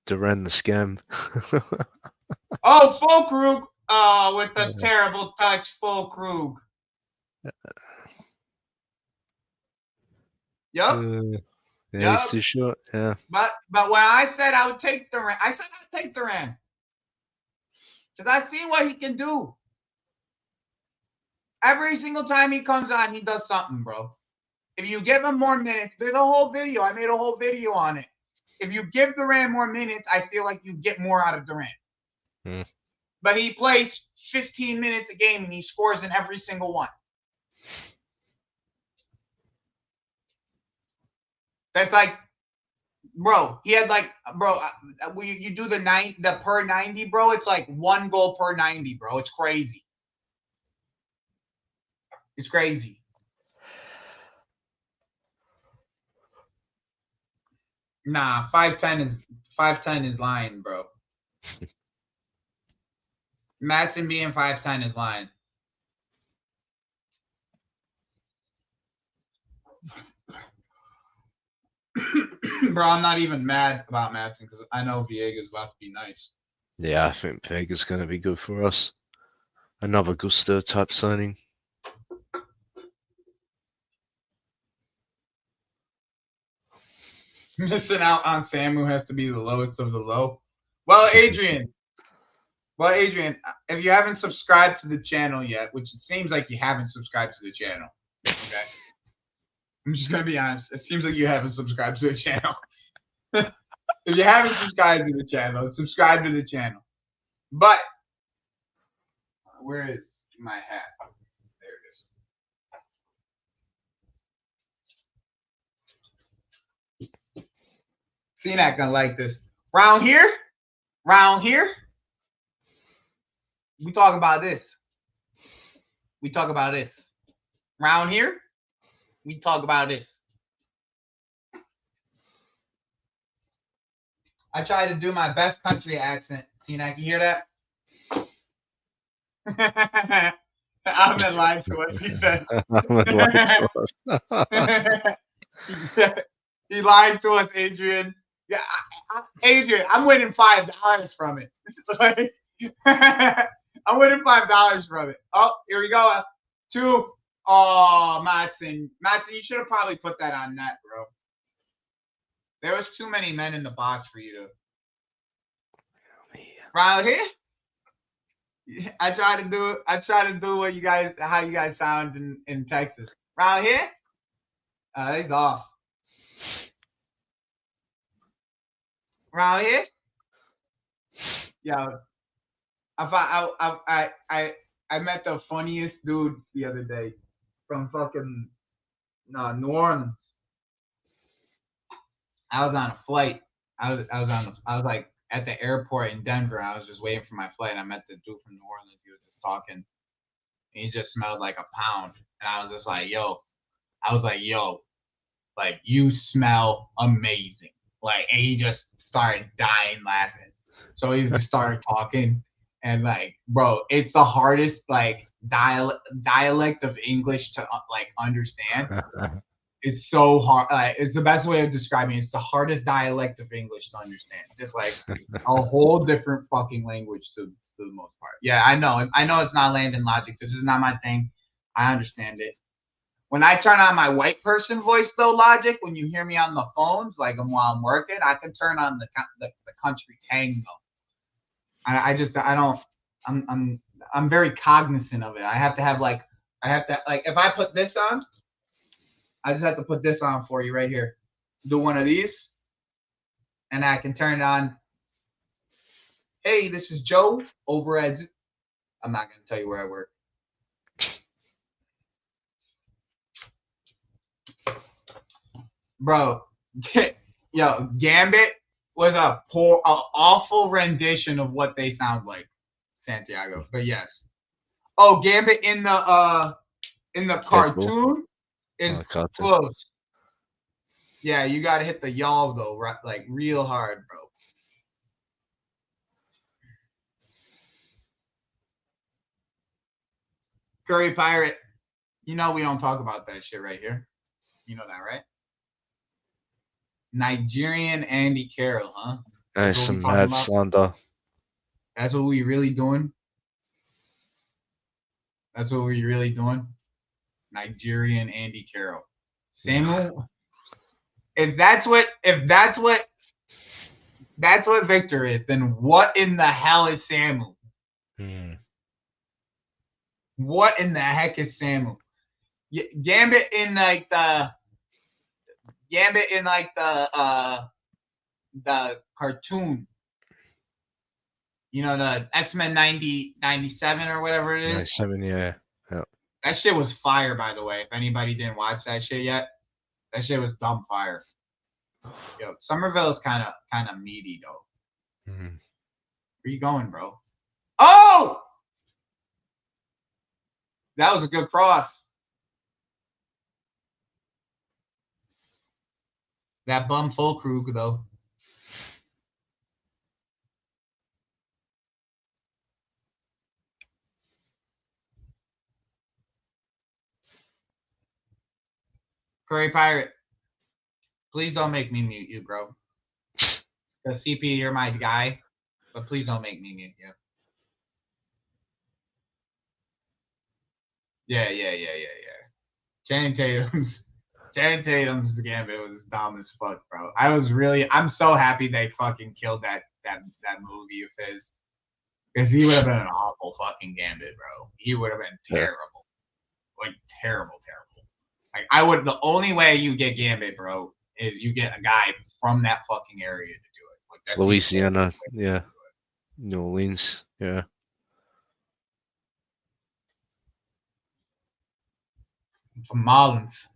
S3: Duran the scam.
S2: Oh, Fulkrug. Oh, with the terrible touch, Fulkrug. Yep.
S3: Yeah, he's too short. Yeah.
S2: But when I said I would take Duran, I said I'd take Duran. Because I've seen what he can do. Every single time he comes on, he does something, bro. If you give him more minutes, there's a whole video. I made a whole video on it. If you give Duran more minutes, I feel like you get more out of Duran. But he plays 15 minutes a game and he scores in every single one. That's like, bro, he had like, bro, you do the per 90, bro. It's like 1 goal per 90, bro. It's crazy. It's crazy. Nah, 5'10 is lying, bro. Maatsen being 5'10 is lying. Bro, I'm not even mad about Maatsen because I know Viega's about to be nice.
S3: Yeah, I think Viega's going to be good for us. Another Gusto type signing.
S2: Missing out on Sam, who has to be the lowest of the low. Well, Adrian, if you haven't subscribed to the channel yet, which it seems like you haven't subscribed to the channel, okay? I'm just going to be honest. It seems like you haven't subscribed to the channel. If you haven't subscribed to the channel, subscribe to the channel. But where is my hat? There it is. See, not gonna like this. Round here, we talk about this. Round here, we talk about this. I try to do my best country accent. See, now, can you hear that? Ahmed lied to us. He said.
S3: Ahmed lied to us.
S2: He lied to us, Adrian. Yeah, Adrian, I'm winning $5 from it. I'm winning $5 from it. Oh, here we go. 2. Oh, Maatsen, you should have probably put that on net, bro. There was too many men in the box for you to. Round here, I try to do what how you guys sound in Texas. Round here, he's off. Round here, yeah. I met the funniest dude the other day from fucking New Orleans. I was on a flight. I was like at the airport in Denver. I was just waiting for my flight. And I met the dude from New Orleans. He was just talking. And he just smelled like a pound. And I was just like, yo, like you smell amazing. Like, and he just started dying laughing. So he just started talking. And like, bro, it's the hardest like dialect of English to like understand. It's so hard. It's the best way of describing it. It's the hardest dialect of English to understand. It's like a whole different fucking language to the most part. Yeah, I know. I know it's not land and logic. This is not my thing. I understand it. When I turn on my white person voice, though, Logic, when you hear me on the phones, like while I'm working, I can turn on the country tango. I'm very cognizant of it. I have to if I put this on, I just have to put this on for you right here. Do one of these, and I can turn it on. Hey, this is Joe over at I'm not gonna tell you where I work. Bro, yo, Gambit was a awful rendition of what they sound like, Santiago. But yes. Oh, Gambit in the cartoon is close. Yeah, you gotta hit the y'all though, right? Like real hard, bro. Curry Pirate, you know we don't talk about that shit right here. You know that, right? Nigerian Andy Carroll, huh?
S3: That's some mad slander.
S2: That's what we really doing? That's what we really doing? Nigerian Andy Carroll. Samuel, if that's what Victor is, then what in the hell is Samuel? What in the heck is Samuel? Gambit in like the cartoon. You know, the X-Men 97 or whatever it is.
S3: 97, yeah.
S2: That shit was fire, by the way. If anybody didn't watch that shit yet, that shit was dumb fire. Yo, Somerville's kind of meaty though. Where you going, bro? Oh, that was a good cross. That bum full Krug though. Curry Pirate, please don't make me mute you, bro. Because CP, you're my guy, but please don't make me mute you. Yeah. Channing Tatum's Gambit was dumb as fuck, bro. I'm so happy they fucking killed that movie of his. Because he would have been an awful fucking Gambit, bro. He would have been terrible. Like terrible. Like the only way you get Gambit, bro, is you get a guy from that fucking area to do it. Like that's
S3: Louisiana, yeah. New Orleans, yeah.
S2: From Marlins.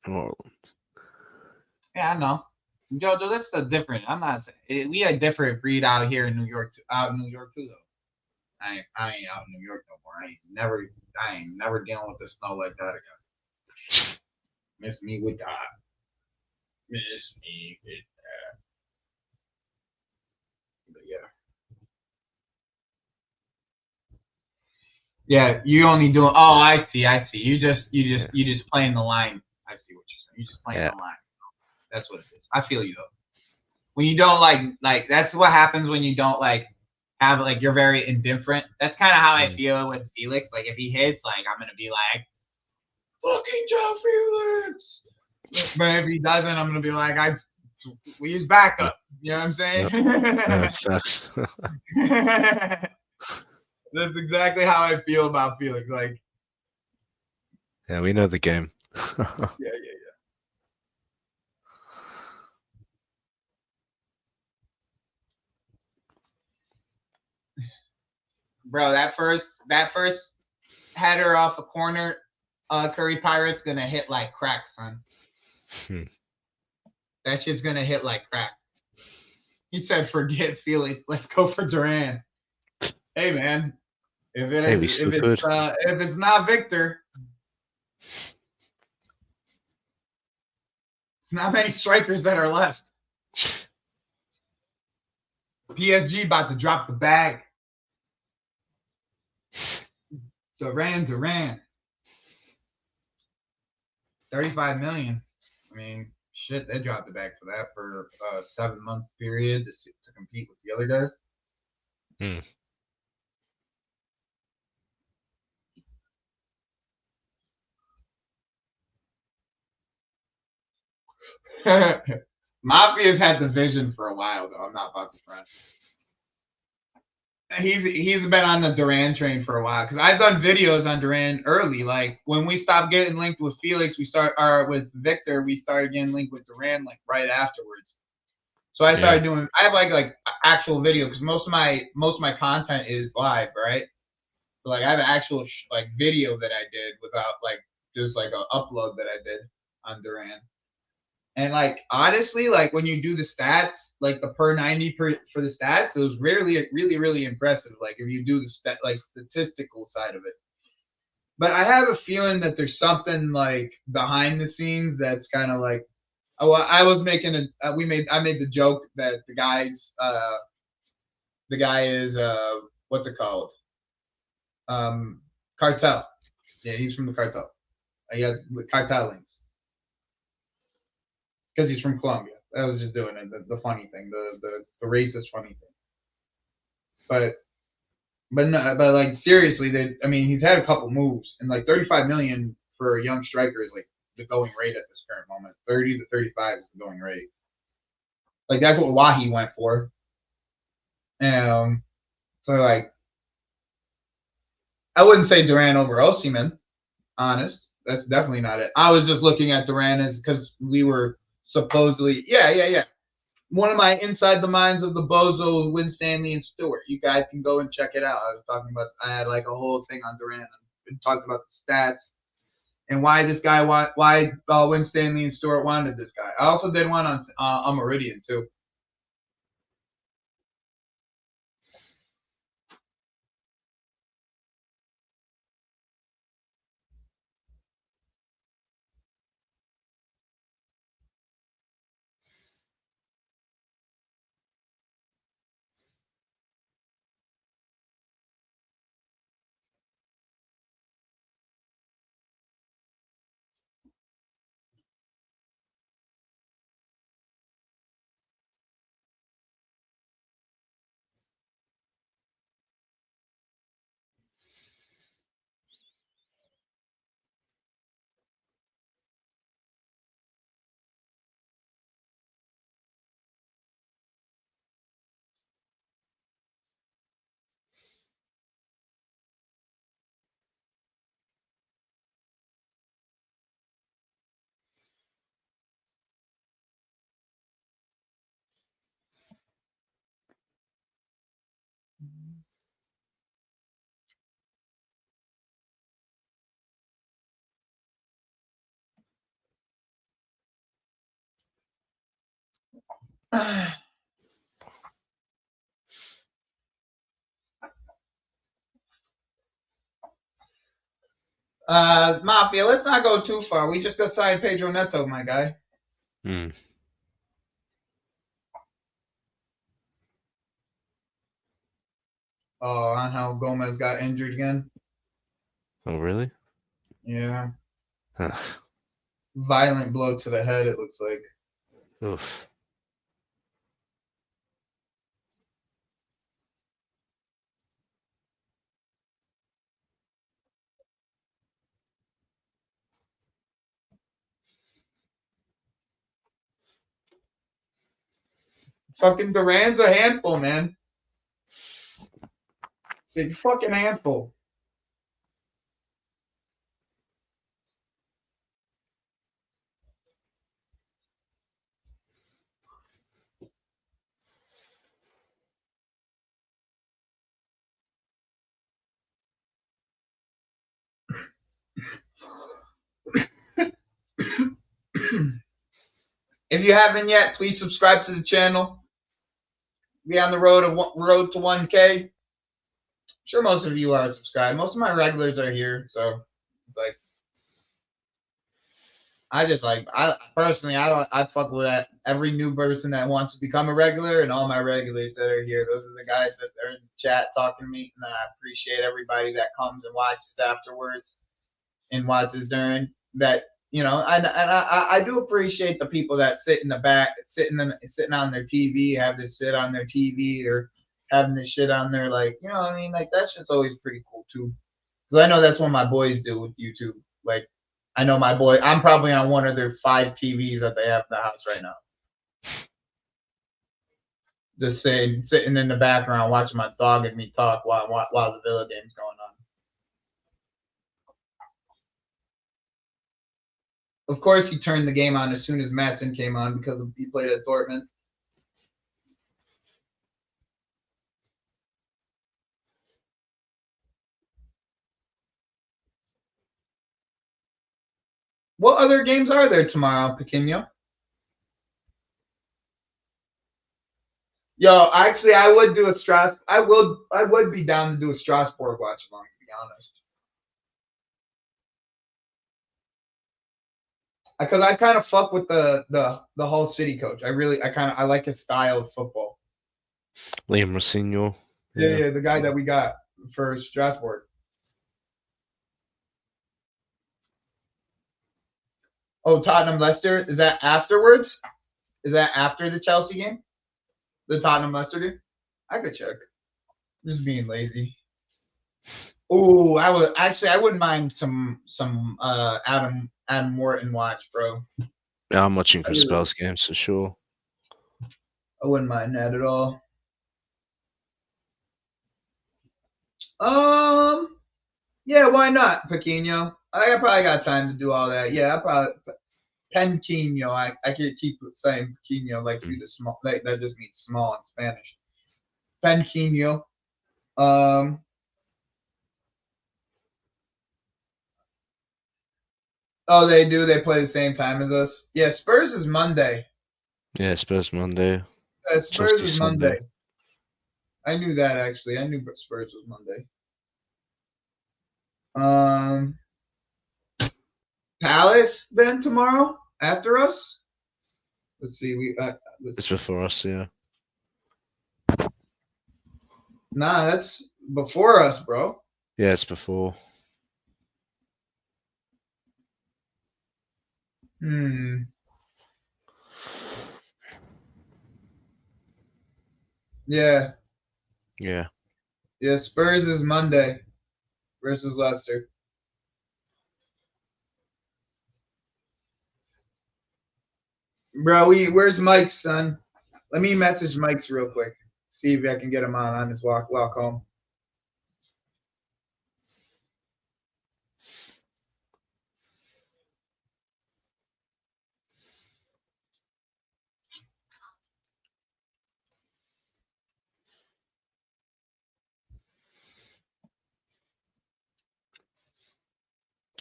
S3: New Orleans.
S2: Yeah, I know. Jojo, that's the different. I'm not saying we a different breed out here in New York. Out in New York too, though. I ain't out in New York no more. I ain't never dealing with the snow like that again. Miss me with that. Miss me with that. But yeah. Yeah, you only doing. Oh, I see. You just playing the line. I see what you're saying. You just playing the line. That's what it is. I feel you though. When you don't like that's what happens when you don't like have like you're very indifferent. That's kind of how I feel with Felix. Like if he hits, like I'm gonna be like, fucking Joao Felix. But if he doesn't, I'm gonna be like, we use backup. You know what I'm saying?
S3: Facts.
S2: That's exactly how I feel about Felix. Like,
S3: yeah, we know the game.
S2: Yeah. Bro, that first header off a corner, Curry Pirate's gonna hit like crack, son. That shit's gonna hit like crack. He said, "Forget Felix, let's go for Durant." Hey, man, if it's not Victor, it's not many strikers that are left. PSG about to drop the bag. Durant. 35 million. I mean, shit, they dropped the bag for that for a 7-month period to compete with the other guys. Mafia's had the vision for a while, though. I'm not fucking front. He's been on the Durant train for a while because I've done videos on Durant early. Like when we stopped getting linked with Felix, with Victor, we started getting linked with Durant like right afterwards. So I started doing. I have like actual video because most of my content is live, right? So like I have an actual like video that I did without like just like an upload that I did on Duran. And like honestly, like when you do the stats, like the per 90 for the stats, it was really impressive. Like if you do the statistical side of it. But I have a feeling that there's something like behind the scenes that's kind of like. Oh, I was making I made the joke that the guy is what's it called? Cartel. Yeah, he's from the cartel. He has the cartel links because he's from Colombia. I was just doing it, the funny thing, the racist funny thing. But no, but like seriously, I mean, he's had a couple moves, and like 35 million for a young striker is like the going rate at this current moment. 30 to 35 is the going rate. Like that's what Wahi went for. So like, I wouldn't say Duran over Osimhen. Honest, that's definitely not it. I was just looking at Duran as because we were supposedly, yeah. One of my inside the minds of the bozo, Win Stanley and Stewart. You guys can go and check it out. I was talking about. I had like a whole thing on Duran and talked about the stats and why this guy why Win Stanley and Stewart wanted this guy. I also did one on Meridian too. Mafia, let's not go too far. We just got signed Pedro Neto, my guy. Oh, Angel Gomez got injured again.
S3: Oh, really?
S2: Yeah.
S3: Huh.
S2: Violent blow to the head, it looks like.
S3: Oof.
S2: Fucking Duran's a handful, man. It's a fucking handful. If you haven't yet, please subscribe to the channel. Be on the road to 1K. I'm sure most of you are subscribed. Most of my regulars are here, so it's like I personally I fuck with that. Every new person that wants to become a regular and all my regulars that are here. Those are the guys that are in the chat talking to me, and then I appreciate everybody that comes and watches afterwards and watches during that. You know, and I do appreciate the people that sit in the back, sitting on their TV, have this shit on their TV, or having this shit on their, like, you know what I mean? Like, that shit's always pretty cool too, because I know that's what my boys do with YouTube. Like, I know my boy. I'm probably on one of their 5 TVs that they have in the house right now, just sitting in the background watching my dog and me talk while the Villa game's going on. Of course, he turned the game on as soon as Matson came on because he played at Dortmund. What other games are there tomorrow, Pequeno? Yo, actually, I would do a I would be down to do a Strasbourg watch along, to be honest. Because I kind of fuck with the whole City coach. I like his style of football.
S3: Liam Rossignol.
S2: Yeah, the guy that we got for Strasbourg. Oh, Tottenham Leicester. Is that afterwards? Is that after the Chelsea game? The Tottenham Leicester game? I could check. Just being lazy. Oh, I wouldn't mind some Adam Morton watch, bro.
S3: Yeah, I'm watching Chris Bell's games for sure.
S2: I wouldn't mind that at all. Yeah, why not, Pequeno? I probably got time to do all that. Yeah, I probably Penquino. I could keep saying Pequeno like you the small. Like, that just means small in Spanish. Penquino. Oh, they do. They play the same time as us. Yeah, Spurs is Monday.
S3: Yeah, Spurs Monday.
S2: Spurs
S3: Chelsea
S2: is Monday. I knew that actually. I knew Spurs was Monday. Palace then tomorrow after us. Let's see.
S3: It's before us, yeah.
S2: Nah, that's before us, bro.
S3: Yeah, it's before.
S2: Yeah.
S3: Yeah.
S2: Yeah, Spurs is Monday versus Leicester. Bro, where's Mike's, son? Let me message Mike's real quick. See if I can get him on his walk home.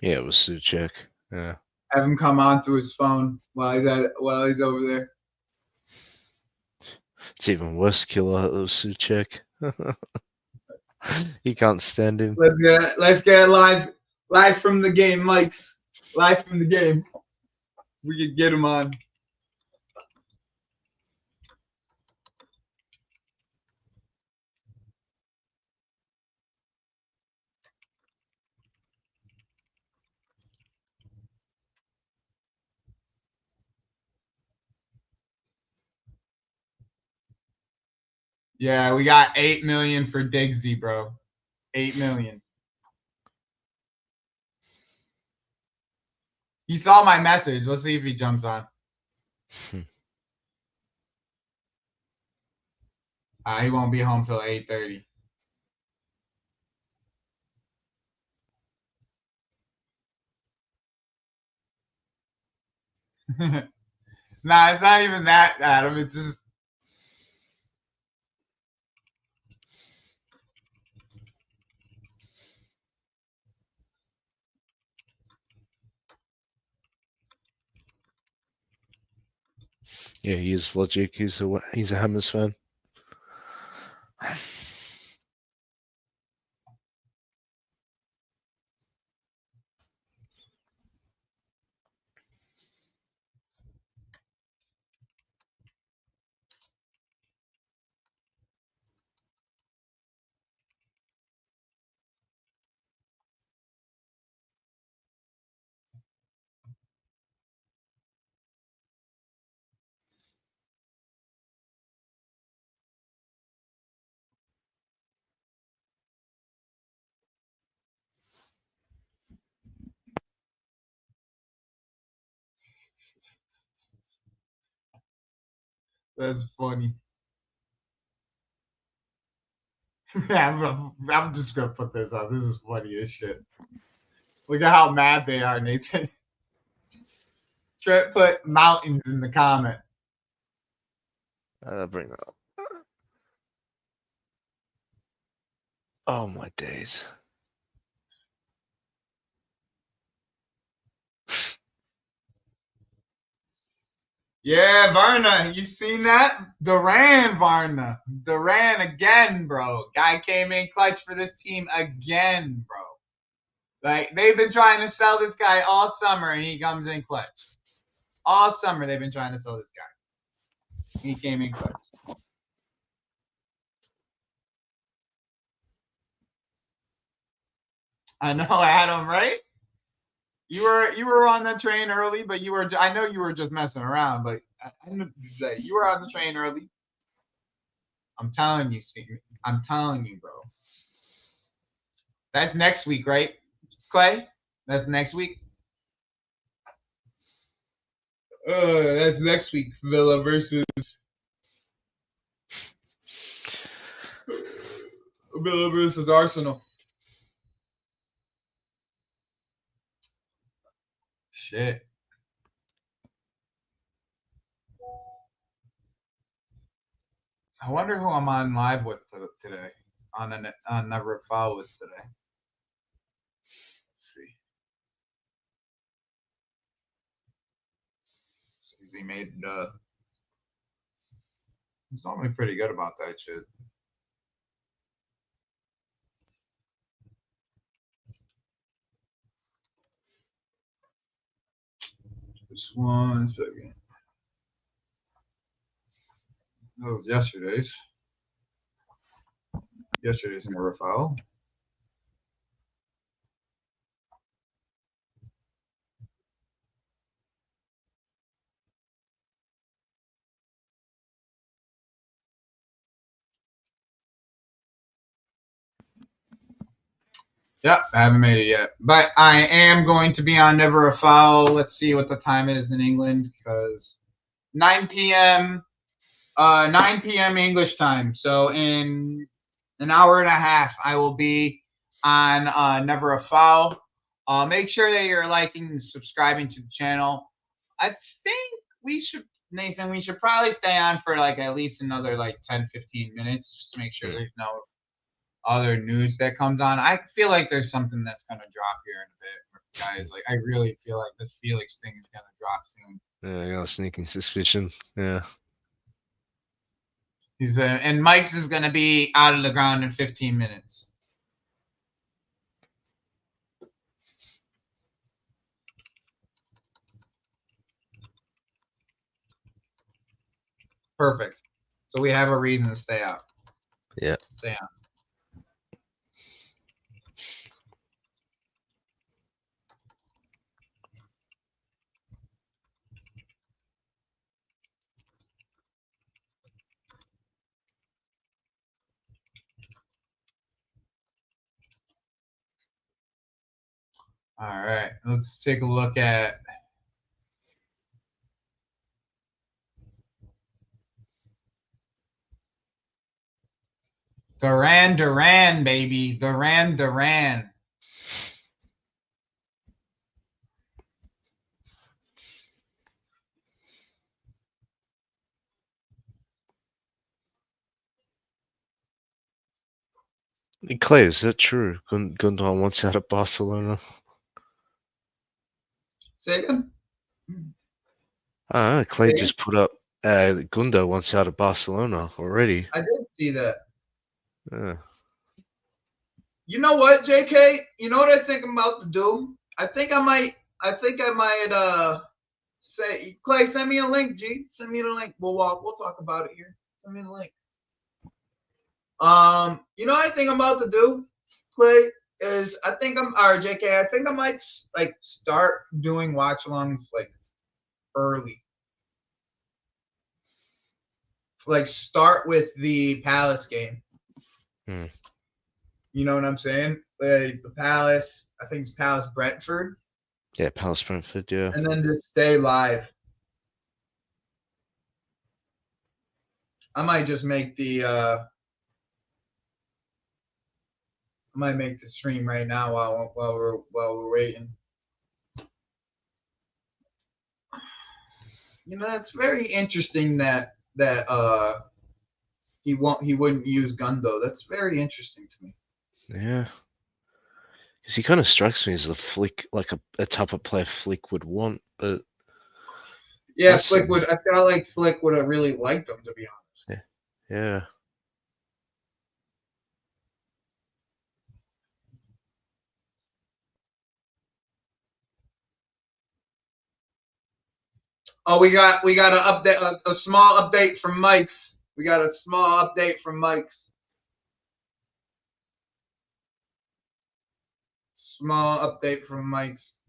S3: Yeah, it was Suchek. Yeah.
S2: Have him come on through his phone while he's over there.
S3: It's even worse killer. It was Suchek. He can't stand him.
S2: Let's get live from the game, Mike's live from the game. We could get him on. Yeah, we got 8 million for Diggsy, bro. 8 million. He saw my message. Let's see if he jumps on. He won't be home till 8:30. Nah, it's not even that, Adam. It's just.
S3: Yeah, he is logic. He's a Hammers fan.
S2: That's funny. I'm just gonna put this on. This is funny as shit. Look at how mad they are, Nathan. Trent put mountains in the comment.
S3: Bring that up. Oh my days.
S2: Yeah, Varna, you seen that? Duran, Varna. Duran again, bro. Guy came in clutch for this team again, bro. Like, they've been trying to sell this guy all summer, and he comes in clutch. All summer, they've been trying to sell this guy. He came in clutch. I know, Adam, right? You were on the train early, but I know you were just messing around, but I know that you were on the train early. I'm telling you, I'm telling you, bro. That's next week, right, Clay? That's next week. That's next week. Villa versus Arsenal. Shit. I wonder who I'm on live with today. On Never Foul with today. Let's see. He made. He's normally pretty good about that shit. Just 1 second. That was yesterday's. Yesterday's Never Foul. Yep, I haven't made it yet. But I am going to be on Never a Foul. Let's see what the time is in England, because 9 p.m. 9 p.m. English time. So in an hour and a half, I will be on Never a Foul. Make sure that you're liking and subscribing to the channel. I think Nathan, we should probably stay on for like at least another like 10, 15 minutes just to make sure there's no other news that comes on. I feel like there's something that's going to drop here in a bit, guys. Like, I really feel like this Felix thing is going to drop soon.
S3: Yeah, I got a sneaking suspicion. Yeah.
S2: And Mike's is going to be out of the ground in 15 minutes. Perfect. So we have a reason to stay out.
S3: Yeah.
S2: Stay on. All right. Let's take a look at Duran, baby. Duran.
S3: Clay, is that true? Gundogan wants out of Barcelona.
S2: Say again?
S3: Clay just put up Gundo wants out of Barcelona already.
S2: I did see that.
S3: Yeah.
S2: You know what, JK? You know what I think I'm about to do? I think I might say, Clay, send me a link, G. Send me the link. We'll talk about it here. Send me the link. You know what I think I'm about to do, Clay, is JK, I think I might like start doing watch alongs like early. Like start with the Palace game. You know what I'm saying? Like the Palace, I think it's Palace Brentford.
S3: Yeah, Palace Brentford, yeah.
S2: And then just stay live. I might just make the stream right now while we're waiting. You know, it's very interesting that he wouldn't use Gundo. That's very interesting to me.
S3: Yeah. Because he kind of strikes me as the Flick, like a type of player Flick would want, but
S2: Yeah, Flick would. I felt like Flick would have really liked him, to be honest.
S3: Yeah.
S2: Oh, we got an update, a small update from Mike's. We got a small update from Mike's. Small update from Mike's.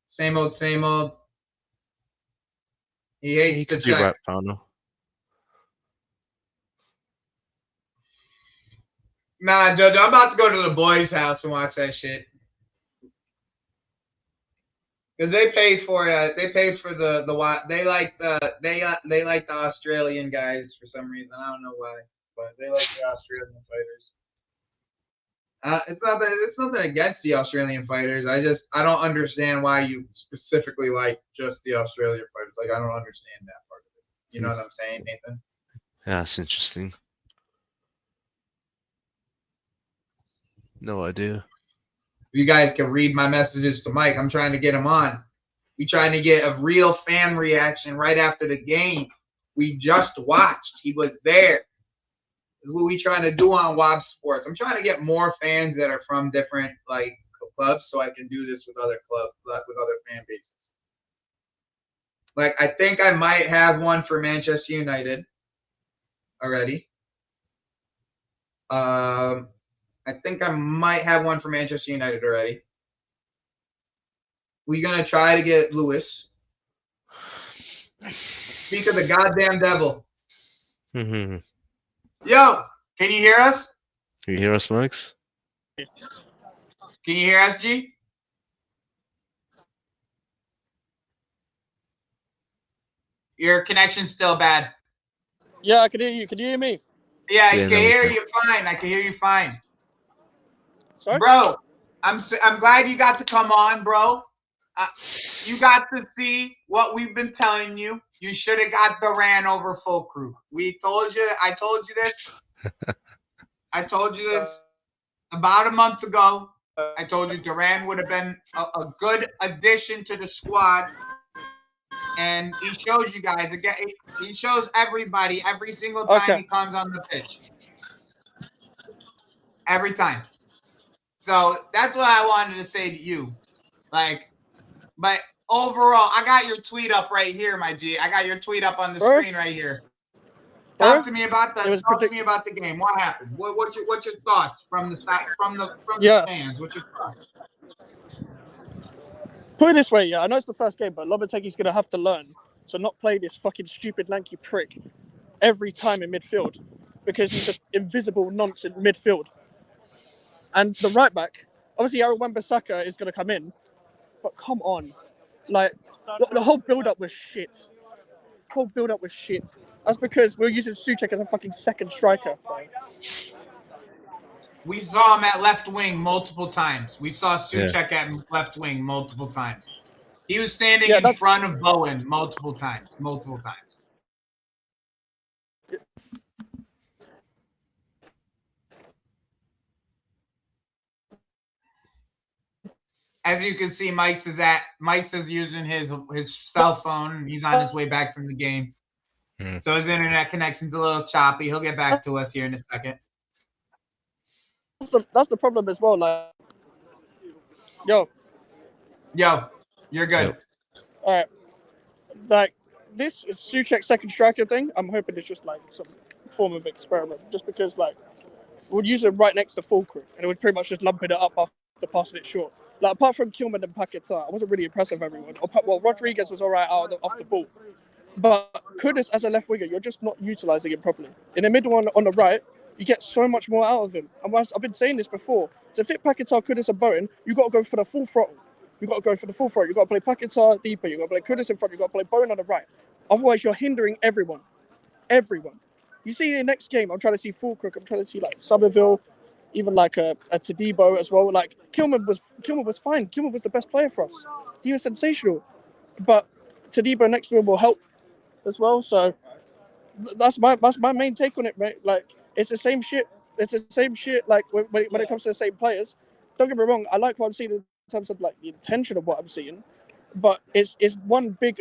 S2: Same old, same old. He hates the check.
S3: Right, Fano.
S2: Nah, Jojo, I'm about to go to the boys' house and watch that shit. Because they pay for it. They pay for the they like the Australian guys for some reason. I don't know why, but they like the Australian fighters. It's nothing against the Australian fighters. I don't understand why you specifically like just the Australian fighters. Like I don't understand that part of it. You know what I'm saying, Nathan?
S3: Yeah, that's interesting. No idea.
S2: You guys can read my messages to Mike. I'm trying to get him on. We trying to get a real fan reaction right after the game. We just watched. He was there. This is what we trying to do on Wob Sports. I'm trying to get more fans that are from different like clubs, so I can do this with other clubs, with other fan bases. Like I think I might have one for Manchester United already. I think I might have one for Manchester United already. We're going to try to get Lewis. Speak of the goddamn devil.
S3: Mm-hmm.
S2: Yo, can you hear us?
S3: Can you hear us, Max?
S2: Can you hear us, G? Your connection's still bad.
S4: Yeah, I can hear you. Can you hear me?
S2: Yeah, I can hear you fine. I can hear you fine.
S4: Sorry?
S2: Bro, I'm glad you got to come on, bro. You got to see what we've been telling you. You should have got Duran over Fulkrug. We told you. I told you this. I told you this about a month ago. I told you Duran would have been a good addition to the squad. And he shows you guys again. He shows everybody every single time he comes on the pitch. Every time. So that's what I wanted to say to you. Like, but overall, I got your tweet up right here, my G. I got your tweet up on the screen right here. Talk to me about the game. What happened? What's your thoughts from the side from the fans? What's your thoughts?
S4: Put it this way, I know it's the first game, but Lopetegui's gonna have to learn to not play this fucking stupid lanky prick every time in midfield because he's an invisible nonce in midfield. And the right back, obviously Aaron Wan-Bissaka is gonna come in, but come on, like the whole build-up was shit. That's because we're using Souček as a fucking second striker.
S2: We saw him at left wing multiple times. We saw Souček at left wing multiple times. He was standing in front of Bowen multiple times. As you can see, Mike's is using his cell phone. He's on his way back from the game. So his internet connection's a little choppy. He'll get back to us here in a second.
S4: That's the problem as well. Like, yo,
S2: you're good.
S4: All right, like this Souček second striker thing. I'm hoping it's just like some form of experiment, just because like we'll use it right next to Fulkrug, and it would pretty much just lumping it up after passing it short. Like apart from Kilman and Paquetá, I wasn't really impressed with everyone. Well, Rodriguez was all right off the ball, but Kudus as a left winger, you're just not utilizing him properly. In the middle on the right, you get so much more out of him. And I've been saying this before. To fit Paquetá, Kudus, and Bowen, you got to go for the full throttle. You got to play Paquetá deeper. You got to play Kudus in front. You got to play Bowen on the right. Otherwise, you're hindering everyone. You see, in the next game, I'm trying to see Fulkrug. I'm trying to see like Somerville, even like a Todibo as well. Like Kilman was fine. Kilman was the best player for us. He was sensational. But Todibo next to him will help as well. So that's my main take on it, mate. Like it's the same shit. Like when it comes to the same players. Don't get me wrong. I like what I'm seeing in terms of like the intention of what I'm seeing, but it's one big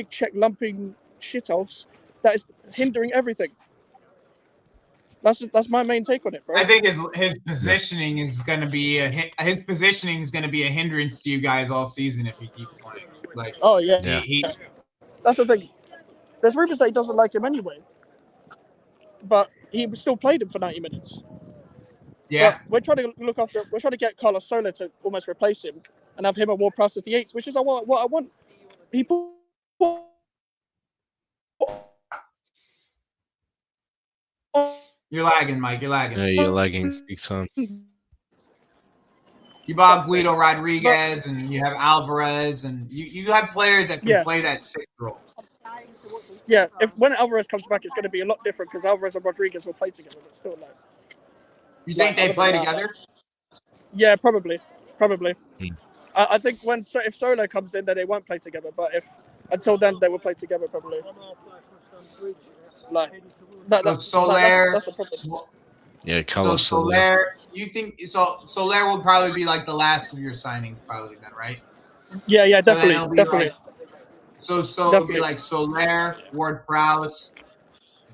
S4: check lumping shithouse that is hindering everything. That's my main take on it, bro.
S2: I think his positioning is going to be a hindrance to you guys all season if he keeps playing. Like,
S4: oh yeah,
S2: he
S4: that's the thing. There's rumors that he doesn't like him anyway, but he still played him for 90 minutes.
S2: yeah.
S4: But we're trying to get Carlos Soler to almost replace him and have him and Ward-Prowse as the eights, which is what I want. He put
S2: You're lagging, Mike. You're lagging.
S3: Yeah, you're lagging big time.
S2: You bought Guido Rodriguez, and you have Alvarez, and you have players that can play that sixth role.
S4: Yeah, when Alvarez comes back, it's going to be a lot different because Alvarez and Rodriguez will play together, but still, like.
S2: You think they play together?
S4: Yeah, probably.
S3: Hmm.
S4: I think if Solo comes in, then they won't play together. But until then, they will play together probably. Like
S2: Soler.
S4: That's the problem.
S3: Yeah, Carlos
S2: Soler. You think Soler will probably be like the last of your signings, probably then, right?
S4: Yeah, definitely.
S2: Like, so it'll be like Soler, Ward-Prowse,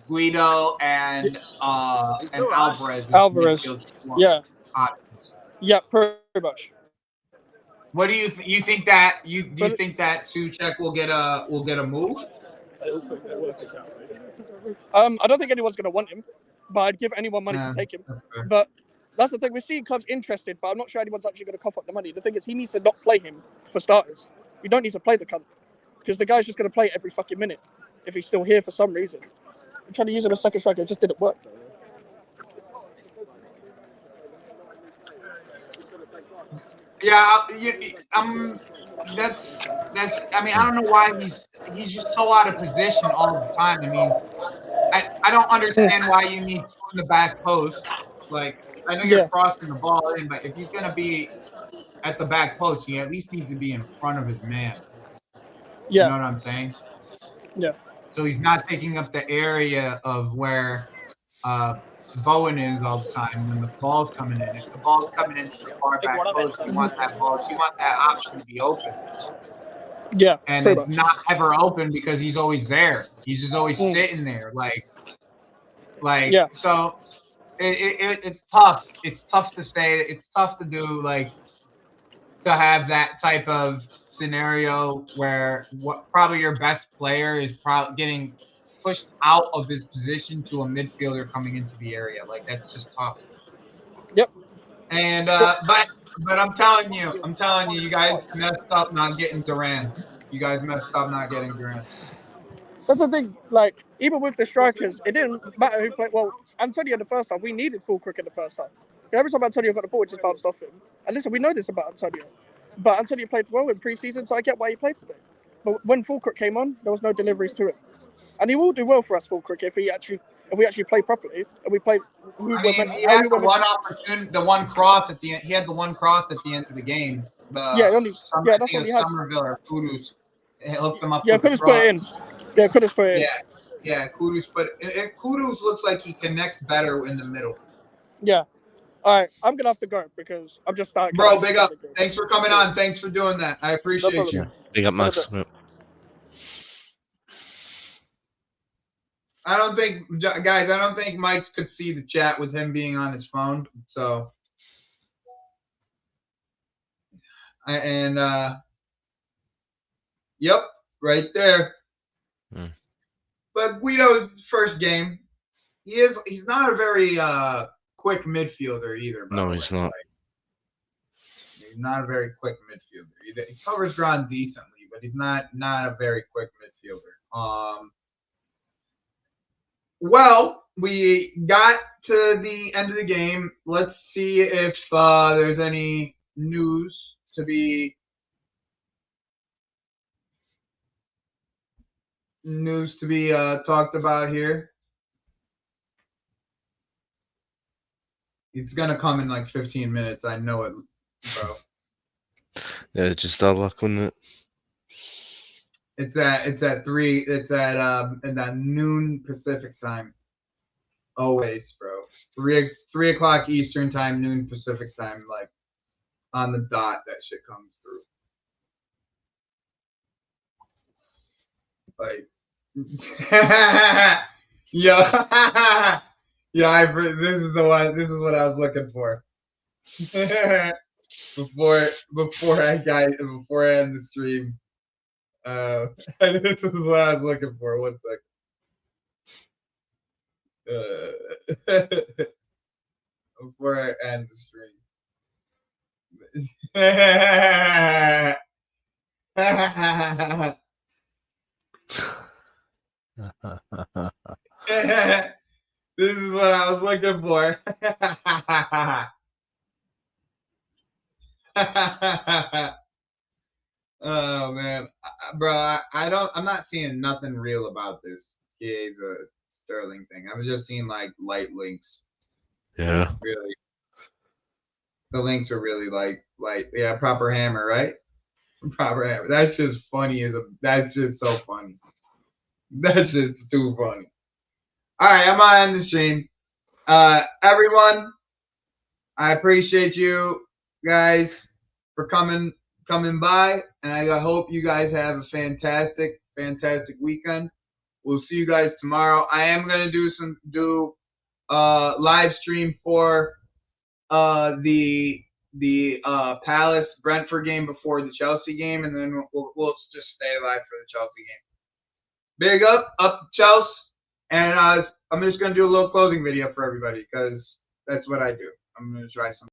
S2: Guido, and Alvarez.
S4: Yeah.
S2: Options.
S4: Yeah, pretty much.
S2: What do you you think that think that Souček will get a move?
S4: I don't think anyone's going to want him, but I'd give anyone money to take him. But that's the thing. We're seeing clubs interested, but I'm not sure anyone's actually going to cough up the money. The thing is, he needs to not play him for starters. We don't need to play the cunt because the guy's just going to play every fucking minute if he's still here for some reason. I'm trying to use him as second striker. It just didn't work.
S2: Yeah, that's. I mean, I don't know why he's just so out of position all the time. I mean, I don't understand why you need two in the back post. Like, I know you're crossing the ball in, but if he's gonna be at the back post, he at least needs to be in front of his man.
S4: Yeah.
S2: You know what I'm saying?
S4: Yeah.
S2: So he's not taking up the area of where Bowen is all the time when the ball's coming in. If the ball's coming into the far back post, you want that option to be open.
S4: Yeah.
S2: And it's not ever open because he's always there. He's just always sitting there. So it's tough. It's tough to say. It's tough to do, like, to have that type of scenario where probably your best player is probably getting pushed out of his position to a midfielder coming into the area. Like, that's just tough.
S4: Yep.
S2: And but I'm telling you, you guys messed up not getting Duran. You guys messed up not getting Duran.
S4: That's the thing. Like, even with the strikers, it didn't matter who played. Well, Antonio in the first half, we needed full cricket in the first half. Every time Antonio got the ball, it just bounced off him. And listen, we know this about Antonio. But Antonio played well in pre-season, so I get why he played today. But when Fulkirk came on, there was no deliveries to him. And he will do well for us, Fulkirk, if we actually play properly and we play.
S2: He had the one cross at the end. He had the one cross at the end of the game. Somerville or Kudus hooked him up.
S4: Yeah, Kudus put it in. Yeah, Kudus put it in.
S2: Yeah, Kudus. But Kudus looks like he connects better in the middle.
S4: Yeah. All right, I'm gonna have to go because I'm just starting.
S2: Bro, big up. Thanks for coming on. Thanks for doing that. I appreciate you.
S3: Big up, Max.
S2: I don't think Mike's could see the chat with him being on his phone. So, yep, right there. But Guido's first game, he's not a very quick midfielder either.
S3: No, he's not.
S2: He's not a very quick midfielder. He covers ground decently, but he's not a very quick midfielder. Well, we got to the end of the game. Let's see if there's any news to be talked about here. It's gonna come in like 15 minutes. I know it, bro.
S3: Yeah, just our luck, wasn't it?
S2: It's at 3. It's at noon Pacific time. Always, bro. 3 o'clock Eastern time, noon Pacific time, like on the dot. That shit comes through. Like, yeah, yeah. This is the one. This is what I was looking for. before I end the stream. This is what I was looking for. 1 second. Before I end the stream. This is what I was looking for. Oh man, bro, I'm not seeing nothing real about this Chiesa Sterling thing. I'm just seeing like light links.
S3: Yeah.
S2: Really, the links are really like yeah, proper hammer, right? Proper hammer. That's just funny that's just so funny. That's just too funny. All right, I'm gonna end the stream. Everyone, I appreciate you guys for coming by, and I hope you guys have a fantastic weekend. We'll see you guys tomorrow. I am gonna do live stream for the Palace Brentford game before the Chelsea game, and then we'll just stay live for the Chelsea game. Big up Chelsea, and I'm just gonna do a little closing video for everybody because that's what I do. I'm gonna try some.